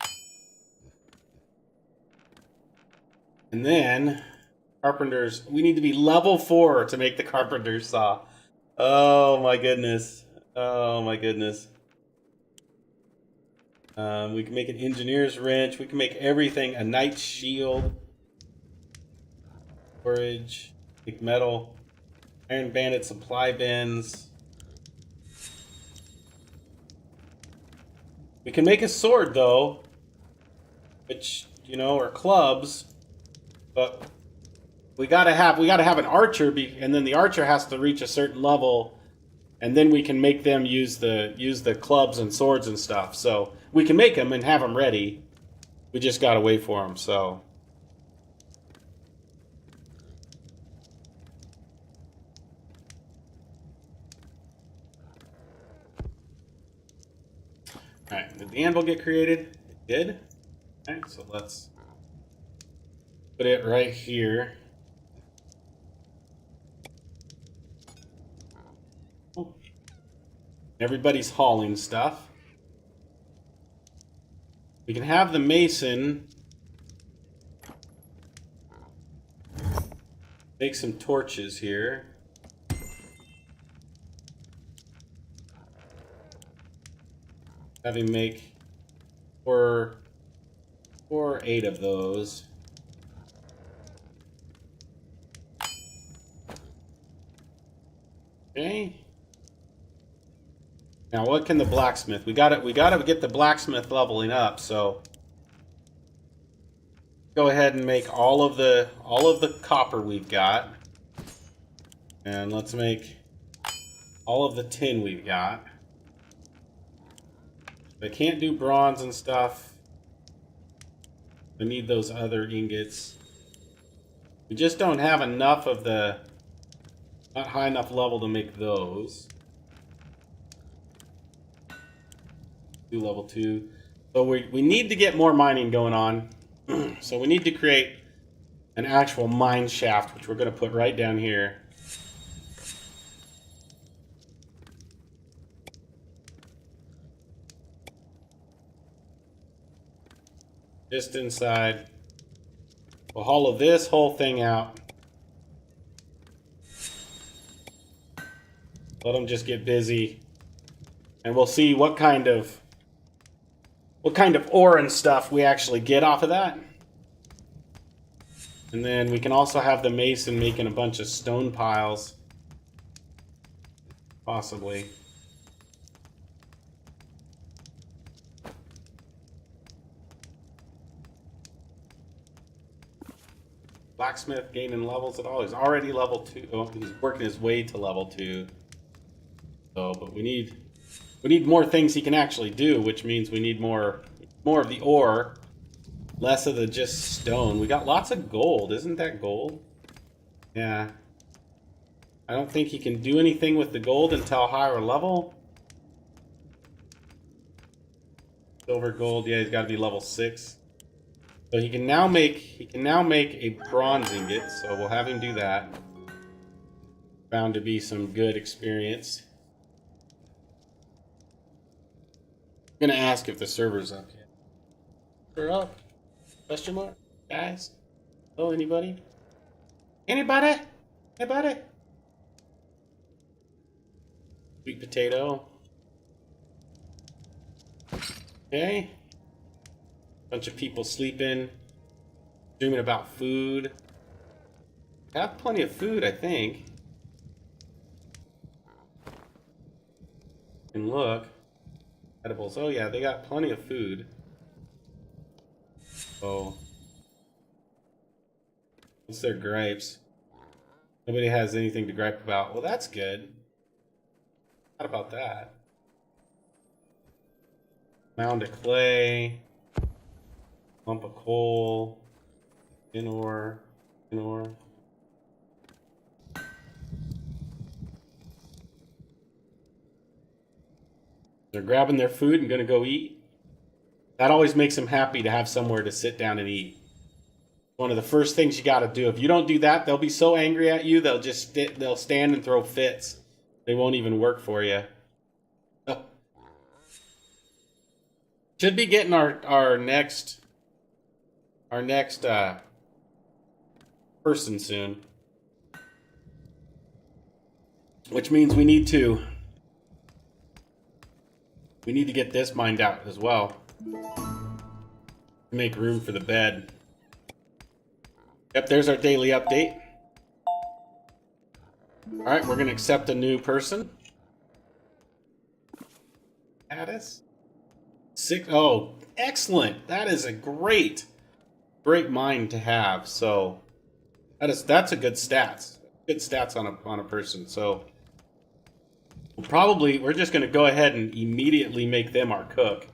And then carpenters, we need to be level 4 to make the carpenter's saw. Oh my goodness. Oh my goodness. We can make an engineer's wrench. We can make everything. A knight's shield. Storage. Make metal. Iron bandit supply bins. We can make a sword though. Which, you know, are clubs. But we gotta have an archer, and then the archer has to reach a certain level, and then we can make them use the clubs and swords and stuff. So we can make them and have them ready. We just gotta wait for them. So all right, did the anvil get created? It did. All right, so let's put it right here. Everybody's hauling stuff. We can have the mason make some torches here. Have him make four or 8 of those. Okay. Now, what can the blacksmith? We gotta get the blacksmith leveling up. So, go ahead and make all of the copper we've got, and let's make all of the tin we've got. I can't do bronze and stuff. I need those other ingots. We just don't have enough of the, not high enough level to make those. Level 2. So we need to get more mining going on. So we need to create an actual mine shaft, which we're going to put right down here. Just inside. We'll hollow this whole thing out. Let them just get busy. And we'll see what kind of ore and stuff we actually get off of that. And then we can also have the mason making a bunch of stone piles. Possibly. Blacksmith gaining levels at all? He's already level 2. Oh, he's working his way to level 2. So, but we need more things he can actually do, which means we need more of the ore, less of the just stone. We got lots of gold. Isn't that gold? Yeah. I don't think he can do anything with the gold until higher level. Silver, gold. Yeah, he's got to be level 6. So he can now make a bronze ingot. So we'll have him do that. Found to be some good experience. I'm gonna ask if the server's up yet. They're up? Question mark? Guys? Oh, anybody? Anybody? Anybody? Sweet potato. Okay. Bunch of people sleeping. Dreaming about food. Have plenty of food, I think. And look. Edibles. Oh yeah, they got plenty of food. Oh. What's their gripes? Nobody has anything to gripe about. Well, that's good. What about that? Mound of clay. Lump of coal. In ore. They're grabbing their food and gonna go eat. That always makes them happy to have somewhere to sit down and eat. One of the first things you got to do. If you don't do that, they'll be so angry at you they'll just they'll stand and throw fits. They won't even work for you. Oh. Should be getting our next person soon, which means we need to get this mined out as well to make room for the bed. Yep, there's our daily update. Alright, we're going to accept a new person. Status? 6. Oh, excellent. That is a great mine to have. So, that's a good stats. Good stats on a person. So, we're just going to go ahead and immediately make them our cook.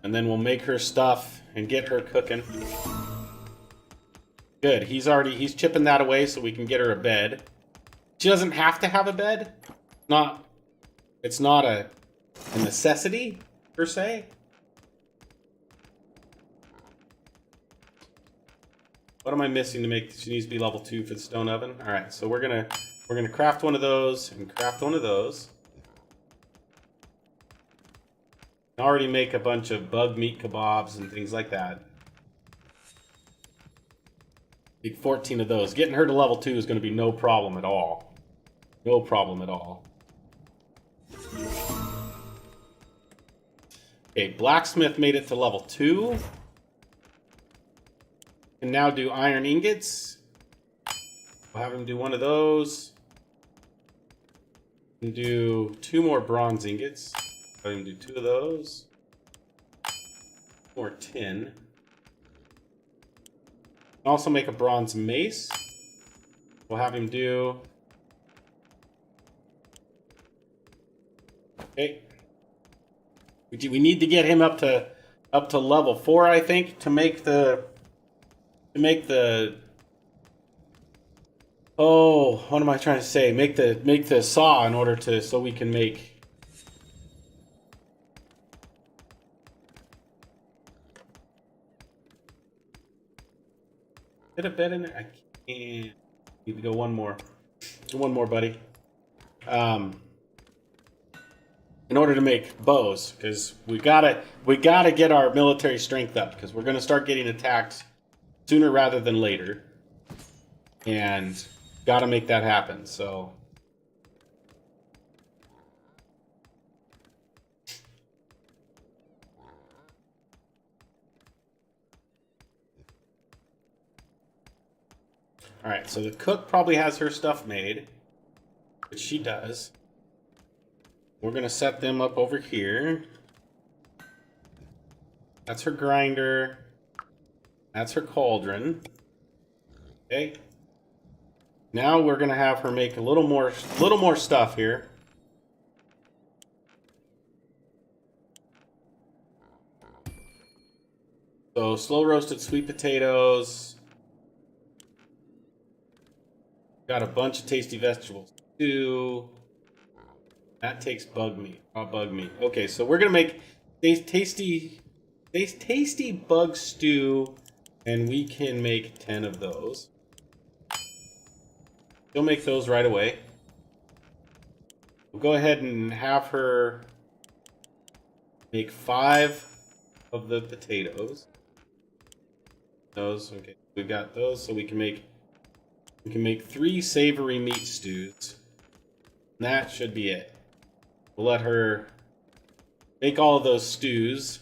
And then we'll make her stuff and get her cooking. Good. He's chipping that away so we can get her a bed. She doesn't have to have a bed. It's not a necessity, per se. What am I missing to make? She needs to be level 2 for the stone oven. All right, so we're gonna craft one of those and craft one of those. Already make a bunch of bug meat kebabs and things like that. Make 14 of those. Getting her to level 2 is going to be no problem at all. No problem at all. Okay, blacksmith made it to level 2. Can now do iron ingots. We'll have him do one of those. And do 2 more bronze ingots. Have him do 2 of those. Or tin. Also make a bronze mace. We'll have him do. Okay. We need to get him up to level 4, I think, to make the. Oh, what am I trying to say? Make the saw in order to so we can make. Get a bed in there? I can't. Need to go one more. One more, buddy. In order to make bows, because we gotta get our military strength up, because we're gonna start getting attacked sooner rather than later, and gotta make that happen. So. Alright, so the cook probably has her stuff made, which she does. We're going to set them up over here. That's her grinder. That's her cauldron. Okay. Now we're going to have her make a little more stuff here. So slow roasted sweet potatoes. Got a bunch of tasty vegetables too. That takes bug meat. Raw bug meat. Okay, so we're gonna make tasty bug stew, and we can make 10 of those. She'll make those right away. We'll go ahead and have her make 5 of the potatoes. Those, okay. We've got those, so we can make 3 savory meat stews. And that should be it. We'll let her make all of those stews.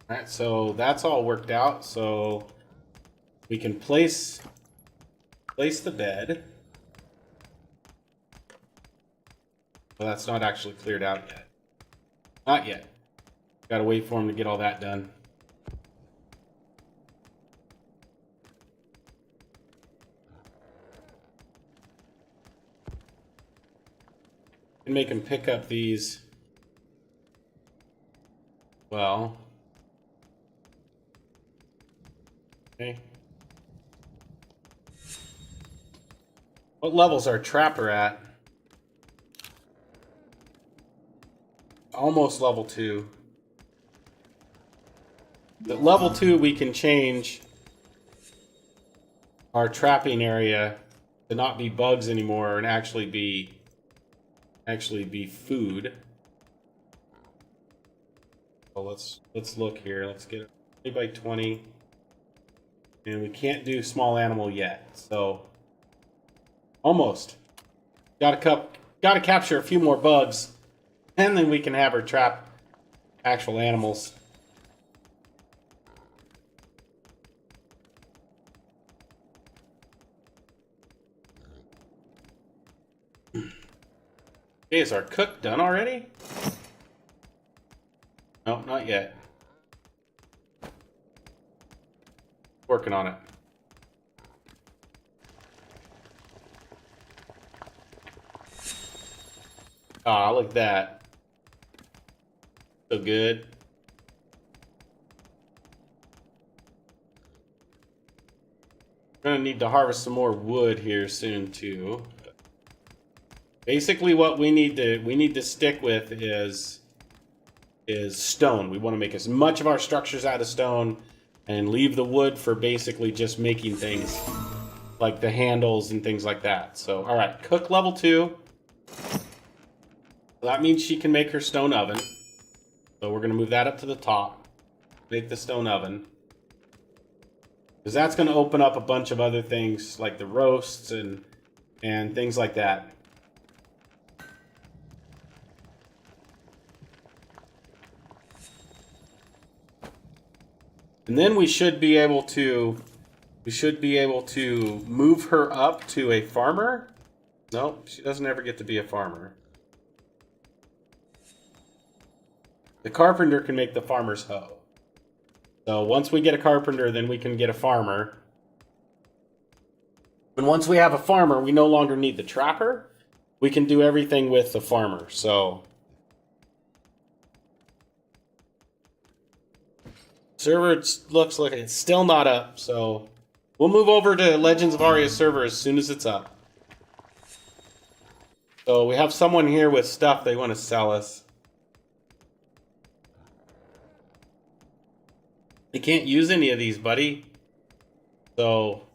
Alright, so that's all worked out. So we can place the bed. Well, that's not actually cleared out yet. Not yet. Gotta wait for him to get all that done. And make him pick up these. Well. Okay. What level's our trapper at? Almost level 2. At level 2 we can change our trapping area to not be bugs anymore and actually be food. Well, let's look here. Let's get it 20 by 20. And we can't do small animal yet. So almost. Gotta capture a few more bugs. And then we can have her trap actual animals. Okay, is our cook done already? No, not yet. Working on it. Ah, look at that. So good. We're gonna need to harvest some more wood here soon too. Basically what we need to stick with is stone. We want to make as much of our structures out of stone and leave the wood for basically just making things like the handles and things like that. So, all right, cook level 2. That means she can make her stone oven. So we're going to move that up to the top. Make the stone oven. Because that's going to open up a bunch of other things like the roasts and things like that. And then we should be able to move her up to a farmer. Nope, she doesn't ever get to be a farmer. The carpenter can make the farmer's hoe. So once we get a carpenter, then we can get a farmer. And once we have a farmer, we no longer need the trapper. We can do everything with the farmer. So server looks like it's still not up, so we'll move over to Legends of Aria server as soon as it's up. So we have someone here with stuff they want to sell us. You can't use any of these, buddy. So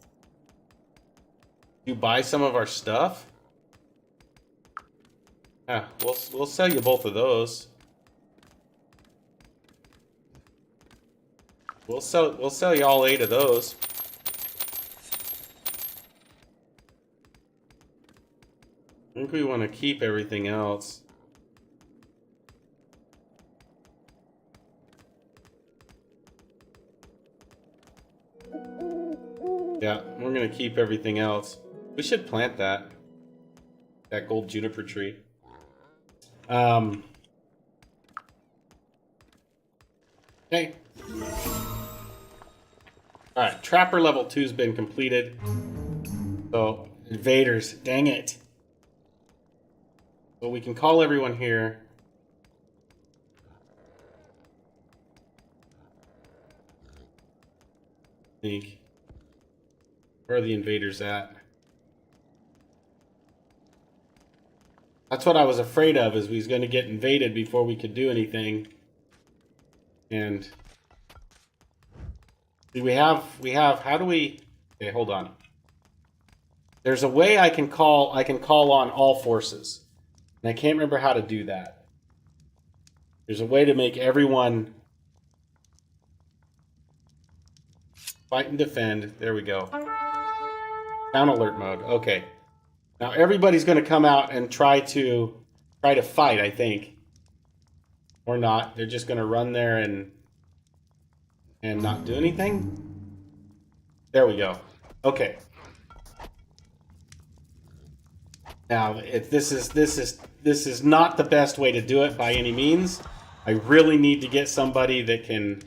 you buy some of our stuff? Yeah, we'll sell you both of those. We'll sell you all 8 of those. I think we want to keep everything else. Yeah, we're gonna keep everything else. We should plant that gold juniper tree. Okay. Alright, Trapper level 2's been completed. So, invaders, dang it. So we can call everyone here. Think. Where are the invaders at? That's what I was afraid of, is we was going to get invaded before we could do anything. And we have, how do we, okay, hold on. There's a way I can call on all forces. And I can't remember how to do that. There's a way to make everyone fight and defend. There we go. Down alert mode. Okay. Now everybody's going to come out and try to fight, I think. Or not. They're just going to run there and and not do anything. There we go. Okay. Now, this is not the best way to do it by any means. I really need to get somebody that can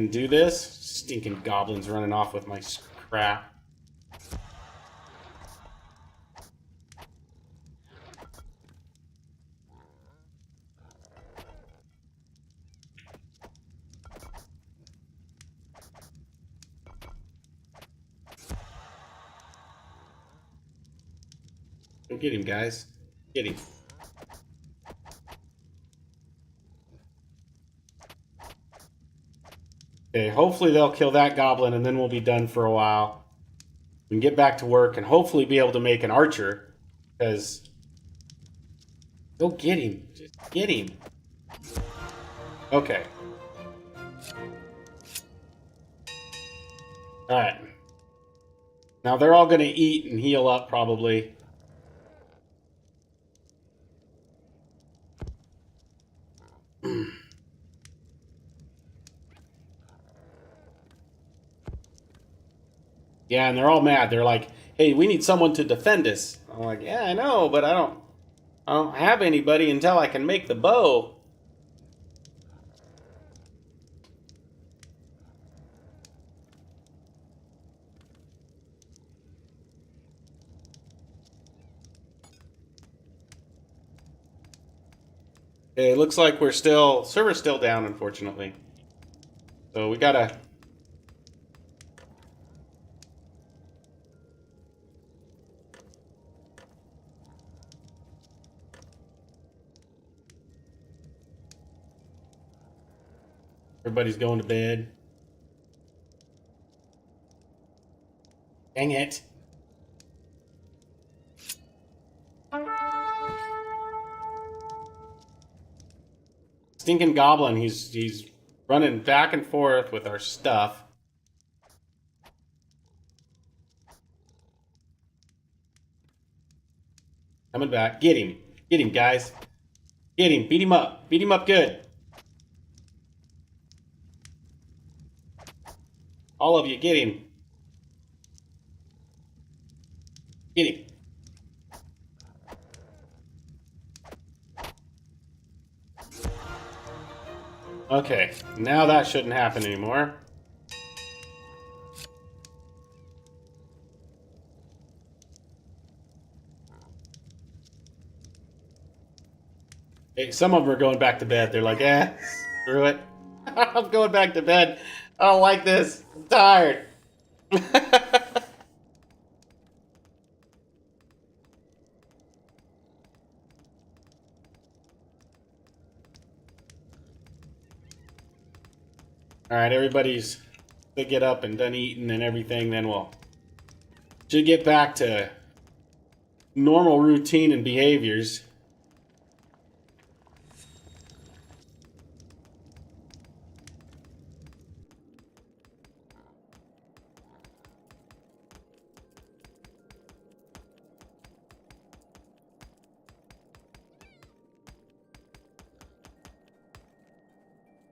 do this. Stinking goblins running off with my crap. Get him, guys. Get him. Okay, hopefully they'll kill that goblin and then we'll be done for a while. We can get back to work and hopefully be able to make an archer. Because... Go get him. Just get him. Okay. Alright. Now they're all going to eat and heal up probably. Yeah, and they're all mad. They're like, hey, we need someone to defend us. I'm like, yeah, I know, but I don't have anybody until I can make the bow. Okay, it looks like server's still down, unfortunately. So we gotta... Everybody's going to bed. Dang it. Stinking goblin, he's running back and forth with our stuff. Coming back. Get him. Get him, guys. Get him. Beat him up. Beat him up good. All of you, get him. Get him. Okay, now that shouldn't happen anymore. Hey, some of them are going back to bed. They're like, screw it. I'm going back to bed. I don't like this. I'm tired. Alright, everybody's to get up and done eating and everything, then we'll should get back to normal routine and behaviors.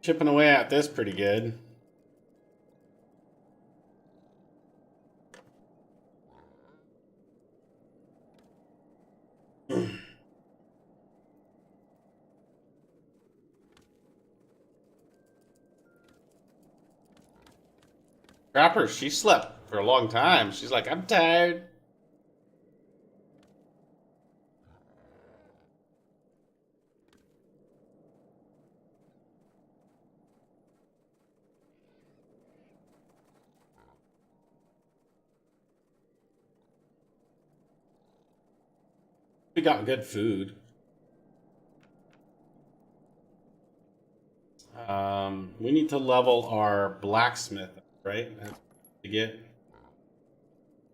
Chipping away at this pretty good. Crapper, she slept for a long time. She's like, I'm tired. We got good food. We need to level our blacksmith, right? To get...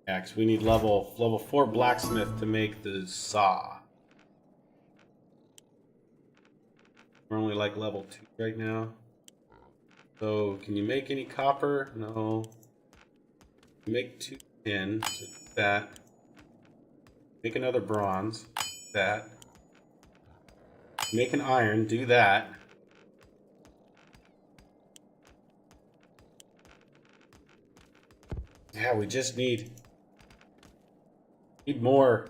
Yeah, 'cause we need level 4 blacksmith to make the saw. We're only like level 2 right now. So, can you make any copper? No. Make 2 tin, so that. Make another bronze, that. Make an iron, do that. Yeah, we just need more.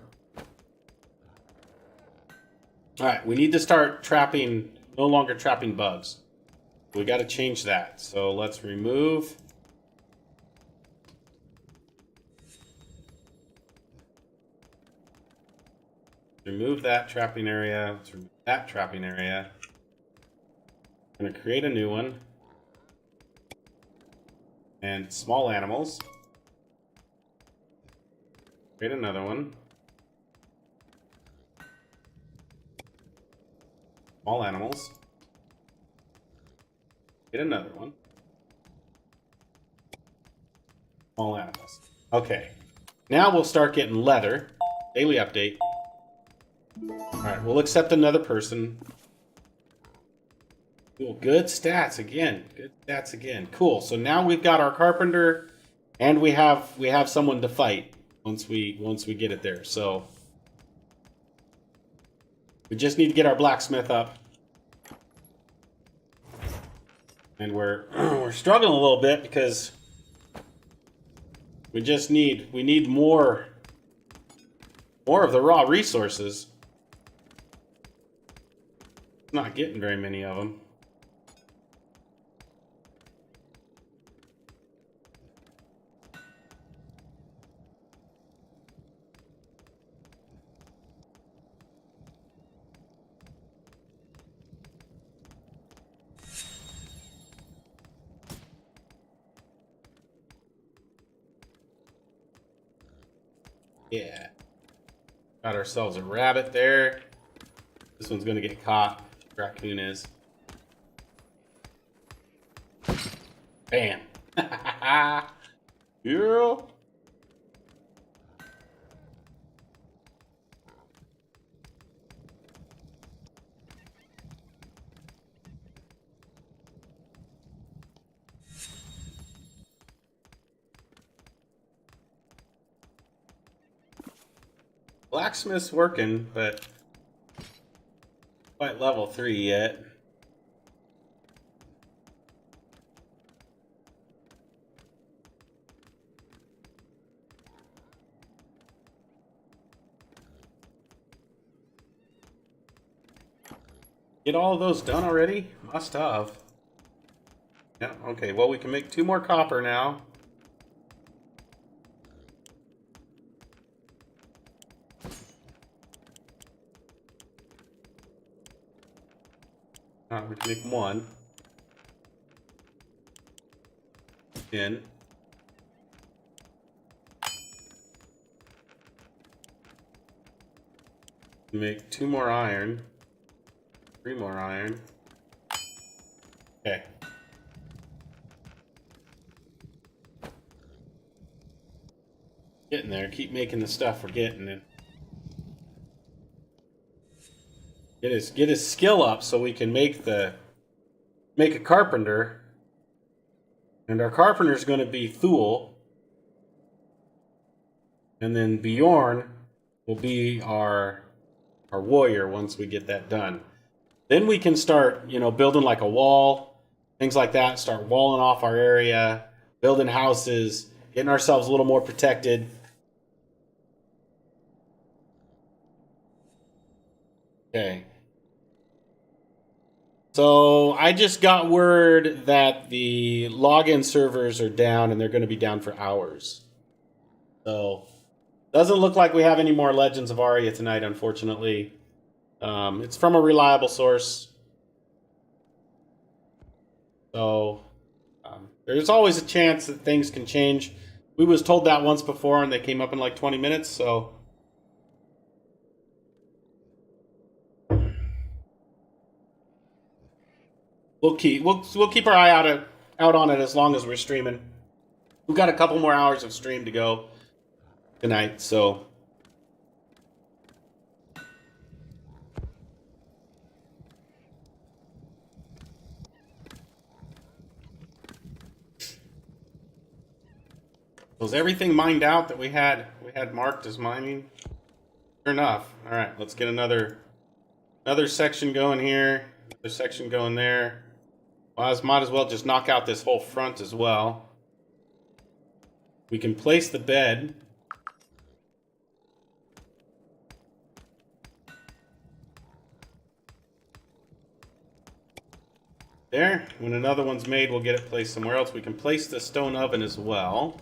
All right, we need to start trapping, no longer trapping bugs. We got to change that. So let's remove. Remove that trapping area. Let's remove that trapping area. I'm going to create a new one. And small animals. Create another one. Small animals. Get another one. Small animals. Okay. Now we'll start getting leather. Daily update. Alright, we'll accept another person. Cool. Good stats again. Good stats again. Cool. So now we've got our carpenter and we have someone to fight once we get it there. So we just need to get our blacksmith up. And we're struggling a little bit because we need more of the raw resources. Not getting very many of them. Yeah. Got ourselves a rabbit there. This one's gonna get caught. Raccoon is. Bam. Girl. Blacksmith's working, but quite level 3 yet. Get all of those done already? Must have. Yeah, okay, well we can make 2 more copper now. We can make 1. 10. Make 2 more iron. 3 more iron. Okay. Getting there. Keep making the stuff we're getting and get his skill up so we can make a carpenter. And our carpenter's going to be Thule. And then Bjorn will be our warrior once we get that done. Then we can start, building like a wall, things like that, start walling off our area, building houses, getting ourselves a little more protected. Okay. So I just got word that the login servers are down and they're going to be down for hours. So doesn't look like we have any more Legends of Aria tonight, unfortunately. It's from a reliable source. So there's always a chance that things can change. We was told that once before and they came up in like 20 minutes, so we'll keep our eye out on it as long as we're streaming. We've got a couple more hours of stream to go tonight, so was everything mined out that we had marked as mining? Sure enough. All right, let's get another section going here. Another section going there. Well, I might as well just knock out this whole front as well. We can place the bed. There. When another one's made, we'll get it placed somewhere else. We can place the stone oven as well.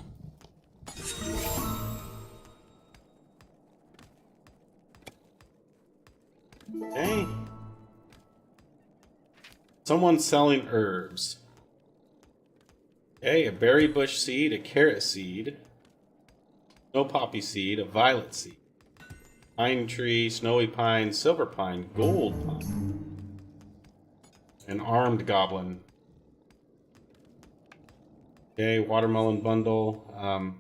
Okay. Someone's selling herbs. Okay, a berry bush seed, a carrot seed, snow poppy seed, a violet seed, pine tree, snowy pine, silver pine, gold pine, an armed goblin. Okay, watermelon bundle. I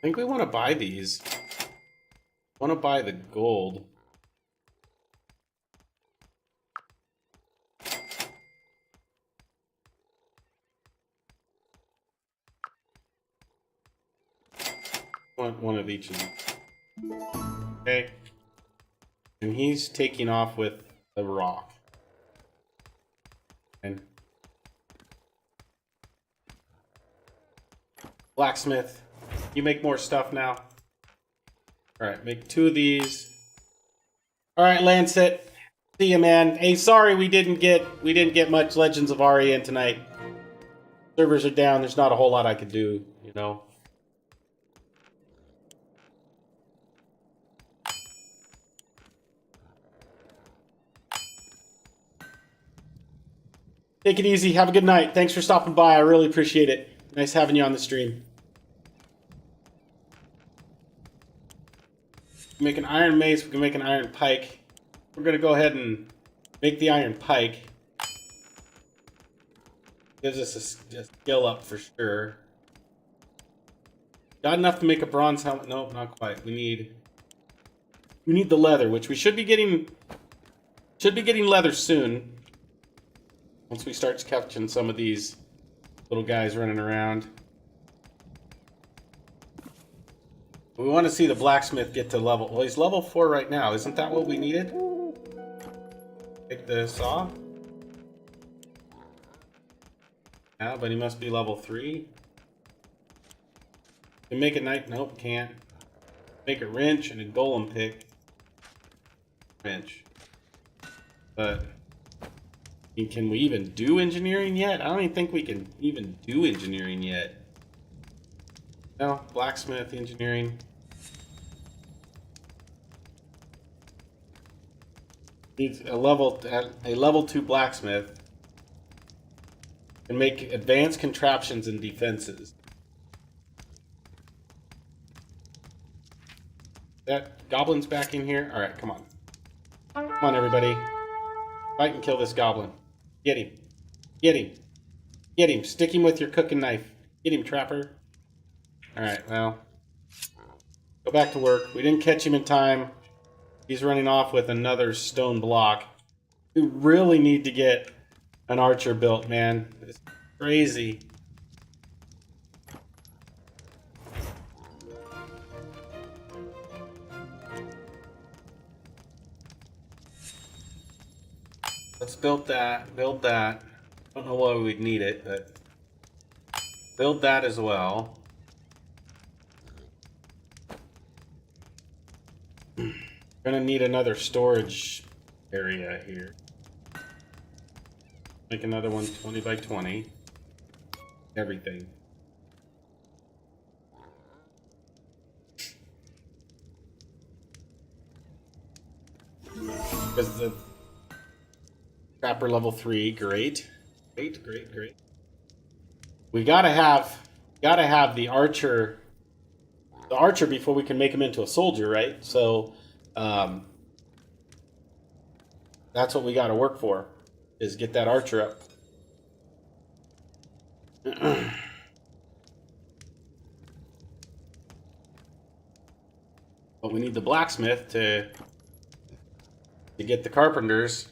think we want to buy these. Want to buy the gold. Want one of each of them. Okay. And he's taking off with the rock. And blacksmith, you make more stuff now. Alright, make 2 of these. Alright, Lancet. See ya, man. Hey, sorry we didn't get much Legends of Aria in tonight. Servers are down, there's not a whole lot I could do, you know. Take it easy. Have a good night. Thanks for stopping by. I really appreciate it. Nice having you on the stream. Make an iron mace. We can make an iron pike. We're going to go ahead and make the iron pike. Gives us a skill up for sure. Got enough to make a bronze helmet? Nope, not quite. We need the leather, which we should be getting leather soon. Once we start catching some of these little guys running around. We want to see the blacksmith get to level... Well, he's level 4 right now. Isn't that what we needed? Take the saw. Yeah, but he must be level 3. Can make a knife... Nope, can't. Make a wrench and a golem pick. Wrench. But... Can we even do engineering yet? I don't even think we can even do engineering yet. No, blacksmith, engineering. Needs a level 2 blacksmith. And make advanced contraptions and defenses. That goblin's back in here? Alright, come on. Come on, everybody. Fight and kill this goblin. Get him. Get him. Get him. Stick him with your cooking knife. Get him, trapper. Alright, well. Go back to work. We didn't catch him in time. He's running off with another stone block. We really need to get an archer built, man. It's crazy. Let's build that. Build that. Don't know why we'd need it, but build that as well. Gonna need another storage area here. Make another one 20 by 20. Everything. Because the trapper level 3, great. Great. We gotta have the archer before we can make him into a soldier, right? So that's what we gotta work for, is get that archer up. But we need the blacksmith to get the carpenters,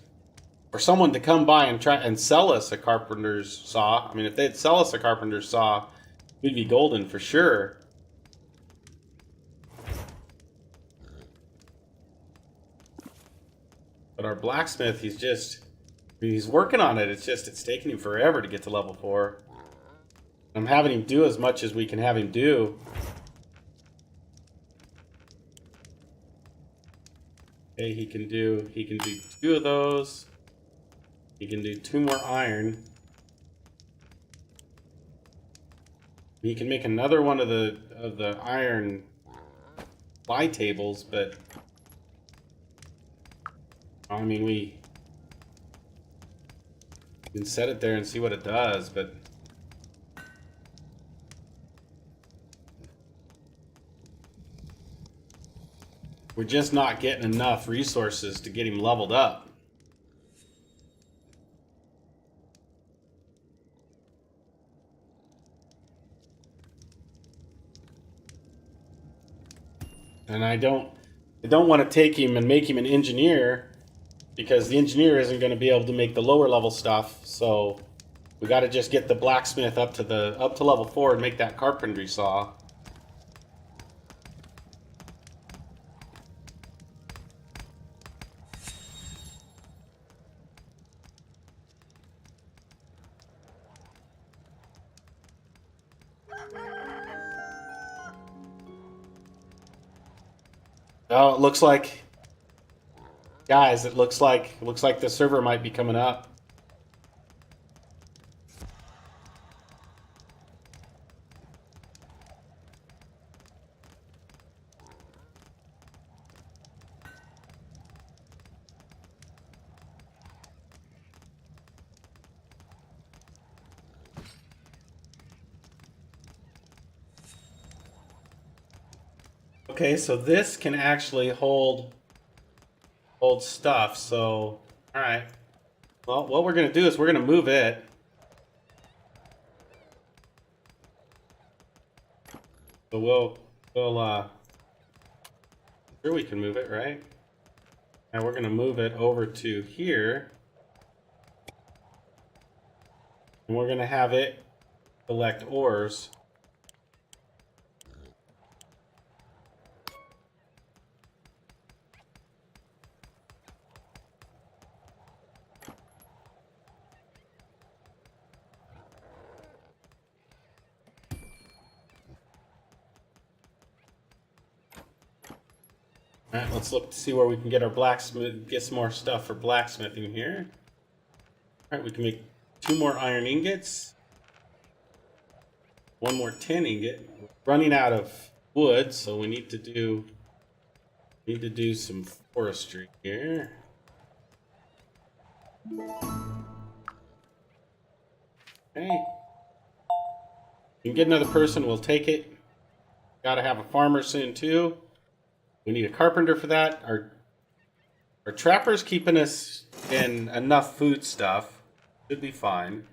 or someone to come by and try and sell us a carpenter's saw. I mean, if they'd sell us a carpenter's saw, we'd be golden for sure. But our blacksmith, he's working on it. It's taking him forever to get to level 4. I'm having him do as much as we can have him do. Okay, he can do 2 of those. He can do 2 more iron. He can make another one of the iron fly tables, but I mean we can set it there and see what it does, but we're just not getting enough resources to get him leveled up. And I don't want to take him and make him an engineer, because the engineer isn't going to be able to make the lower level stuff. So we got to just get the blacksmith up to level 4 and make that carpentry saw. Oh, it looks like, guys, it looks like the server might be coming up. Okay, so this can actually hold stuff. So, all right. Well, what we're gonna do is we're gonna move it. So we'll sure we can move it, right? Now we're gonna move it over to here, and we're gonna have it collect ores. All right, let's look to see where we can get our blacksmith, get some more stuff for blacksmithing here. All right, we can make 2 more iron ingots, 1 more tin ingot. We're running out of wood, so we need to do some forestry here. Okay. You can get another person, we'll take it. Gotta have a farmer soon too. We need a carpenter for that. Our trapper's keeping us in enough food stuff. Should be fine.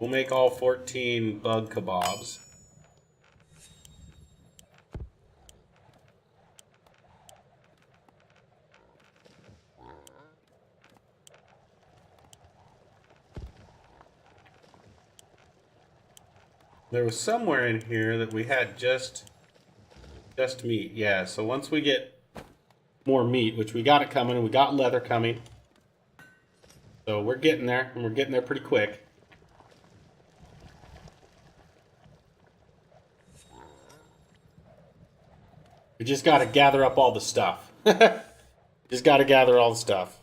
We'll make all 14 bug kebabs. There was somewhere in here that we had just meat. Yeah, so once we get more meat, which we got it coming, and we got leather coming. So we're getting there, and we're getting there pretty quick. We just got to gather up all the stuff. Just got to gather all the stuff.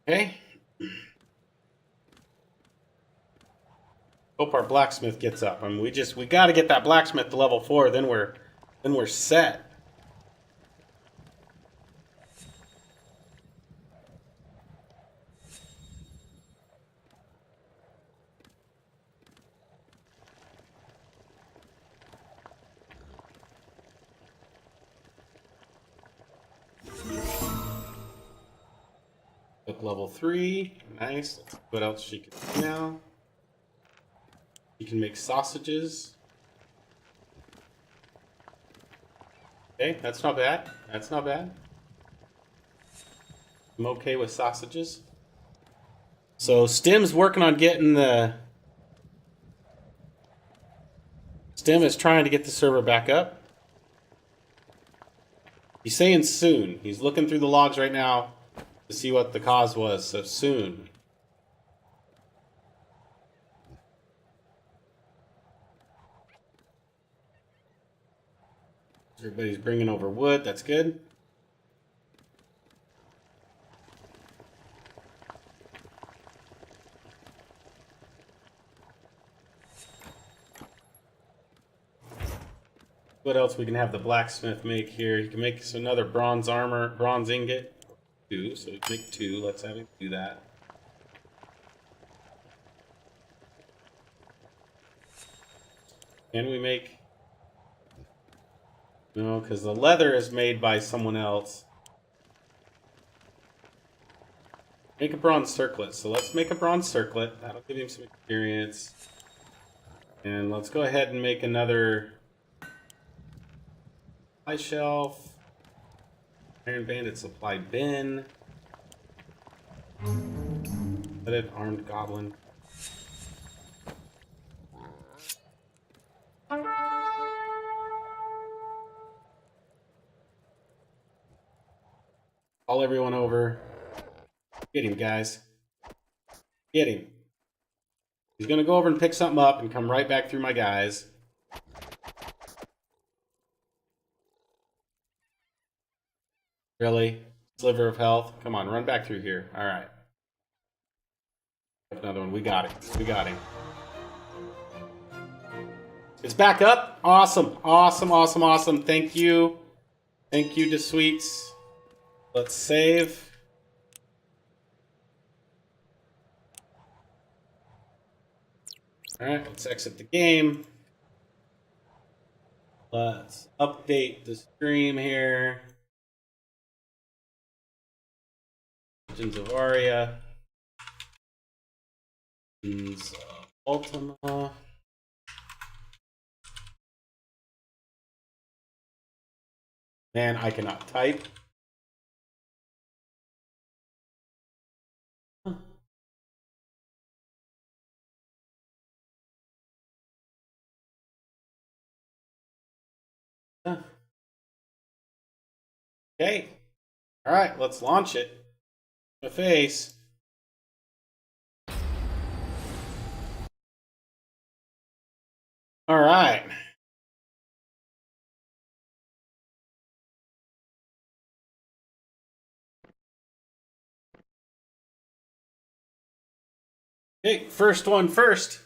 Okay. Hope our blacksmith gets up. I mean, we got to get that blacksmith to level 4. Then we're set. Up level 3. Nice. Let's see what else she can do now. She can make sausages. Okay, that's not bad. That's not bad. I'm okay with sausages. So Stim's working on getting the... Stim is trying to get the server back up. He's saying soon. He's looking through the logs right now to see what the cause was. So soon. Everybody's bringing over wood. That's good. What else we can have the blacksmith make here? He can make us another bronze armor, bronze ingot. 2, so we can make 2. Let's have him do that. Can we make... No, because the leather is made by someone else. Make a bronze circlet. So let's make a bronze circlet. That'll give him some experience. And let's go ahead and make another supply shelf. Iron Bandit supply bin. Hooded armed goblin. Call everyone over. Get him, guys. Get him. He's gonna go over and pick something up and come right back through my guys. Really? Sliver of health? Come on, run back through here. Alright. Another one. We got it. We got him. It's back up. Awesome. Awesome, awesome, awesome. Thank you. Thank you to Sweets. Let's save. Alright, let's exit the game. Let's update the stream here. Legends of Aria. Legends of Ultima. Man, I cannot type. Okay. All right, let's launch it. The face. All right. Okay, first one first.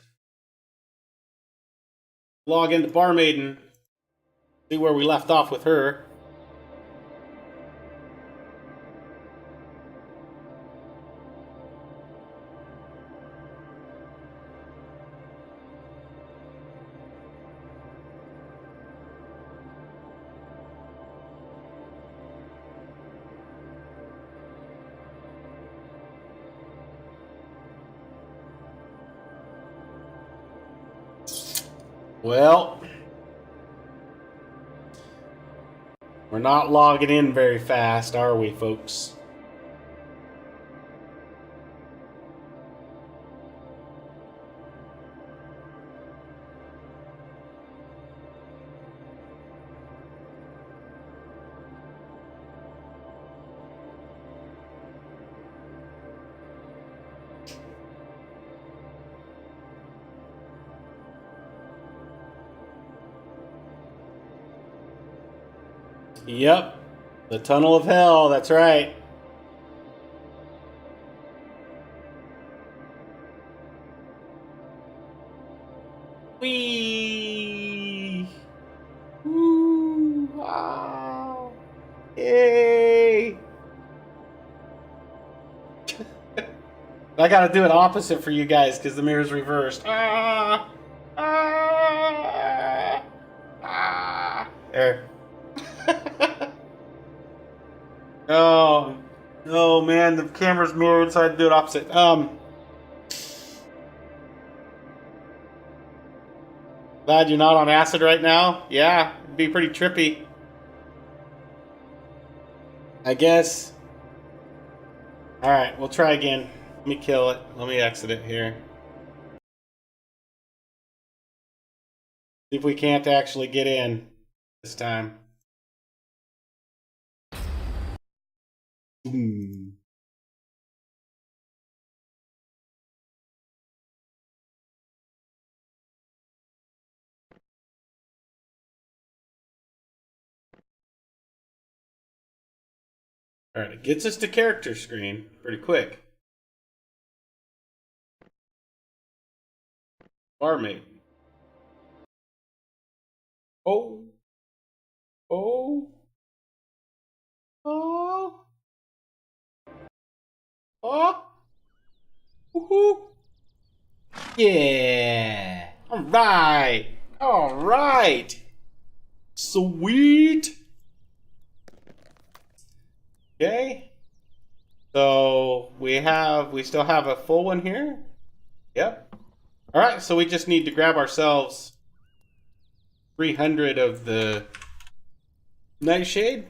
Log into Barmaiden. See where we left off with her. Well, we're not logging in very fast, are we, folks? Yep. The tunnel of hell, that's right. Whee! Woo! Wow! Yay! I gotta do it opposite for you guys because the mirror's reversed. Ah! Ah! Ah! There. Oh, oh man, the camera's mirrored, so I had to do it opposite. Glad you're not on acid right now. Yeah, it'd be pretty trippy. I guess Alright, we'll try again. Let me kill it. Let me exit it here. See if we can't actually get in this time. Alright, it gets us to character screen pretty quick. Barmaid. Oh. Oh. Oh. Oh. Woohoo. Yeah. Alright. Alright. Sweet. Okay. So we still have a full one here. Yep. Alright, so we just need to grab ourselves 300 of the Nightshade.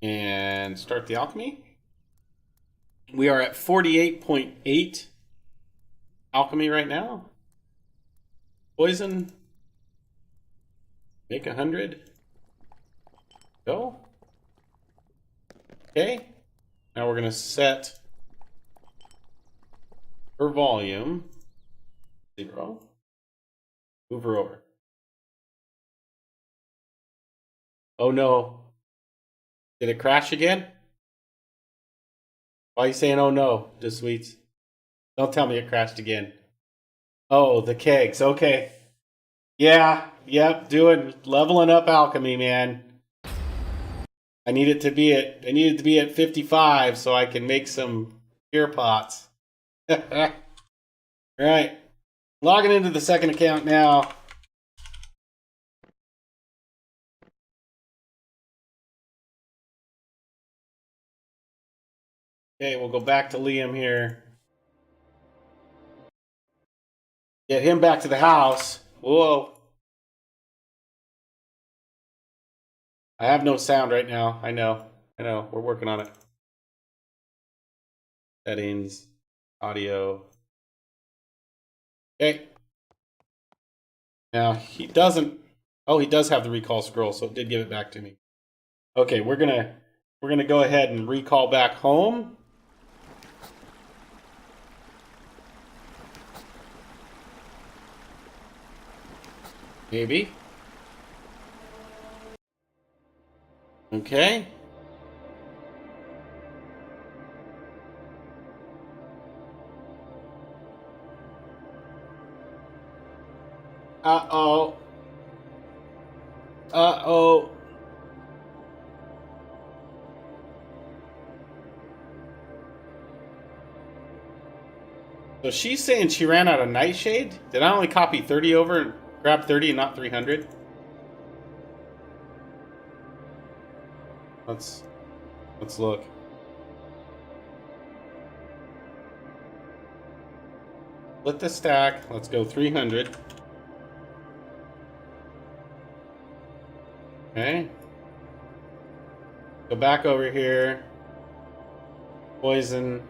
And start the alchemy. We are at 48.8 alchemy right now. Poison. Make 100. Go. Okay. Now we're going to set her volume 0. Move her over. Oh no. Did it crash again? Why are you saying oh no, just sweets? Don't tell me it crashed again. Oh, the kegs. Okay. Yeah. Yep. Leveling up alchemy, man. I need it to be at 55 so I can make some beer pots. All right. Logging into the second account now. Okay, we'll go back to Liam here. Get him back to the house. Whoa. I have no sound right now. I know. We're working on it. Settings. Audio. Okay. Now, he doesn't... Oh, he does have the recall scroll, so it did give it back to me. Okay, we're gonna go ahead and recall back home. Maybe. Okay. Uh-oh. Uh-oh. So she's saying she ran out of Nightshade? Did I only copy 30 over and grab 30 and not 300? Let's look. Split the stack. Let's go 300. Okay. Go back over here. Poison.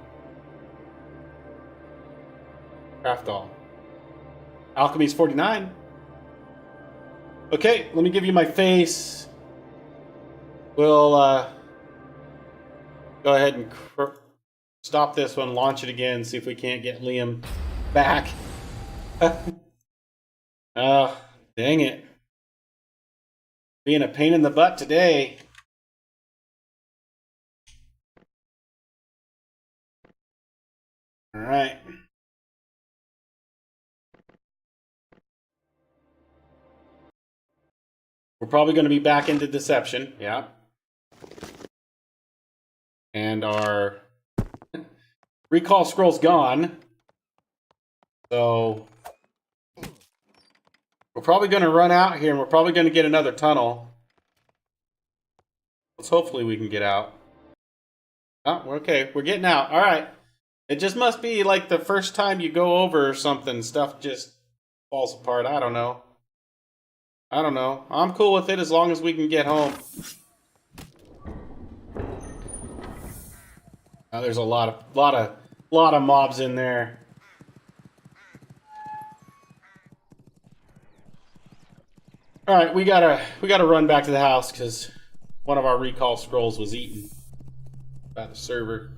Craft all. Alchemy's 49. Okay, let me give you my face. We'll go ahead and stop this one, launch it again, see if we can't get Liam back. Oh, dang it. Being a pain in the butt today. All right. We're probably going to be back into Deception, yeah. And our recall scroll's gone. So we're probably going to run out here and we're probably going to get another tunnel. Let's hopefully we can get out. Oh, okay, we're getting out. All right. It just must be like the first time you go over or something, stuff just falls apart. I don't know. I don't know. I'm cool with it as long as we can get home. There's a lot of mobs in there. All right, we gotta run back to the house because one of our recall scrolls was eaten by the server.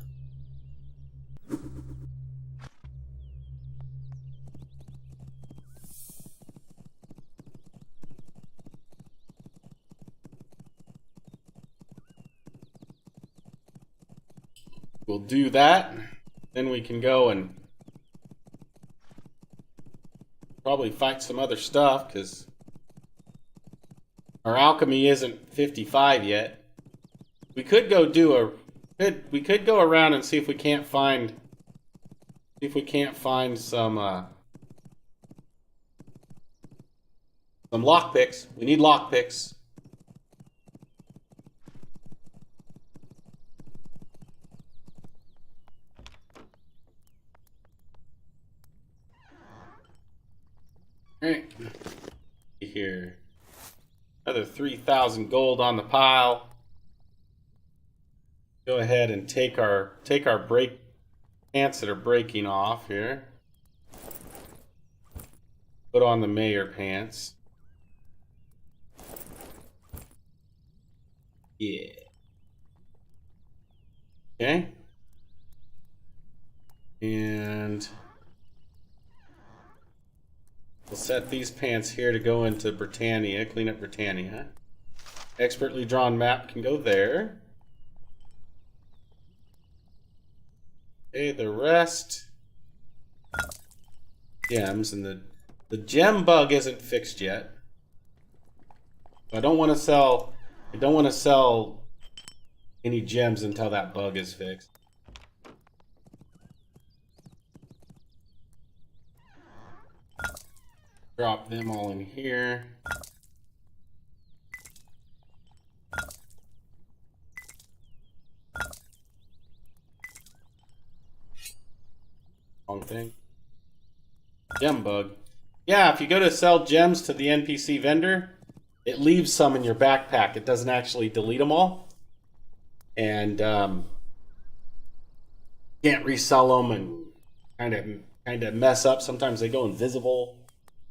We'll do that. Then we can go and probably fight some other stuff because our alchemy isn't 55 yet. We could go do we could go around and see if we can't find some lockpicks. We need lockpicks. Alright. Here. Another 3,000 gold on the pile. Go ahead and take our break pants that are breaking off here. Put on the mayor pants. Yeah. Okay. And we'll set these pants here to go into Britannia, clean up Britannia. Expertly drawn map can go there. Okay, the rest. Gems, and the gem bug isn't fixed yet. I don't want to sell any gems until that bug is fixed. Drop them all in here. Wrong thing. Gem bug. Yeah, if you go to sell gems to the NPC vendor, it leaves some in your backpack. It doesn't actually delete them all. And can't resell them and kind of mess up. Sometimes they go invisible.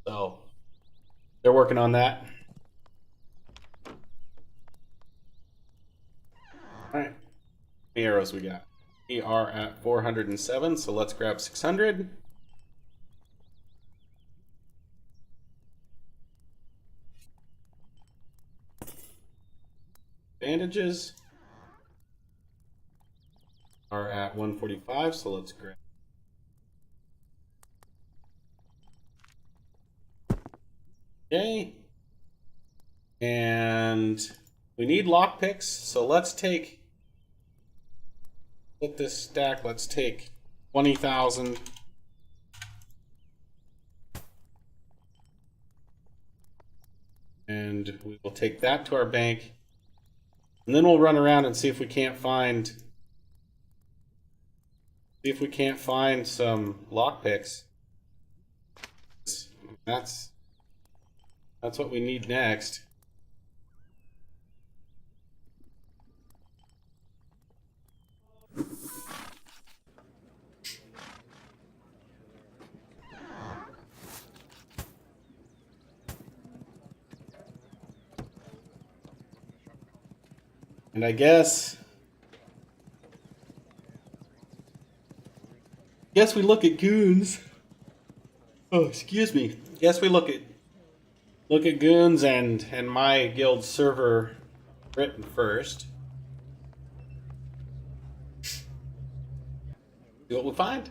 So they're working on that. All right. How many arrows we got? We are at 407, so let's grab 600. Bandages are at 145, so let's grab. Okay. And we need lockpicks, so let's take, with this stack, let's take 20,000. And we will take that to our bank. And then we'll run around and see if we can't find some lockpicks. That's what we need next. And I guess we look at goons. Oh, excuse me. Guess we look at goons and my guild server written first. See what we find.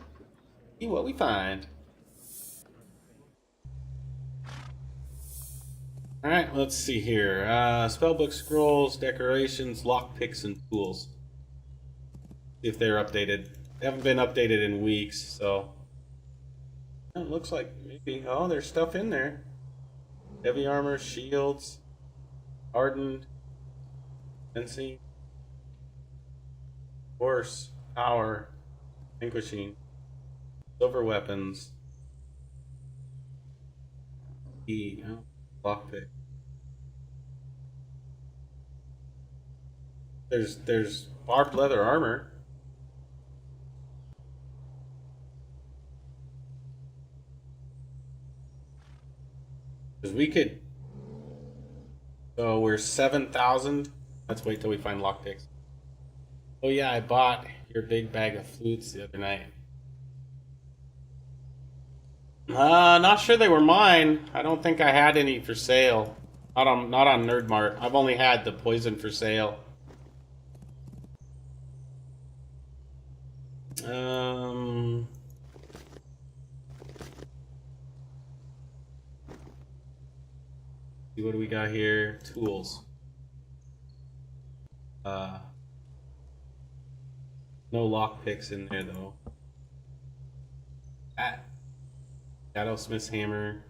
See what we find. Alright, let's see here. Spellbook scrolls, decorations, lockpicks, and tools. See if they're updated. They haven't been updated in weeks, so. It looks like maybe. Oh, there's stuff in there. Heavy armor, shields, hardened, fencing, horse, power, vanquishing, silver weapons, lockpick. There's barbed leather armor. Because we could. So we're 7,000. Let's wait till we find lockpicks. Oh yeah, I bought your big bag of flutes the other night. Not sure they were mine. I don't think I had any for sale. Not on Nerdmart. I've only had the poison for sale. See what do we got here? Tools. No lockpicks in there though. Shadowsmith's hammer,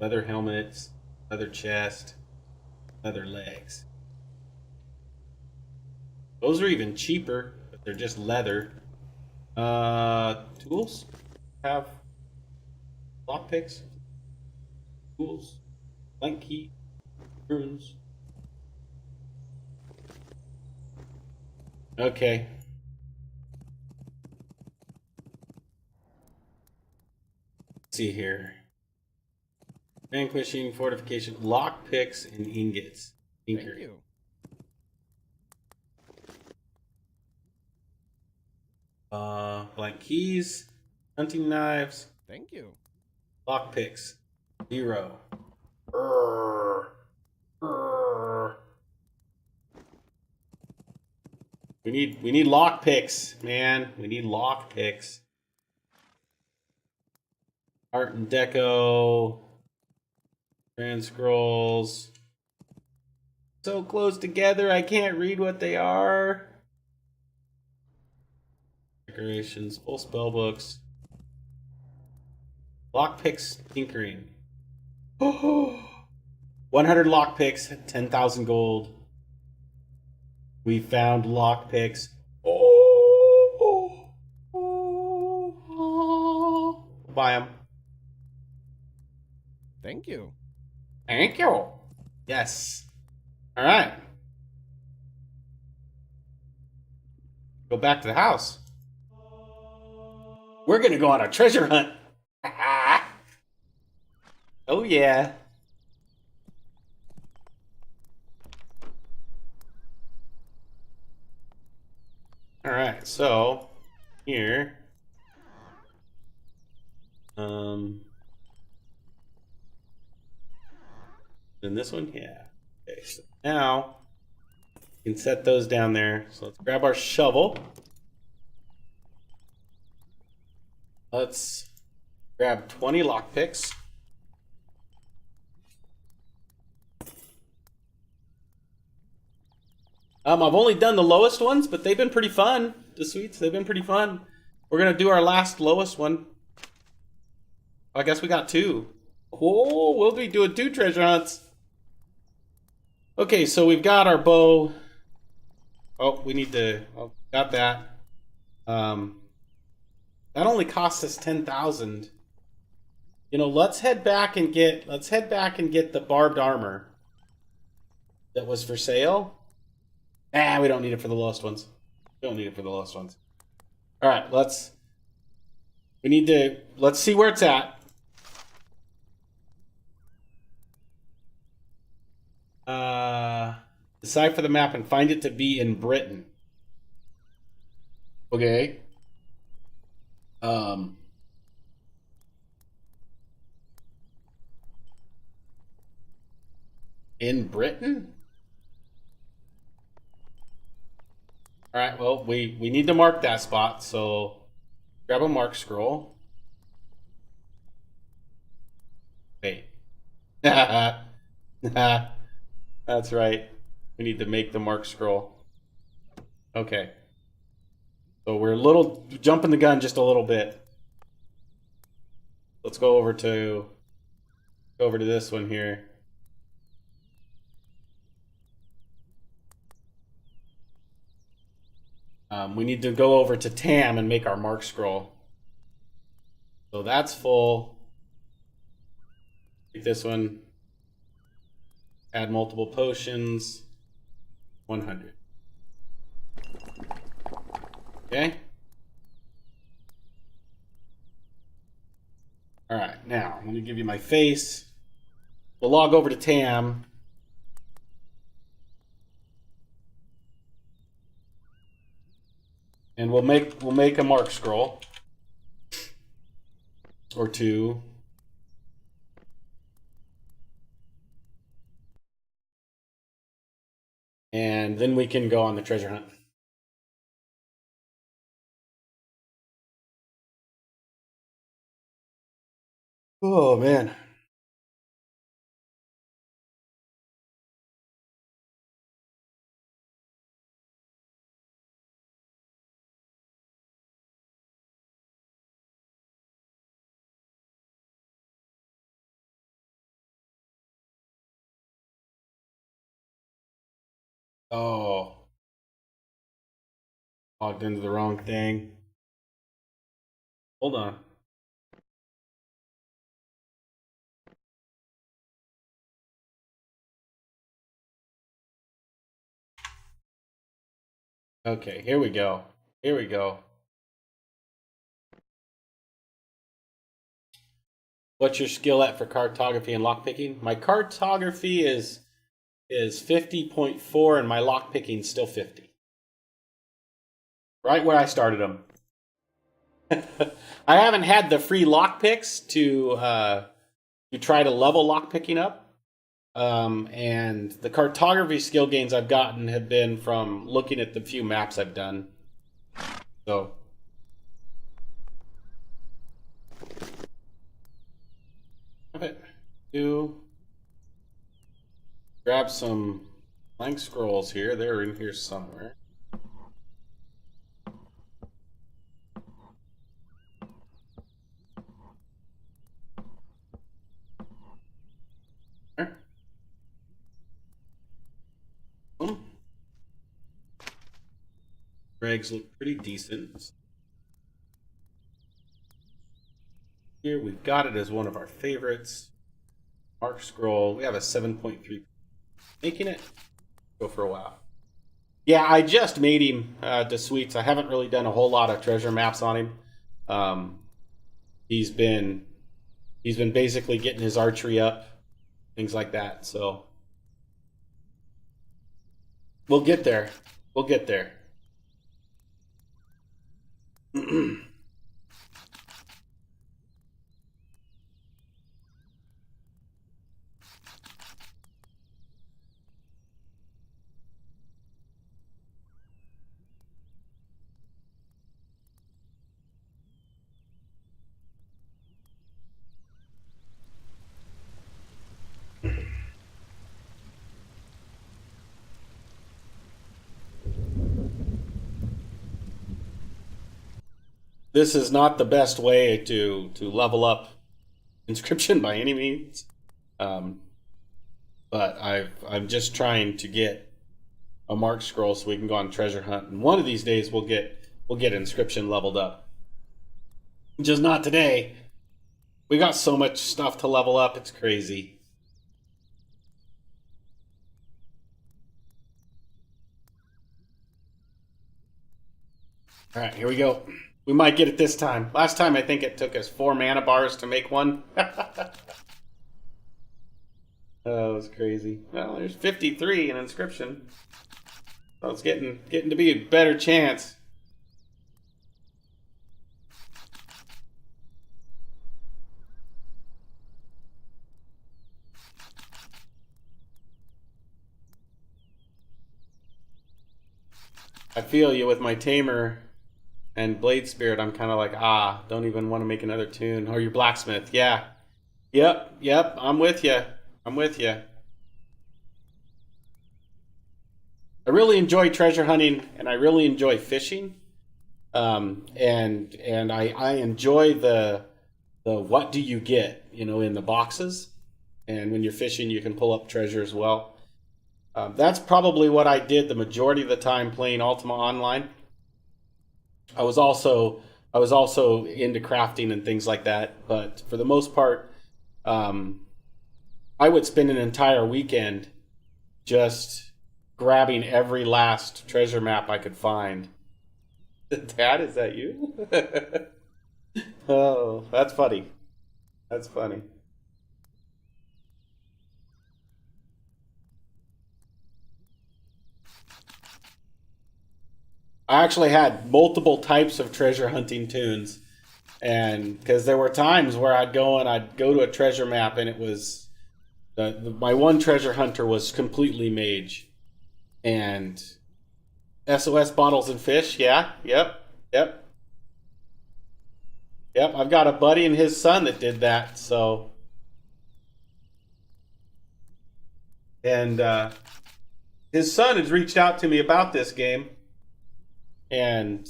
leather helmets, leather chest, leather legs. Those are even cheaper, but they're just leather. Tools have lockpicks. Tools, blank key, runes. Okay. Let's see here. Vanquishing, fortification, lockpicks, and ingots. Thank you. Blank keys, hunting knives. Thank you. Lockpicks, 0. We need lockpicks, man. We need lockpicks. Art and deco. Trans scrolls. So close together, I can't read what they are. Decorations, full spell books. Lockpicks tinkering. 100 lockpicks, 10,000 gold. We found lockpicks. Buy them. Thank you. Thank you. Yes. All right. Go back to the house. We're gonna go on a treasure hunt. Oh yeah. All right. So here. In this one, yeah. Okay, so now we can set those down there. So let's grab our shovel. Let's grab 20 lockpicks. I've only done the lowest ones, but they've been pretty fun. The sweets, they've been pretty fun. We're gonna do our last lowest one. I guess we got 2. Oh, we'll be doing 2 treasure hunts. Okay, so we've got our bow. Oh, we need to. Oh, got that. That only cost us 10,000. You know, let's head back and get the barbed armor that was for sale. We don't need it for the lowest ones. We don't need it for the lowest ones. All right, let's see where it's at. Decipher the map and find it to be in Britain. Okay. In Britain? All right, well, we need to mark that spot, so grab a mark scroll. Wait. That's right. We need to make the mark scroll. Okay. So we're jumping the gun just a little bit. Let's go over to this one here. We need to go over to Tam and make our mark scroll. So that's full. Take this one. Add multiple potions. 100. Okay. All right, now I'm going to give you my face. We'll log over to Tam. And we'll make a mark scroll or two. And then we can go on the treasure hunt. Oh man. Oh. Logged into the wrong thing. Hold on. Okay, here we go. Here we go. What's your skill at for cartography and lockpicking? My cartography is 50.4 and my lockpicking is still 50. Right where I started them. I haven't had the free lockpicks to try to level lockpicking up. And the cartography skill gains I've gotten have been from looking at the few maps I've done. So grab some blank scrolls here. They're in here somewhere. Regs look pretty decent. Here we've got it as one of our favorites. Mark scroll. We have a 7.3. Making it go for a while. Yeah, I just made him to sweets. I haven't really done a whole lot of treasure maps on him. He's been basically getting his archery up, things like that. So we'll get there. We'll get there. This is not the best way to level up inscription by any means, but I'm just trying to get a mark scroll so we can go on treasure hunt. And one of these days we'll get inscription leveled up. Just not today. We got so much stuff to level up. It's crazy. All right, here we go. We might get it this time. Last time, I think it took us 4 mana bars to make one. Oh, it was crazy. Well, there's 53 in inscription. So it's getting to be a better chance. I feel you with my tamer and blade spirit. I'm kind of like, don't even want to make another tune. Or your blacksmith, yeah. Yep, I'm with you. I'm with you. I really enjoy treasure hunting and I really enjoy fishing. And I enjoy the what do you get, in the boxes. And when you're fishing, you can pull up treasure as well. That's probably what I did the majority of the time playing Ultima Online. I was also into crafting and things like that, but for the most part, I would spend an entire weekend just grabbing every last treasure map I could find Dad, is that you? Oh, that's funny. That's funny. I actually had multiple types of treasure hunting tunes, and because there were times where I'd go to a treasure map, and it was my one treasure hunter was completely mage, and SOS bottles and fish. Yeah, yep, yep. I've got a buddy and his son that did that. So, and his son has reached out to me about this game, and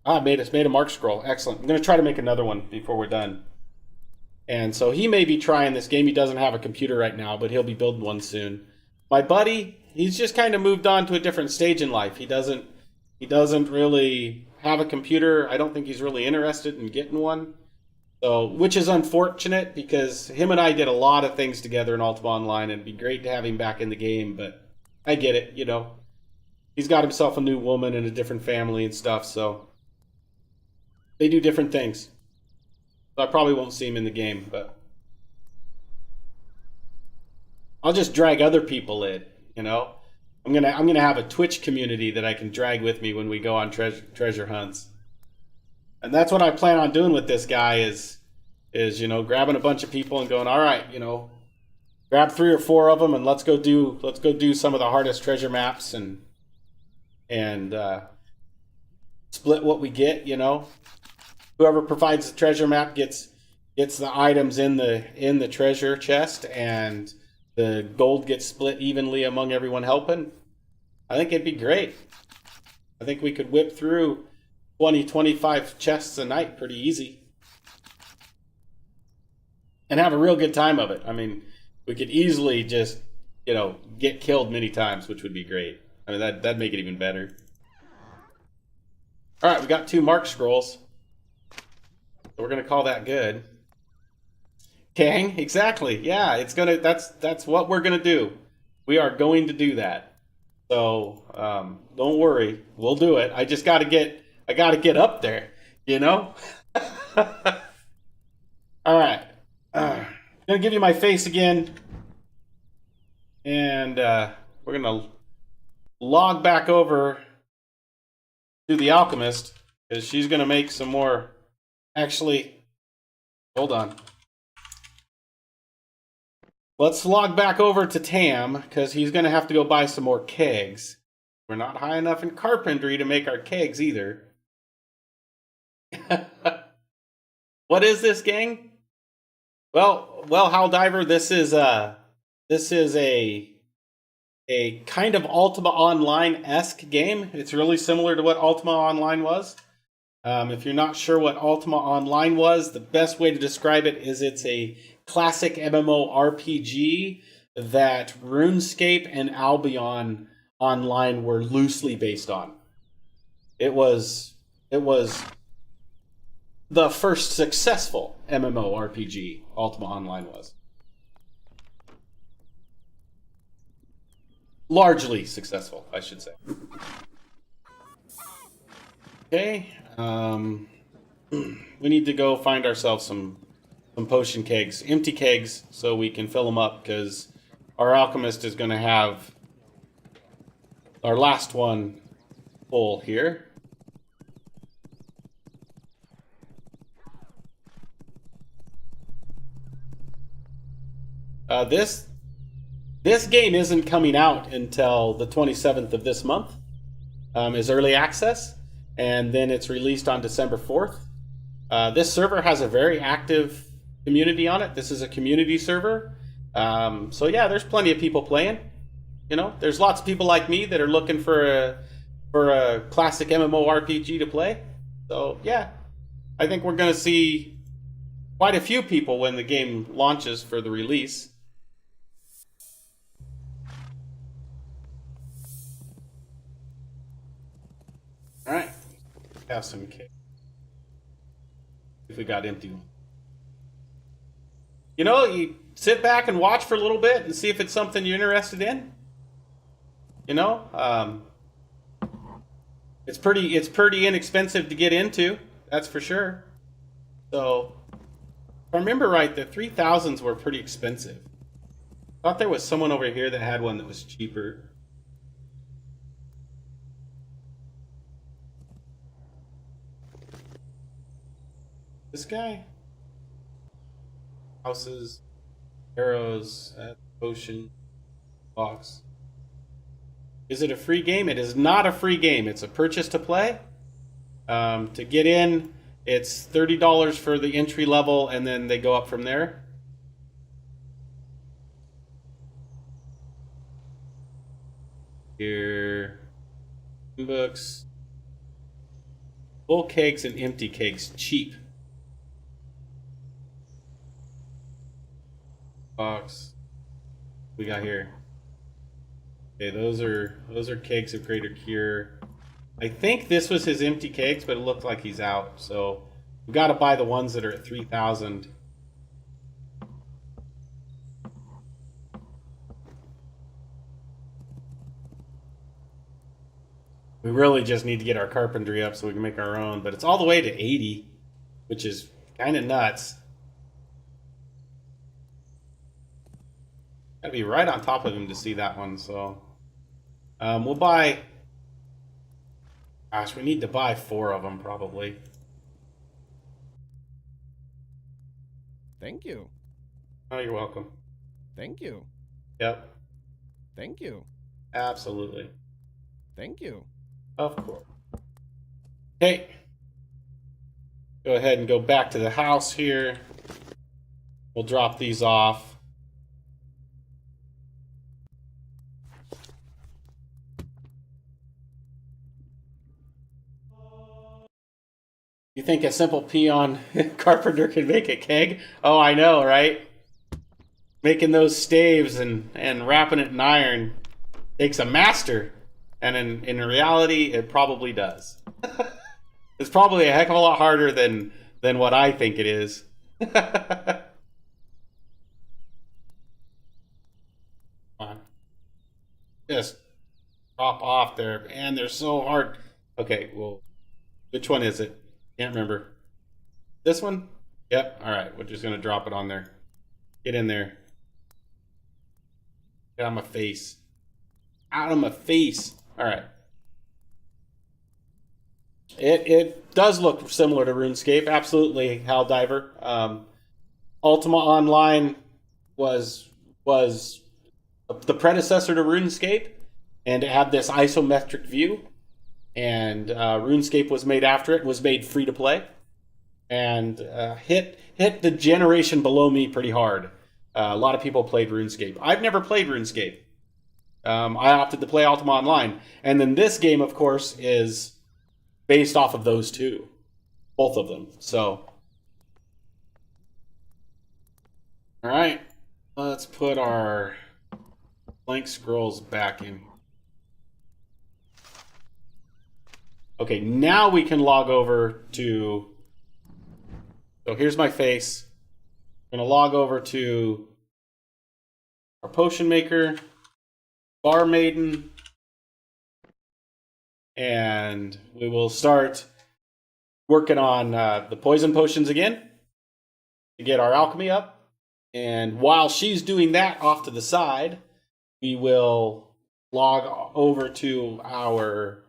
I made a mark scroll. Excellent. I'm gonna try to make another one before we're done. And so he may be trying this game. He doesn't have a computer right now, but he'll be building one soon. My buddy, he's just kind of moved on to a different stage in life. He doesn't really have a computer. I don't think he's really interested in getting one. So, which is unfortunate because him and I did a lot of things together in Ultima Online, and it'd be great to have him back in the game, but I get it, you know. He's got himself a new woman and a different family and stuff, so they do different things. So I probably won't see him in the game, but I'll just drag other people in, you know. I'm gonna have a Twitch community that I can drag with me when we go on treasure hunts. And that's what I plan on doing with this guy is grabbing a bunch of people and going, all right, grab 3 or 4 of them and let's go do some of the hardest treasure maps and split what we get. Whoever provides the treasure map gets the items in the treasure chest, and the gold gets split evenly among everyone helping. I think it'd be great. I think we could whip through 20-25 chests a night pretty easy and have a real good time of it. I mean, we could easily just get killed many times, which would be great. I mean, that'd make it even better. All right, we got 2 mark scrolls, so we're gonna call that good. Kang, exactly. Yeah, that's what we're gonna do. We are going to do that. So don't worry, we'll do it. I gotta get up there, All right, gonna give you my face again, and we're gonna log back over to the alchemist because she's gonna make some more. Actually, hold on. Let's log back over to Tam, because he's going to have to go buy some more kegs. We're not high enough in carpentry to make our kegs either. What is this, gang? Well, Howldiver, this is a kind of Ultima Online-esque game. It's really similar to what Ultima Online was. If you're not sure what Ultima Online was, the best way to describe it is it's a classic MMORPG that RuneScape and Albion Online were loosely based on. It was the first successful MMORPG, Ultima Online was. Largely successful, I should say. Okay, we need to go find ourselves some potion kegs, empty kegs, so we can fill them up, because our alchemist is going to have our last one full here. This game isn't coming out until the 27th of this month. Is early access, and then it's released on December 4th. This server has a very active community on it. This is a community server. So yeah, there's plenty of people playing. There's lots of people like me that are looking for a classic MMORPG to play. So yeah, I think we're going to see quite a few people when the game launches for the release. All right, have some cake. If we got empty one. You sit back and watch for a little bit and see if it's something you're interested in. It's It's pretty inexpensive to get into. That's for sure. So, if I remember right, the 3000s were pretty expensive. I thought there was someone over here that had one that was cheaper. This guy? Houses, arrows, potion, box. Is it a free game? It is not a free game. It's a purchase to play. To get in, it's $30 for the entry level, and then they go up from there. Here, books, full kegs and empty kegs, cheap. Box. We got here. Okay, those are kegs of greater cure. I think this was his empty kegs, but it looked like he's out. So we got to buy the ones that are at 3,000. We really just need to get our carpentry up so we can make our own, but it's all the way to 80, which is kind of nuts. Gotta be right on top of him to see that one, so we'll buy. Gosh, we need to buy 4 of them probably. Thank you. Oh, you're welcome. Thank you. Yep. Thank you. Absolutely. Thank you. Of course. Okay. Go ahead and go back to the house here. We'll drop these off. You think a simple peon carpenter can make a keg? Oh, I know, right? Making those staves and wrapping it in iron takes a master. And in reality, it probably does. It's probably a heck of a lot harder than what I think it is. Come on. Just drop off there. Man, they're so hard. Okay, well, which one is it? Can't remember. This one? Yep. All right, we're just going to drop it on there. Get in there. Get out of my face. Out of my face. All right. It does look similar to RuneScape. Absolutely, Hal Diver. Ultima Online was the predecessor to RuneScape, and it had this isometric view. And RuneScape was made after it. Was made free to play, and hit the generation below me pretty hard. A lot of people played RuneScape. I've never played RuneScape. I opted to play Ultima Online. And then this game, of course, is based off of those two. Both of them. So. Alright. Let's put our blank scrolls back in. Okay, now we can log over to... So here's my face. I'm going to log over to our potion maker. Bar Maiden, and we will start working on the poison potions again to get our alchemy up. And while she's doing that off to the side, we will log over to our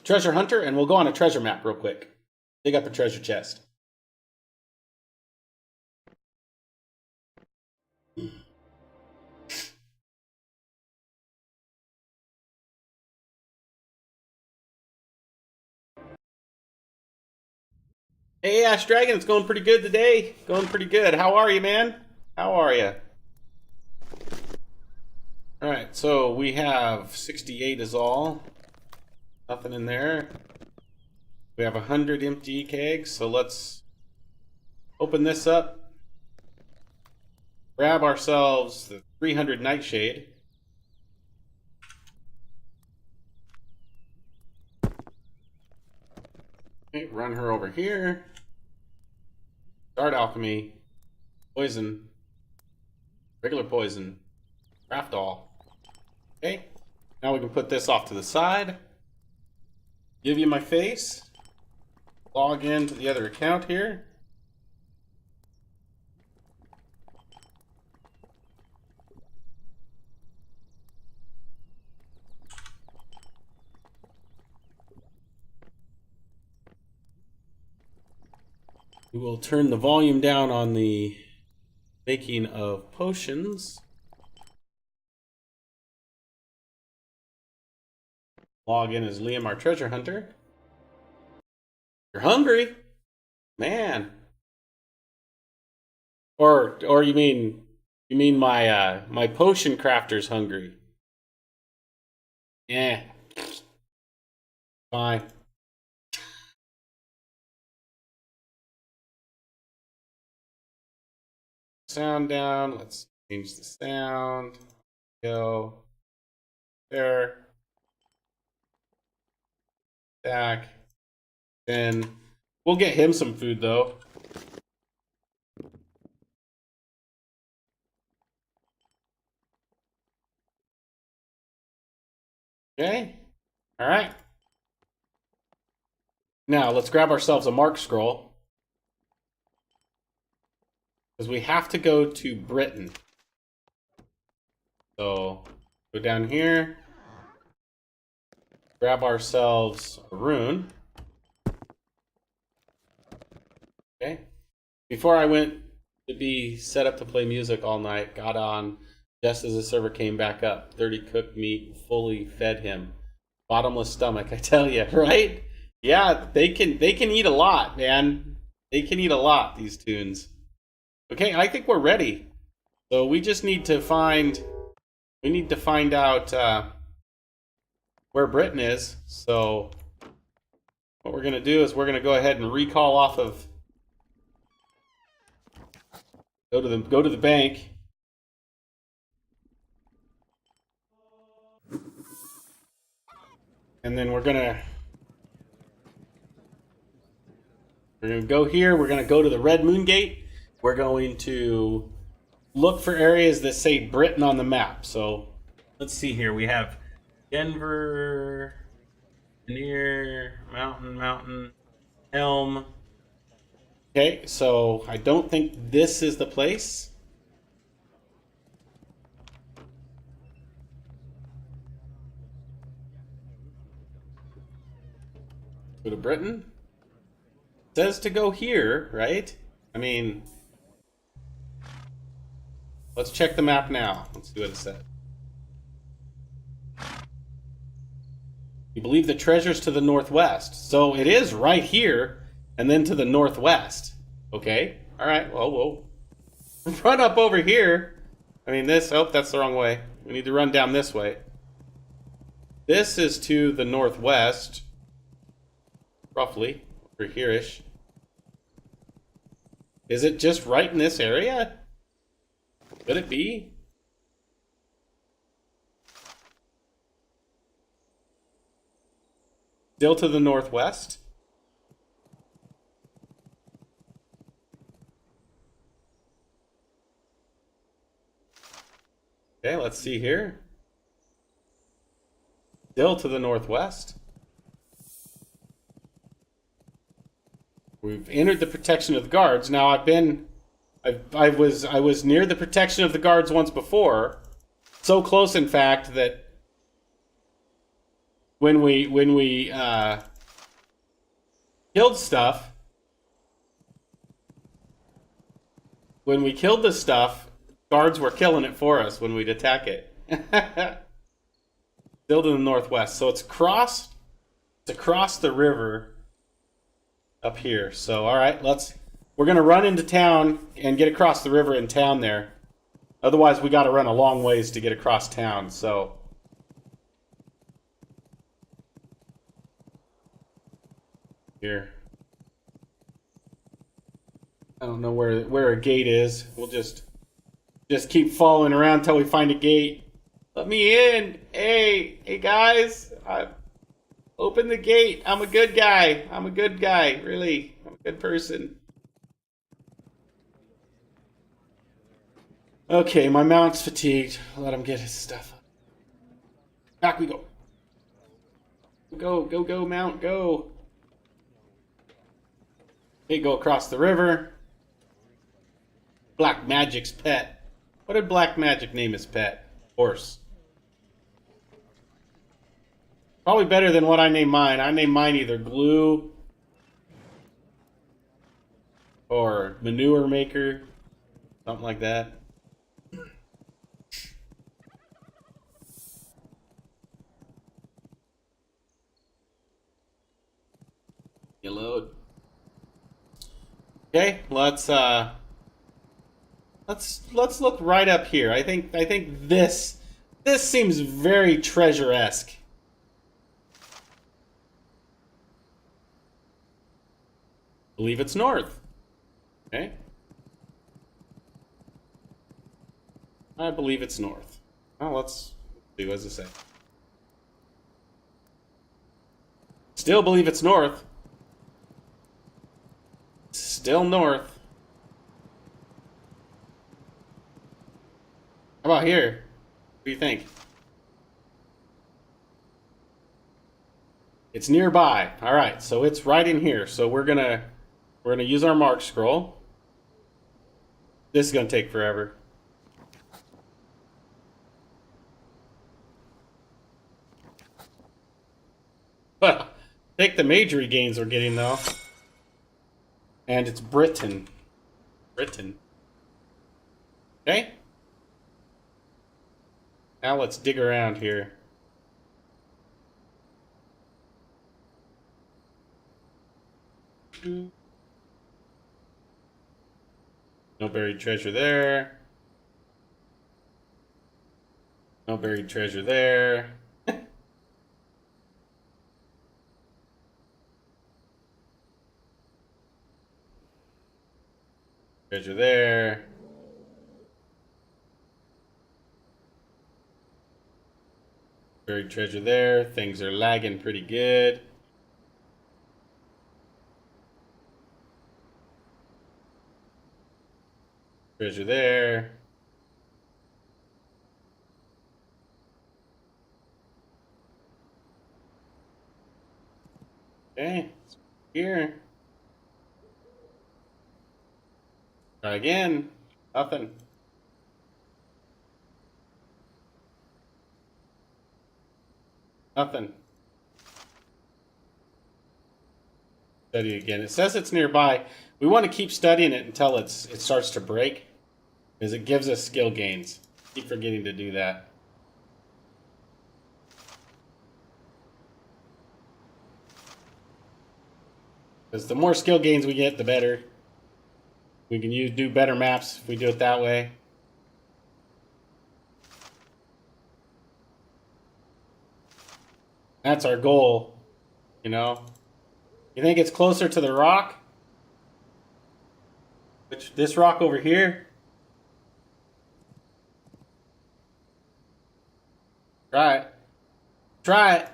treasure hunter, and we'll go on a treasure map real quick. Dig up a treasure chest. Hey, Ash Dragon, it's going pretty good today. Going pretty good. How are you, man? How are you? Alright, so we have 68 is all. Nothing in there. We have 100 empty kegs, so let's open this up. Grab ourselves the 300 Nightshade. Okay, run her over here. Start alchemy. Poison. Regular poison. Craft all. Okay. Now we can put this off to the side. Give you my face. Log in to the other account here. We will turn the volume down on the making of potions. Log in as Liam, our treasure hunter. You're hungry? Man. Or you mean my my potion crafter's hungry? Yeah. Fine. Sound down. Let's change the sound. Go there. Back. Then we'll get him some food though. Okay. All right. Now let's grab ourselves a mark scroll. Because we have to go to Britain. So go down here. Grab ourselves a rune. Okay. Before I went to be set up to play music all night, got on just as the server came back up. 30 cooked meat, fully fed him. Bottomless stomach, I tell you, right? Yeah, they can eat a lot, man. They can eat a lot, these tunes. Okay, I think we're ready. So we just need to find out where Britain is. So what we're gonna do is we're gonna go ahead and recall off of go to the bank. And then we're gonna go here. We're gonna go to the Red Moon Gate. We're going to look for areas that say Britain on the map. So let's see here. We have Denver, near Mountain, Elm. Okay, so I don't think this is the place. Go to Britain. It says to go here, right? I mean, let's check the map now. Let's see what it says. We believe the treasure's to the northwest. So it is right here, and then to the northwest. Okay, all right, well, we'll run up over here. I mean, this, oh, that's the wrong way. We need to run down this way. This is to the northwest, roughly, over here-ish. Is it just right in this area? Could it be? Still to the northwest? Okay, let's see here. Still to the northwest. We've entered the protection of the guards. Now I was near the protection of the guards once before. So close, in fact, that when we killed stuff, when we killed the stuff, guards were killing it for us when we'd attack it. Still to the northwest. So it's across the river up here. So all right, we're gonna run into town and get across the river in town there. Otherwise we gotta run a long ways to get across town. So here, I don't know where a gate is. We'll just keep following around till we find a gate. Let me in. Hey guys, open the gate. I'm a good guy. Really, I'm a good person. Okay, my mount's fatigued. Let him get his stuff. Back we go. Go, go, go, Mount, go. Okay, go across the river. Black Magic's pet. What did Black Magic name his pet? Horse. Probably better than what I named mine. I named mine either Glue or Manure Maker. Something like that. You load. Okay, let's look right up here. I think this seems very treasure-esque. Believe it's north. Okay. I believe it's north. Well, let's see what does it say. Still believe it's north. Still north. How about here? What do you think? It's nearby. All right, so it's right in here. So we're gonna use our mark scroll. This is gonna take forever. Well, take the majory gains we're getting though. And it's Britain. Britain. Okay. Now let's dig around here. No buried treasure there. No buried treasure there. Treasure there. Buried treasure there. Things are lagging pretty good. Treasure there. Okay, here. Try again. Nothing. Nothing. Study again. It says it's nearby. We want to keep studying it until it starts to break, because it gives us skill gains. Keep forgetting to do that. Because the more skill gains we get, the better. We can do better maps if we do it that way. That's our goal, you know. You think it's closer to the rock? This rock over here? Try it. Try it.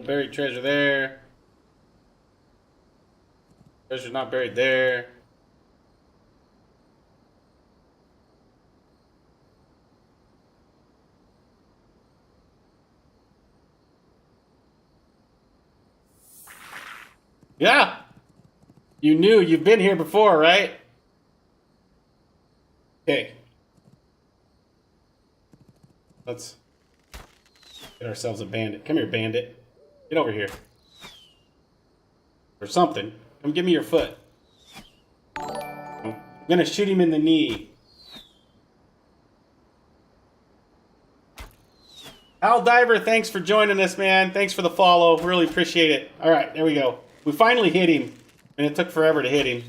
Buried treasure there. Treasure's not buried there. Yeah. You knew. You've been here before, right? Okay. Let's get ourselves a bandit. Come here, bandit. Get over here. Or something. Come give me your foot. I'm gonna shoot him in the knee. Al Diver, thanks for joining us, man. Thanks for the follow. Really appreciate it. All right, there we go. We finally hit him, and it took forever to hit him.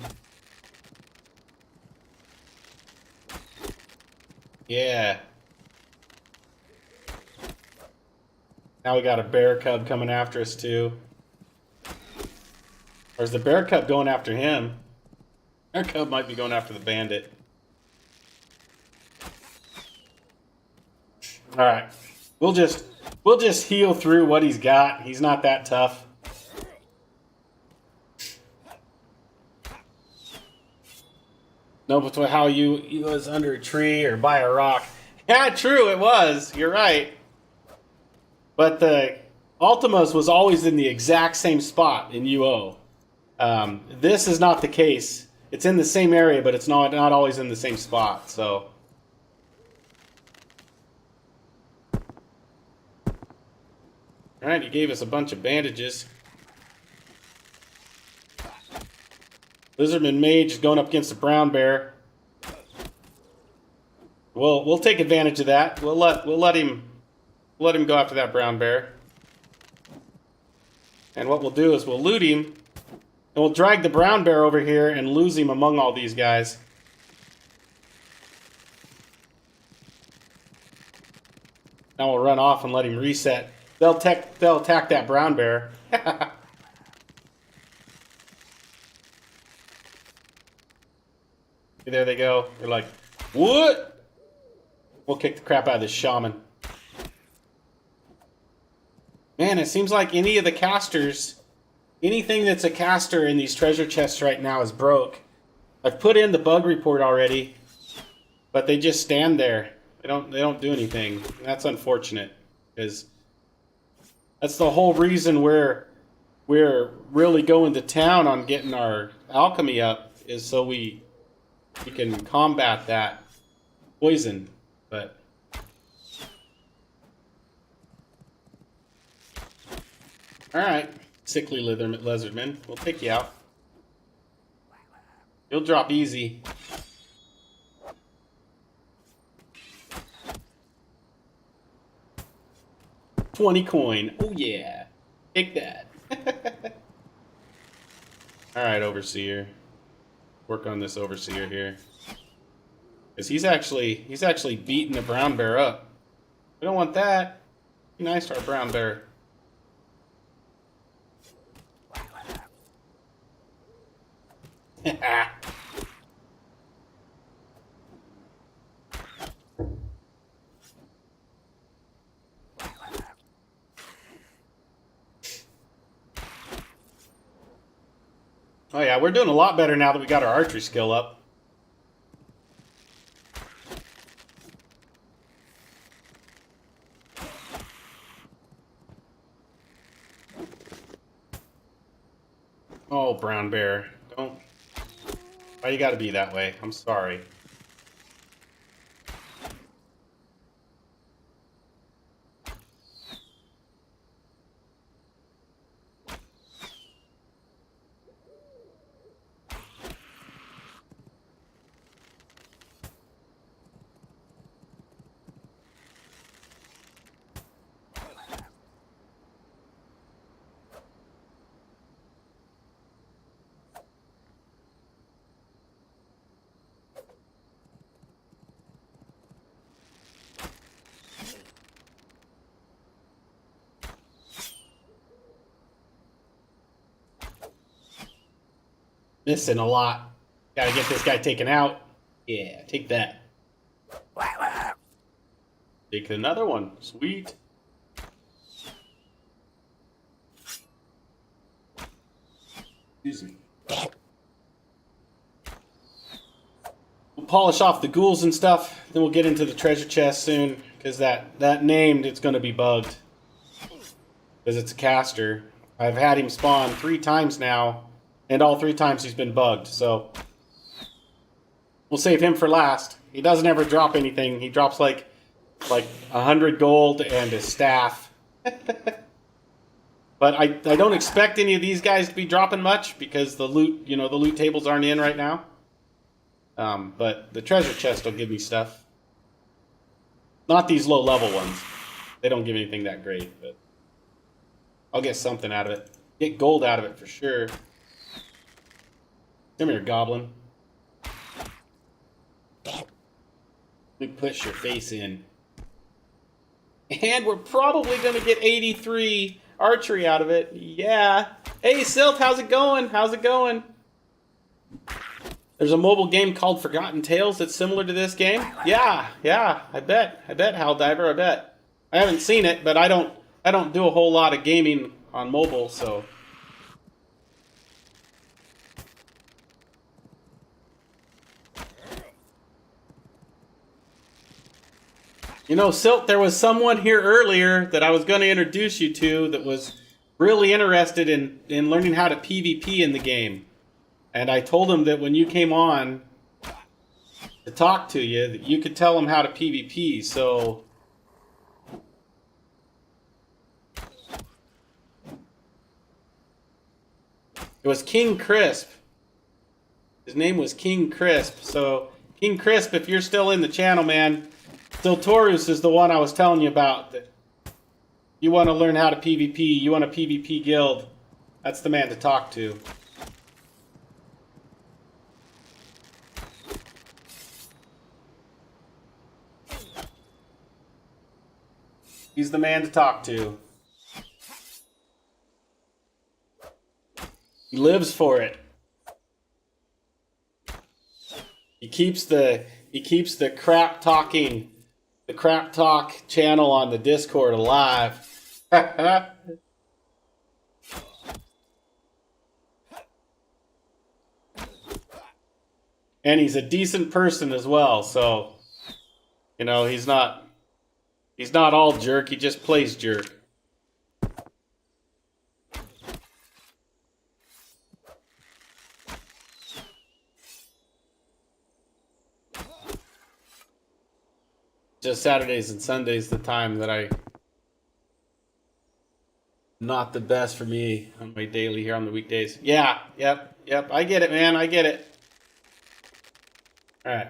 Yeah. Now we got a bear cub coming after us, too. Or is the bear cub going after him? Bear cub might be going after the bandit. All right. We'll just heal through what he's got. He's not that tough. No, but how he was under a tree or by a rock. Yeah, true, it was. You're right. But the Ultima's was always in the exact same spot in UO. This is not the case. It's in the same area, but it's not always in the same spot. So, all right, he gave us a bunch of bandages. Lizardman Mage is going up against the brown bear. We'll take advantage of that. We'll let him go after that brown bear. And what we'll do is we'll loot him, and we'll drag the brown bear over here and lose him among all these guys. Now we'll run off and let him reset. They'll attack that brown bear. There they go. They're like, what? We'll kick the crap out of this shaman. Man, it seems like any of the casters, anything that's a caster in these treasure chests right now is broke. I've put in the bug report already, but they just stand there. They don't do anything. And that's unfortunate, because that's the whole reason we're really going to town on getting our alchemy up, is so we can combat that poison. But all right, sickly lizardman, we'll take you out. You'll drop easy. $20 coin. Oh yeah, take that. All right, overseer. Work on this overseer here, because he's actually beating the brown bear up. We don't want that. Be nice to our brown bear. Oh yeah, we're doing a lot better now that we got our archery skill up. Oh, brown bear, don't. Why you gotta be that way? I'm sorry. Missing a lot. Gotta get this guy taken out. Yeah, take that. Take another one. Sweet. Excuse me. We'll polish off the ghouls and stuff, then we'll get into the treasure chest soon, because that named, it's going to be bugged. Because it's a caster. I've had him spawn 3 times now, and all 3 times he's been bugged, so we'll save him for last. He doesn't ever drop anything. He drops like 100 gold and a staff. But I don't expect any of these guys to be dropping much, because the loot, the loot tables aren't in right now. But the treasure chest will give me stuff. Not these low level ones. They don't give anything that great, but I'll get something out of it. Get gold out of it for sure. Come here, goblin. Let me push your face in. And we're probably going to get 83 archery out of it. Yeah. Hey, Silt, how's it going? How's it going? There's a mobile game called Forgotten Tales that's similar to this game. Yeah, I bet, Helldiver, I bet. I haven't seen it, but I don't do a whole lot of gaming on mobile, so. You know, Silt, there was someone here earlier that I was going to introduce you to that was really interested in learning how to PvP in the game. And I told him that when you came on to talk to you, that you could tell him how to PvP, so... It was King Crisp. His name was King Crisp. So, King Crisp, if you're still in the channel, man, Siltorus is the one I was telling you about. That you want to learn how to PvP, you want a PvP guild, that's the man to talk to. He's the man to talk to. He lives for it. He keeps the crap talking, the crap talk channel on the Discord alive. And he's a decent person as well, so you know, he's not all jerk, he just plays jerk. Just Saturdays and Sundays the time that not the best for me on my daily here on the weekdays. Yeah, yep. I get it, man. I get it. Alright.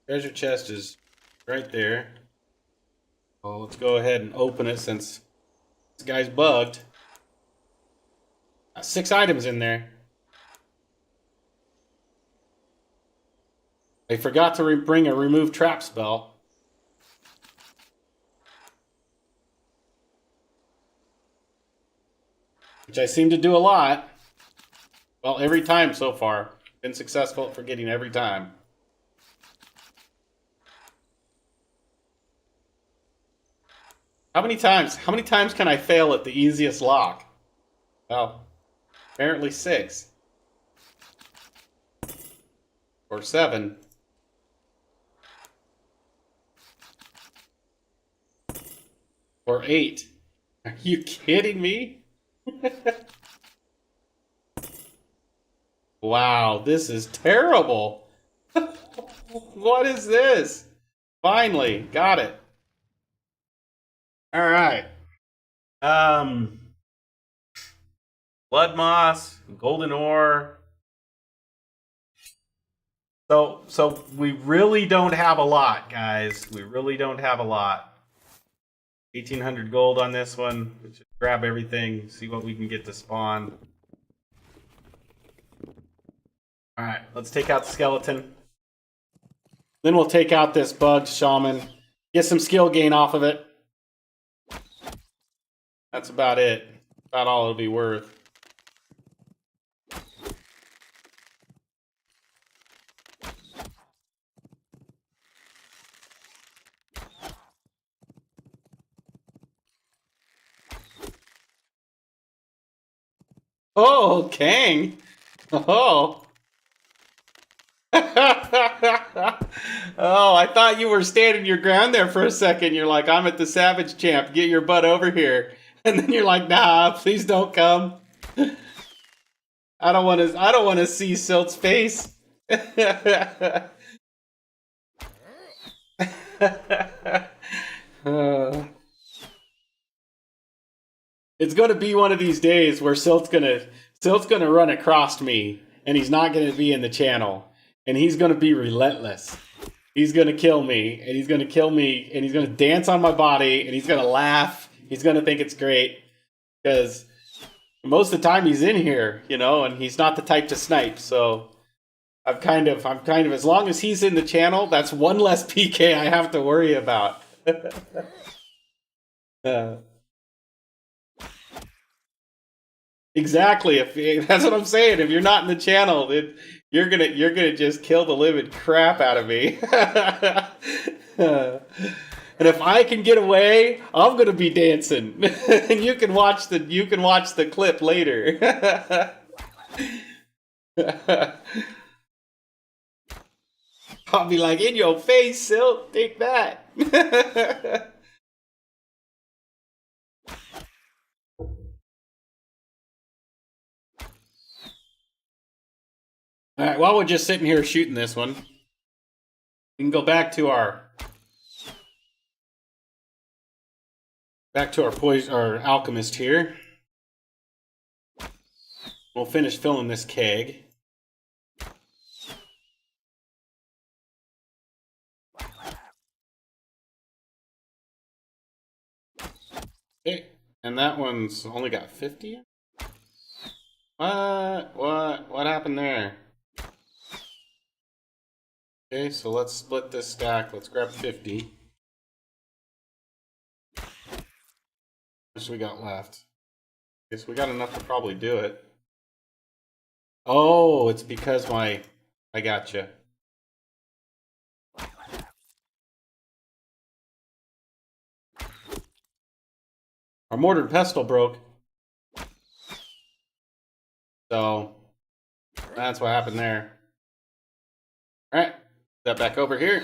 Treasure chest is right there. Well, let's go ahead and open it since this guy's bugged. 6 items in there. I forgot to bring a remove trap spell. Which I seem to do a lot. Well, every time so far. Been successful at forgetting every time. How many times can I fail at the easiest lock? Well, apparently 6. Or 7. Or 8. Are you kidding me? Wow, this is terrible. What is this? Finally, got it. All right. Blood moss, golden ore. So we really don't have a lot, guys. We really don't have a lot. 1,800 gold on this one. Let's just grab everything, see what we can get to spawn. Alright, let's take out the skeleton. Then we'll take out this bugged shaman. Get some skill gain off of it. That's about it. About all it'll be worth. Oh, Kang! Oh! Oh, I thought you were standing your ground there for a second. You're like, I'm at the Savage Champ. Get your butt over here. And then you're like, nah, please don't come. I don't want to see Silt's face. It's gonna be one of these days where Silt's gonna run across me, and he's not gonna be in the channel, and he's gonna be relentless. He's gonna kill me, and he's gonna kill me, and he's gonna dance on my body, and he's gonna laugh. He's gonna think it's great, because most of the time he's in here, you know, and he's not the type to snipe. So I'm kind of as long as he's in the channel, that's one less PK I have to worry about. Exactly. If that's what I'm saying. If you're not in the channel, you're gonna just kill the living crap out of me. And if I can get away, I'm gonna be dancing. And you can watch the clip later. I'll be like, in your face, Silk, take that. All right, while we're just sitting here shooting this one, we can go back to our our alchemist here. We'll finish filling this keg. Okay, and that one's only got 50. What happened there? Okay, so let's split this stack. Let's grab 50. How much we got left? Guess we got enough to probably do it. Oh, it's because I gotcha. Our mortar and pestle broke. So that's what happened there. Alright, that back over here.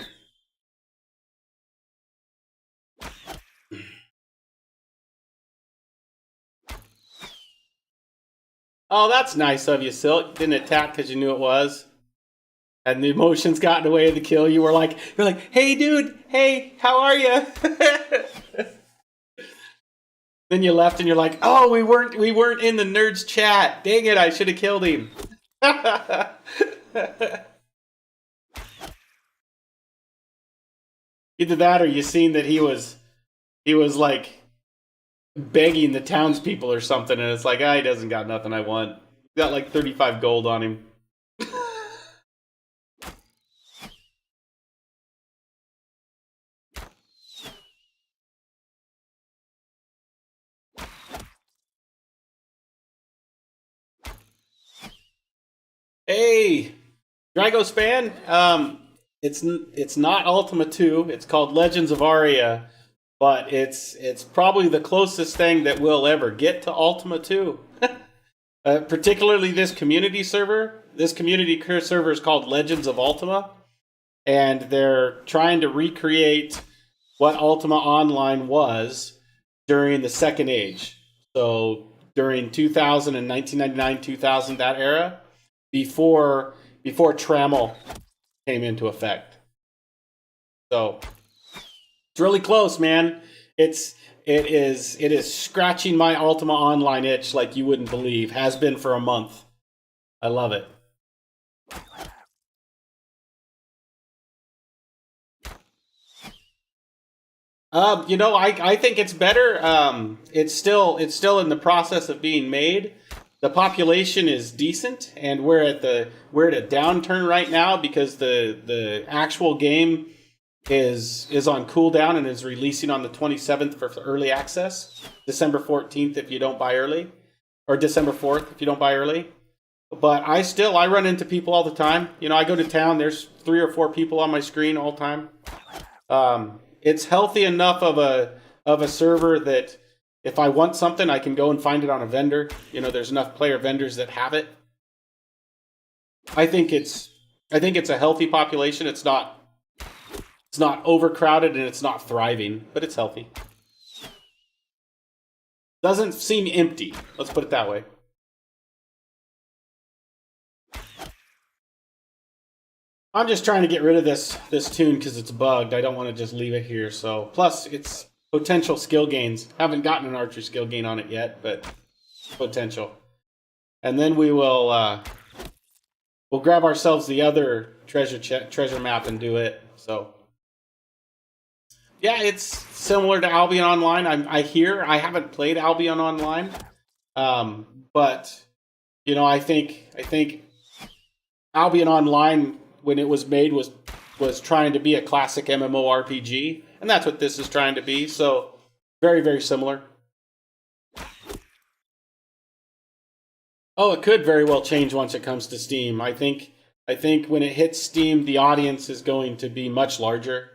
Oh, that's nice of you, Silk. Didn't attack because you knew it was. And the emotions got in the way of the kill. You're like, hey dude, hey, how are you? Then you left and you're like, oh, we weren't in the nerds chat. Dang it, I should have killed him. Either that or you seen that he was like begging the townspeople or something, and it's like, he doesn't got nothing I want. He's got like 35 gold on him. Hey, Dragospan. It's not Ultima 2. It's called Legends of Aria, but it's probably the closest thing that we'll ever get to Ultima 2. Particularly this community server. This community server is called Legends of Ultima, and they're trying to recreate what Ultima Online was during the Second Age. So during 2000 and 1999, 2000, that era, before Trammel came into effect. So it's really close, man. It is scratching my Ultima Online itch like you wouldn't believe. Has been for a month. I love it. I think it's better. It's still in the process of being made. The population is decent, and we're at a downturn right now because the actual game is on cooldown and is releasing on the 27th for early access. December 14th if you don't buy early, or December 4th if you don't buy early. But I run into people all the time. I go to town. There's 3 or 4 people on my screen all the time. It's healthy enough of a server that if I want something, I can go and find it on a vendor. There's enough player vendors that have it. I think it's a healthy population. It's not overcrowded and it's not thriving, but it's healthy. Doesn't seem empty. Let's put it that way. I'm just trying to get rid of this tune because it's bugged. I don't want to just leave it here. So plus it's potential skill gains. Haven't gotten an archer skill gain on it yet, but potential. And then we'll grab ourselves the other treasure map and do it. So yeah, it's similar to Albion Online. I haven't played Albion Online, but I think Albion Online, when it was made, was trying to be a classic MMORPG, and that's what this is trying to be. So very, very similar. Oh, it could very well change once it comes to Steam. I think when it hits Steam, the audience is going to be much larger,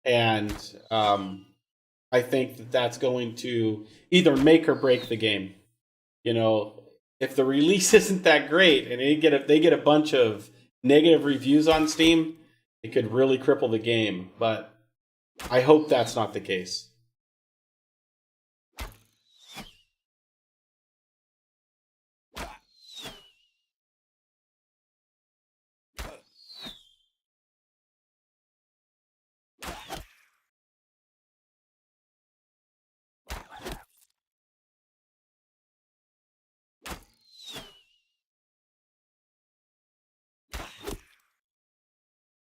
and I think that's going to either make or break the game. If the release isn't that great and they get a bunch of negative reviews on Steam, it could really cripple the game. But I hope that's not the case.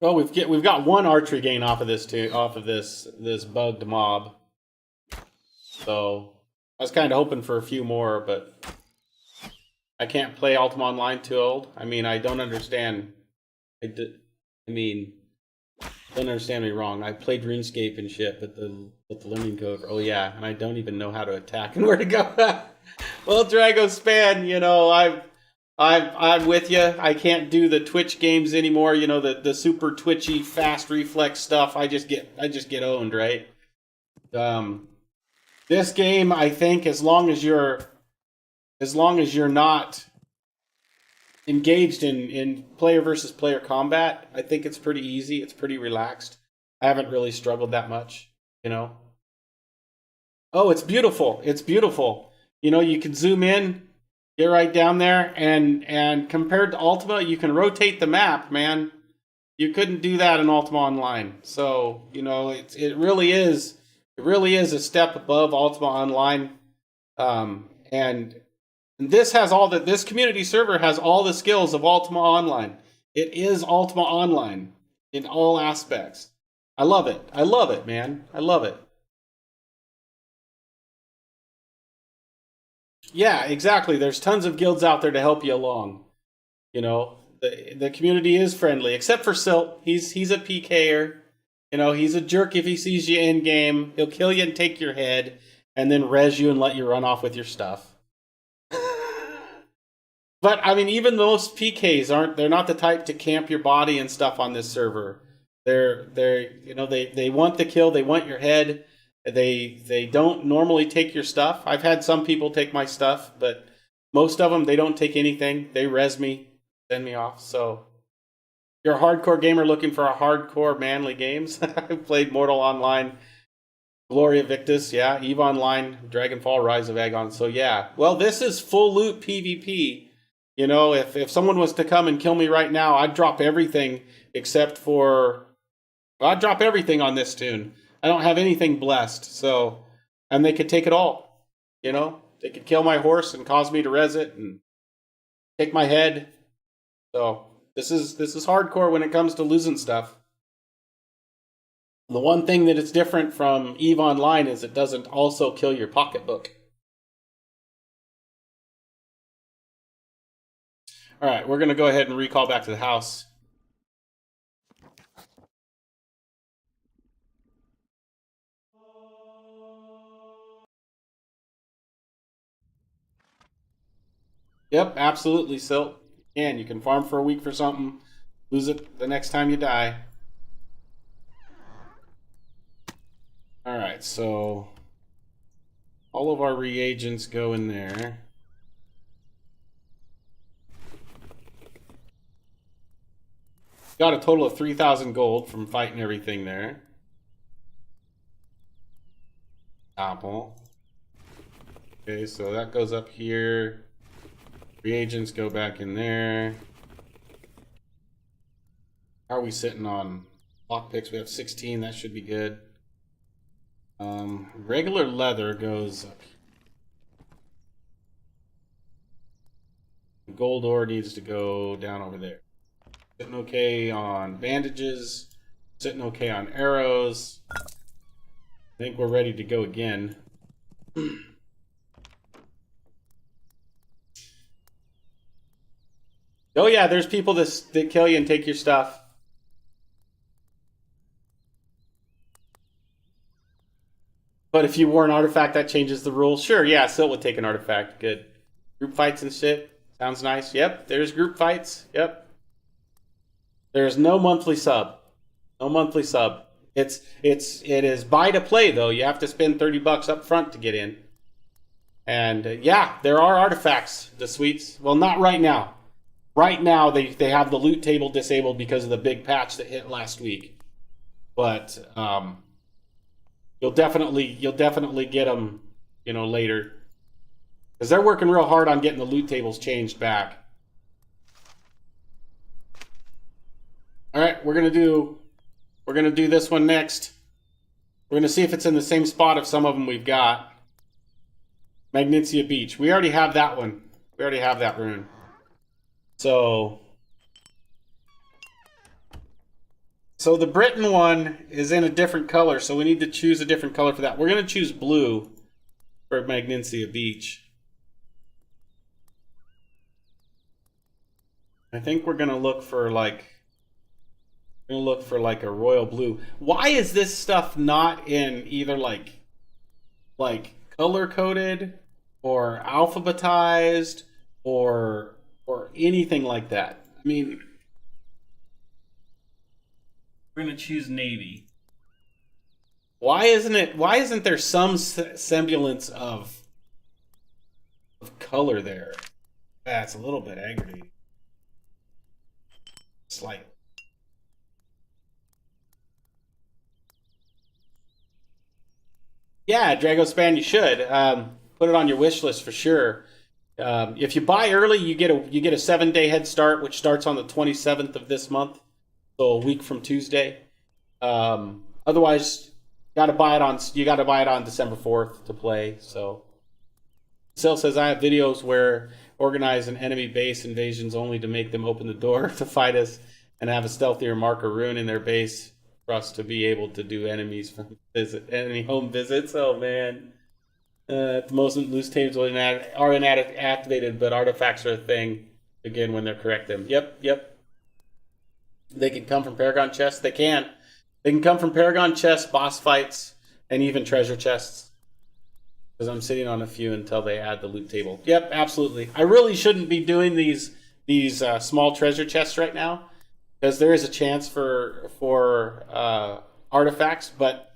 Well, we've got one archery gain off of this this bugged mob. So I was kind of hoping for a few more, but I can't play Ultima Online too old. I mean, I don't understand. Don't understand me wrong. I played RuneScape and shit, but the learning code. Oh yeah, and I don't even know how to attack and where to go. Well, Dragospan, you know, I'm with you. I can't do the Twitch games anymore. You know, the super twitchy, fast reflex stuff. I just get owned, right? This game, I think, as long as you're not engaged in player versus player combat, I think it's pretty easy. It's pretty relaxed. I haven't really struggled that much, you know. Oh, it's beautiful. It's beautiful. You know, you can zoom in, get right down there, and compared to Ultima, you can rotate the map, man. You couldn't do that in Ultima Online. So, you know, it really is a step above Ultima Online. And this community server has all the skills of Ultima Online. It is Ultima Online in all aspects. I love it. I love it, man. I love it. Yeah, exactly. There's tons of guilds out there to help you along. You know, the community is friendly, except for Silt. He's a PKer. You know, he's a jerk if he sees you in game. He'll kill you and take your head, and then res you and let you run off with your stuff. But I mean, even most PKs they're not the type to camp your body and stuff on this server. They want the kill, they want your head. They don't normally take your stuff. I've had some people take my stuff, but most of them, they don't take anything. They res me, send me off. So if you're a hardcore gamer looking for a hardcore manly games, I've played Mortal Online, Gloria Victis, yeah, EVE Online, Dragonfall, Rise of Aegon. So yeah, well, this is full loot PvP. You know, if someone was to come and kill me right now, I'd drop everything I'd drop everything on this tune. I don't have anything blessed, so, and they could take it all. You know, they could kill my horse and cause me to res it and take my head. So this is hardcore when it comes to losing stuff. The one thing that is different from EVE Online is it doesn't also kill your pocketbook. All right, we're going to go ahead and recall back to the house. Yep, absolutely, Silt. You can farm for a week for something, lose it the next time you die. All right, so all of our reagents go in there. Got a total of 3,000 gold from fighting everything there. Apple. Okay, so that goes up here. Reagents go back in there. How are we sitting on lockpicks? We have 16. That should be good. Regular leather goes up. Gold ore needs to go down over there. Sitting okay on bandages. Sitting okay on arrows. I think we're ready to go again. Oh yeah, there's people that kill you and take your stuff. But if you wore an artifact, that changes the rules. Sure, yeah, Silt would take an artifact. Good. Group fights and shit. Sounds nice. Yep, there's group fights. Yep. There's no monthly sub. No monthly sub. It is buy to play though. You have to spend $30 up front to get in. And yeah, there are artifacts. The suites. Well, not right now. Right now, they have the loot table disabled because of the big patch that hit last week. But you'll definitely get them, you know, later. Because they're working real hard on getting the loot tables changed back. Alright, we're gonna do this one next. We're gonna see if it's in the same spot of some of them we've got. Magnesia Beach. We already have that one. We already have that rune. So the Britain one is in a different color, so we need to choose a different color for that. We're gonna choose blue for Magnesia Beach. I think we're gonna look for like a royal blue. Why is this stuff not in either like color coded or alphabetized or anything like that? I mean, we're gonna choose navy. Why isn't there some semblance of color there? That's a little bit aggravating. Slight. Yeah, Dragospan, you should put it on your wish list for sure. If you buy early, you get a 7-day head start, which starts on the 27th of this month, so a week from Tuesday. Otherwise, you got to buy it on December 4th to play. So, Sil says I have videos where organize an enemy base invasions only to make them open the door to fight us and have a stealthier marker rune in their base for us to be able to do enemy home visits. Oh man. The most loose tables are inactivated, but artifacts are a thing again when they're corrected. Yep. They can come from Paragon chests. They can come from Paragon chests, boss fights, and even treasure chests. Because I'm sitting on a few until they add the loot table. Yep, absolutely. I really shouldn't be doing these small treasure chests right now, because there is a chance for artifacts, but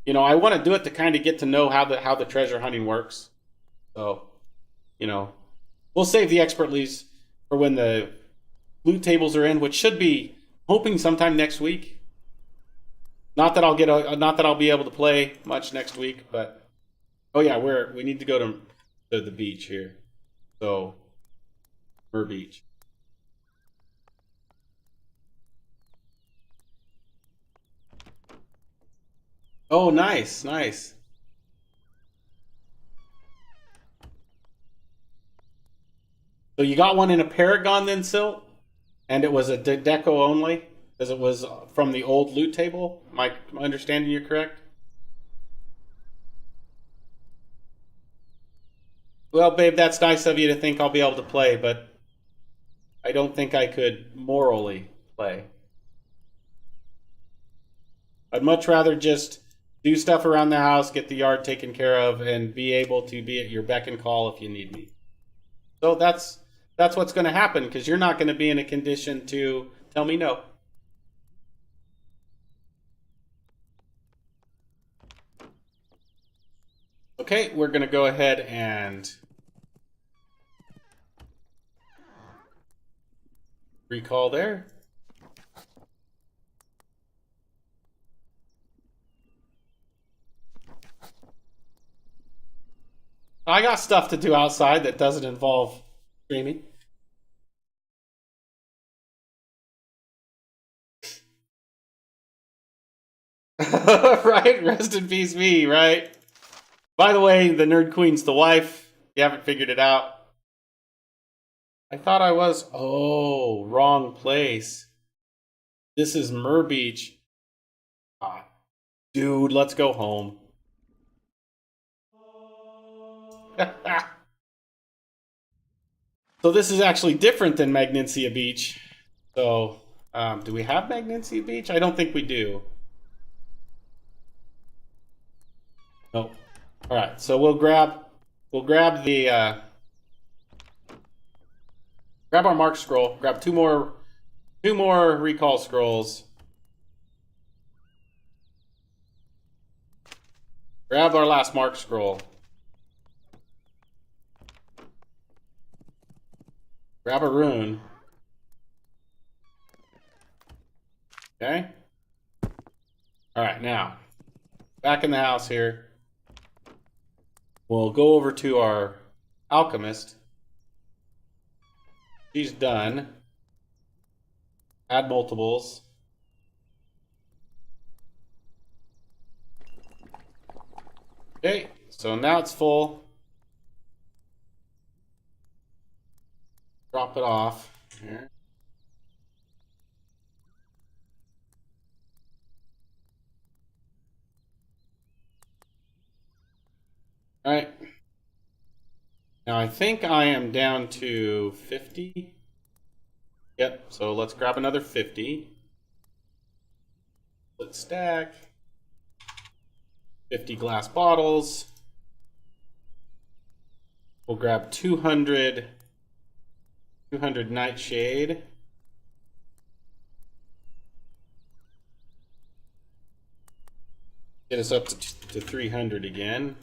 you know, I want to do it to kind of get to know how the treasure hunting works. So, you know, we'll save the expert leads for when the loot tables are in, which should be hoping sometime next week. Not that I'll be able to play much next week, but oh yeah, we need to go to the beach here. So, Mer Beach. Oh, nice. So you got one in a Paragon then, Sil? And it was a deco only? Because it was from the old loot table? Am I understanding you correct? Well, babe, that's nice of you to think I'll be able to play, but I don't think I could morally play. I'd much rather just do stuff around the house, get the yard taken care of, and be able to be at your beck and call if you need me. So that's what's going to happen, because you're not going to be in a condition to tell me no. Okay, we're going to go ahead and recall there. I got stuff to do outside that doesn't involve streaming. Right? Rest in peace, me, right? By the way, the Nerd Queen's the wife. You haven't figured it out. I thought I was. Oh, wrong place. This is Mer Beach. Ah, dude, let's go home. So this is actually different than Magnesia Beach. So, do we have Magnesia Beach? I don't think we do. Nope. All right, so we'll grab the grab our mark scroll. Grab two more recall scrolls. Grab our last mark scroll. Grab a rune. Okay. All right, now Back in the house here. We'll go over to our alchemist. She's done. Add multiples. Okay, so now it's full. Drop it off. Here. All right. Now I think I am down to 50. Yep, so let's grab another 50. Let's stack. 50 glass bottles. We'll grab 200 nightshade. Get us up to 300 again.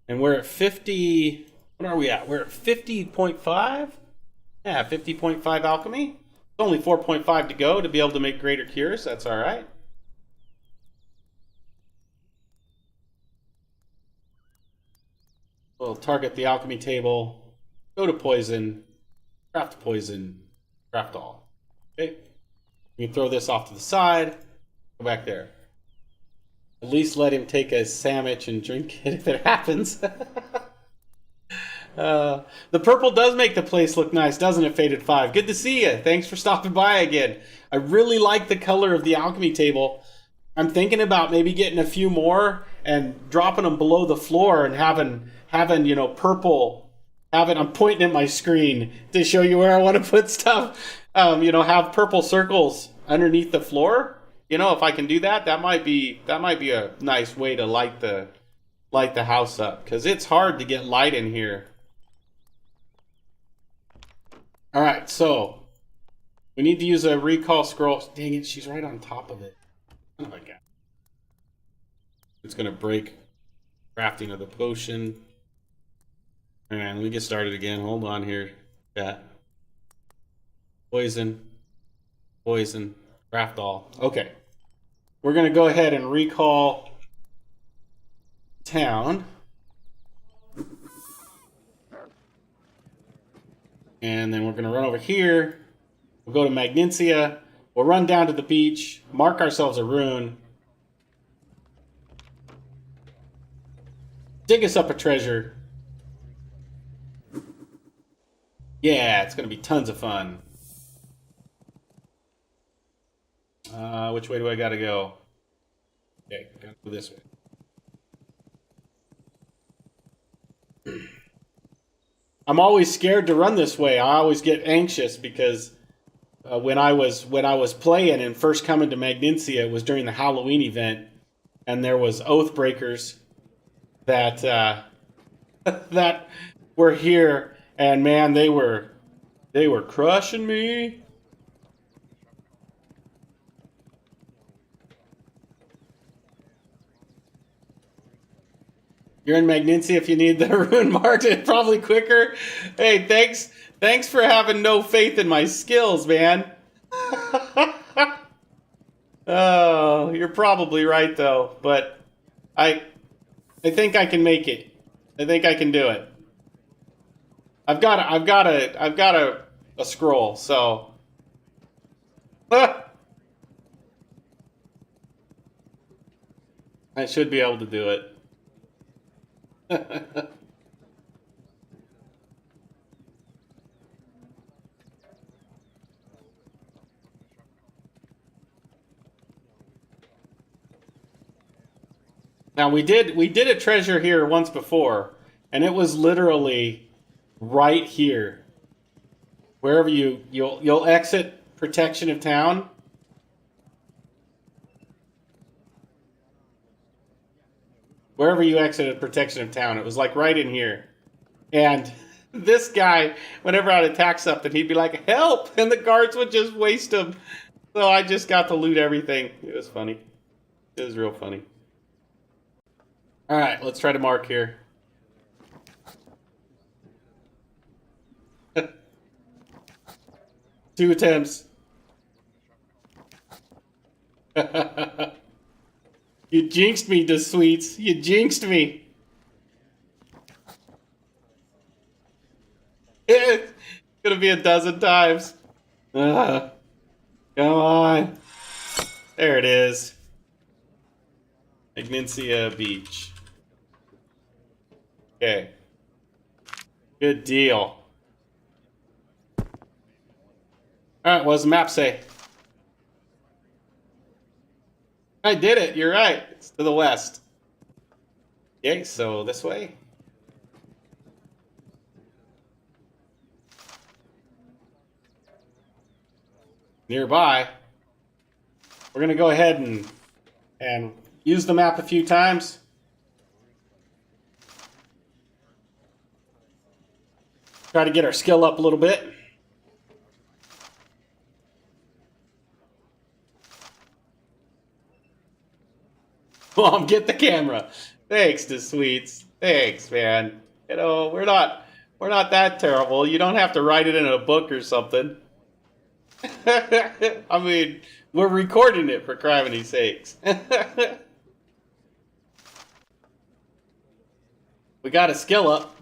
And we're at 50. What are we at? We're at 50.5? Yeah, 50.5 alchemy. It's only 4.5 to go to be able to make greater cures. That's all right. We'll target the alchemy table. Go to poison. Craft poison. Craft all. Okay. You can throw this off to the side. Go back there. At least let him take a sandwich and drink it if it happens. The purple does make the place look nice, doesn't it, Faded 5? Good to see you. Thanks for stopping by again. I really like the color of the alchemy table. I'm thinking about maybe getting a few more and dropping them below the floor and having purple. I'm pointing at my screen to show you where I want to put stuff. Have purple circles underneath the floor. If I can do that, that might be a nice way to light the house up, because it's hard to get light in here. All right, so we need to use a recall scroll. Dang it, she's right on top of it. Oh my god. It's gonna break crafting of the potion. And let me get started again. Hold on here. Yeah. Poison. Craft all. Okay. We're gonna go ahead and recall town. And then we're going to run over here. We'll go to Magnesia. We'll run down to the beach. Mark ourselves a rune. Dig us up a treasure. Yeah, it's going to be tons of fun. Which way do I got to go? Okay, gotta go this way. I'm always scared to run this way. I always get anxious because when I was playing and first coming to Magnesia, it was during the Halloween event, and there was Oathbreakers that that were here, and man, they were crushing me. You're in Magnesia if you need the rune marked. It's probably quicker. Hey, thanks for having no faith in my skills, man. Oh, you're probably right though, but I think I can make it. I think I can do it. I've got a scroll, so I should be able to do it. Now we did a treasure here once before, and it was literally right here. Wherever you'll exit protection of town. Wherever you exited protection of town, it was like right in here. And this guy, whenever I'd attack something, he'd be like, "Help!" And the guards would just waste him. So I just got to loot everything. It was funny. It was real funny. All right, let's try to mark here. 2 attempts. You jinxed me, the sweets. You jinxed me. It's gonna be a dozen times. Come on. There it is. Ignacia Beach. Okay. Good deal. Alright, what does the map say? I did it, you're right. It's to the west. Okay, so this way. Nearby. We're gonna go ahead and use the map a few times. Try to get our skill up a little bit. Mom, get the camera. Thanks to Sweets. Thanks, man. You know, we're not that terrible. You don't have to write it in a book or something. I mean, we're recording it for criminy sakes. We got a skill up.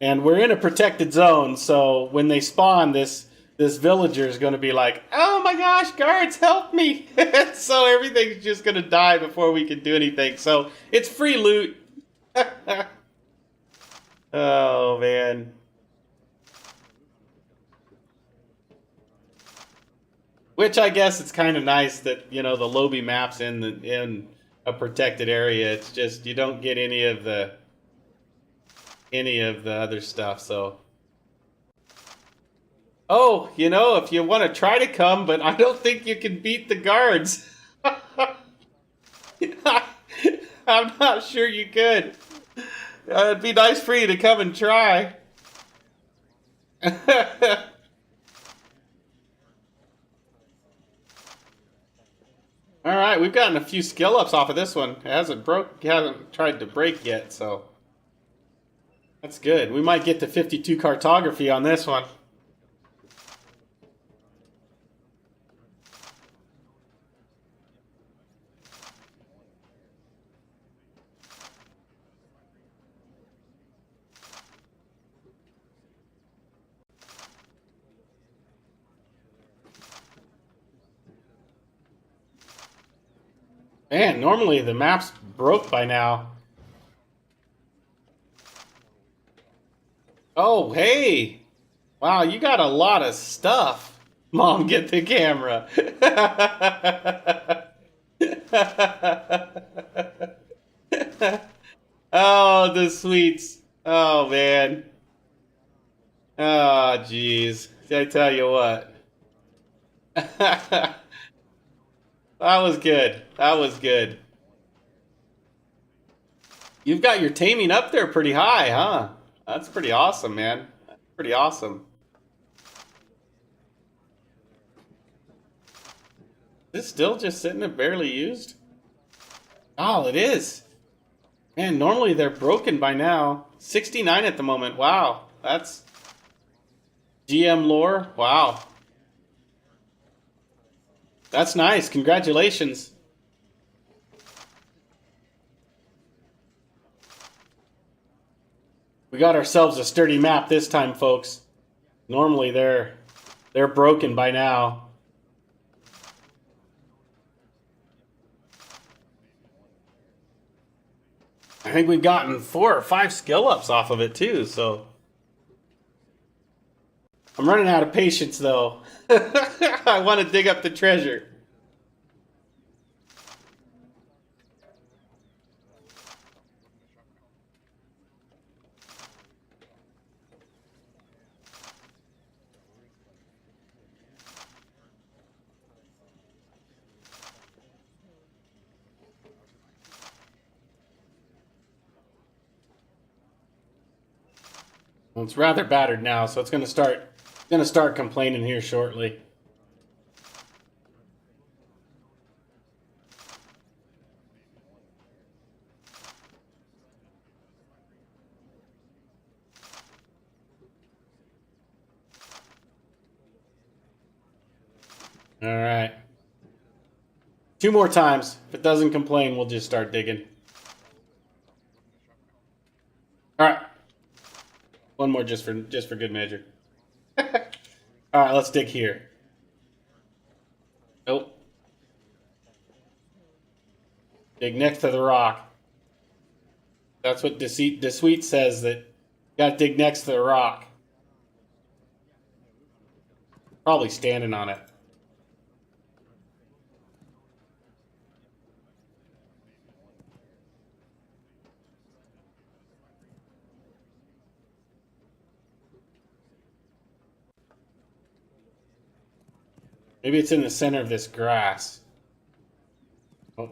And we're in a protected zone, so when they spawn, this villager is going to be like, "Oh my gosh, guards, help me!" So everything's just going to die before we can do anything. So it's free loot. Oh man. Which I guess it's kind of nice that, you know, the lobby map's in a protected area. It's just you don't get any of the other stuff. So, oh, you know, if you want to try to come, but I don't think you can beat the guards. I'm not sure you could. It'd be nice for you to come and try. All right, we've gotten a few skill ups off of this one. It hasn't tried to break yet, so that's good. We might get to 52 cartography on this one. Man, normally the map's broke by now. Oh, hey! Wow, you got a lot of stuff. Mom, get the camera. Oh, the sweets. Oh, man. Oh, jeez. I tell you what. That was good. That was good. You've got your taming up there pretty high, huh? That's pretty awesome, man. That's pretty awesome. Is this still just sitting there barely used? Oh, it is. Man, normally they're broken by now. 69 at the moment. Wow. That's GM lore. Wow. That's nice. Congratulations. We got ourselves a sturdy map this time, folks. Normally they're broken by now. I think we've gotten 4 or 5 skill ups off of it too, so I'm running out of patience though. I want to dig up the treasure. Well, it's rather battered now, so it's going to start complaining here shortly. All right. 2 more times. If it doesn't complain, we'll just start digging. All right. 1 more just for good measure. All right, let's dig here. Nope. Dig next to the rock. That's what DeSweet says, that you gotta dig next to the rock. Probably standing on it. Maybe it's in the center of this grass. Oh.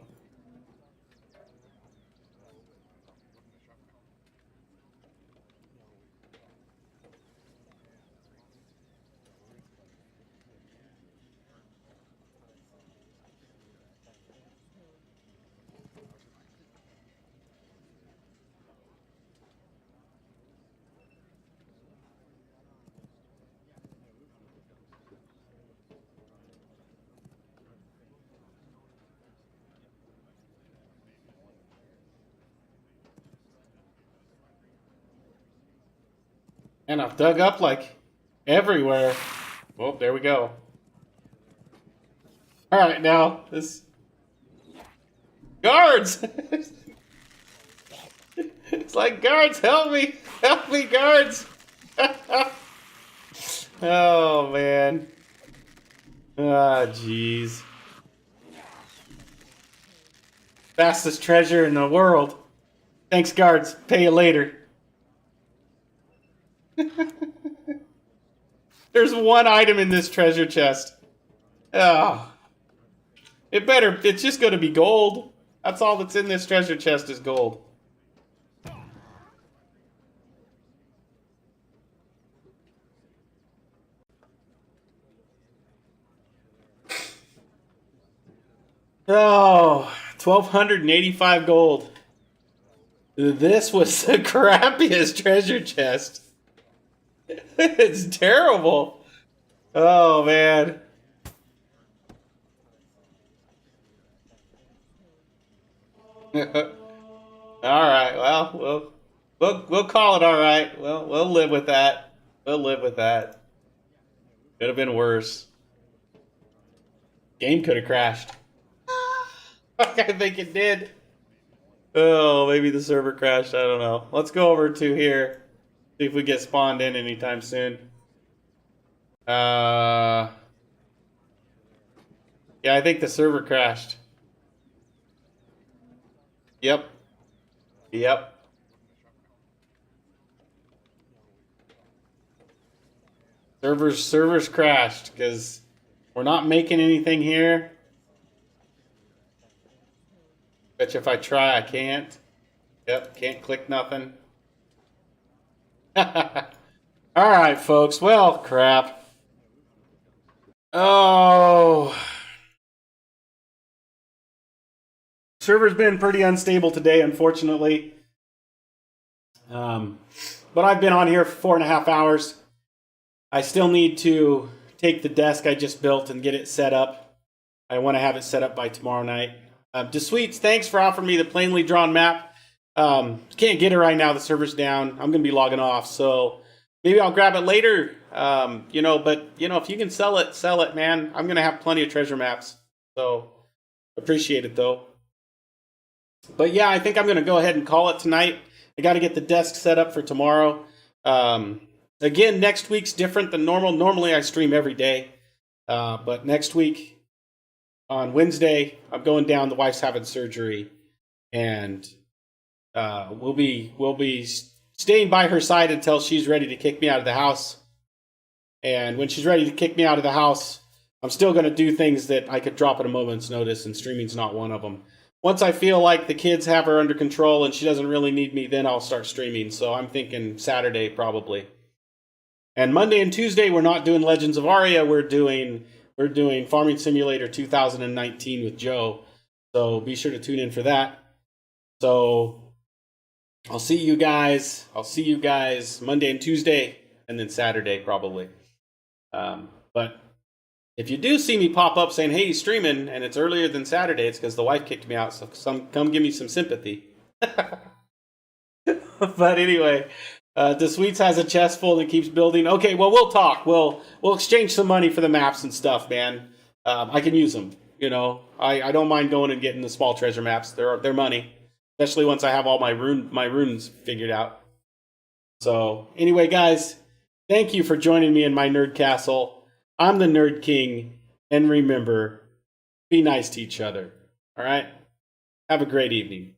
And I've dug up like everywhere. Well, there we go. All right, now this guards. It's like, guards, help me, guards. Oh man. Ah, jeez. Fastest treasure in the world. Thanks, guards. Pay you later. There's 1 item in this treasure chest. Oh. It's just gonna be gold. That's all that's in this treasure chest is gold. Oh, 1,285 gold. This was the crappiest treasure chest. It's terrible. Oh, man. All right. Well, we'll call it all right. We'll live with that. We'll live with that. Could have been worse. Game could have crashed. I think it did. Oh, maybe the server crashed. I don't know. Let's go over to here. See if we get spawned in anytime soon. Yeah, I think the server crashed. Yep. Servers crashed because we're not making anything here. Bet you if I try, I can't. Yep, can't click nothing. Alright, folks. Well, crap. Oh. Server's been pretty unstable today, unfortunately. But I've been on here for 4.5 hours. I still need to take the desk I just built and get it set up. I want to have it set up by tomorrow night. DeSweets, thanks for offering me the plainly drawn map. Can't get it right now. The server's down. I'm going to be logging off. So maybe I'll grab it later. But if you can sell it, man. I'm going to have plenty of treasure maps. So appreciate it, though. But yeah, I think I'm going to go ahead and call it tonight. I got to get the desk set up for tomorrow. Again, next week's different than normal. Normally I stream every day. But next week, on Wednesday, I'm going down. The wife's having surgery, and we'll be staying by her side until she's ready to kick me out of the house. And when she's ready to kick me out of the house, I'm still going to do things that I could drop at a moment's notice, and streaming's not one of them. Once I feel like the kids have her under control and she doesn't really need me, then I'll start streaming. So I'm thinking Saturday probably. And Monday and Tuesday, we're not doing Legends of Aria. We're doing Farming Simulator 2019 with Joe. So be sure to tune in for that. So I'll see you guys Monday and Tuesday, and then Saturday probably. But If you do see me pop up saying, hey, he's streaming, and it's earlier than Saturday, it's because the wife kicked me out, so come give me some sympathy. But anyway, the Sweets has a chest full and keeps building. Okay, well, we'll talk. We'll exchange some money for the maps and stuff, man. I can use them. You know, I don't mind going and getting the small treasure maps. They're money, especially once I have all my runes figured out. So anyway, guys, thank you for joining me in my nerd castle. I'm the Nerd King, and remember, be nice to each other. All right, have a great evening.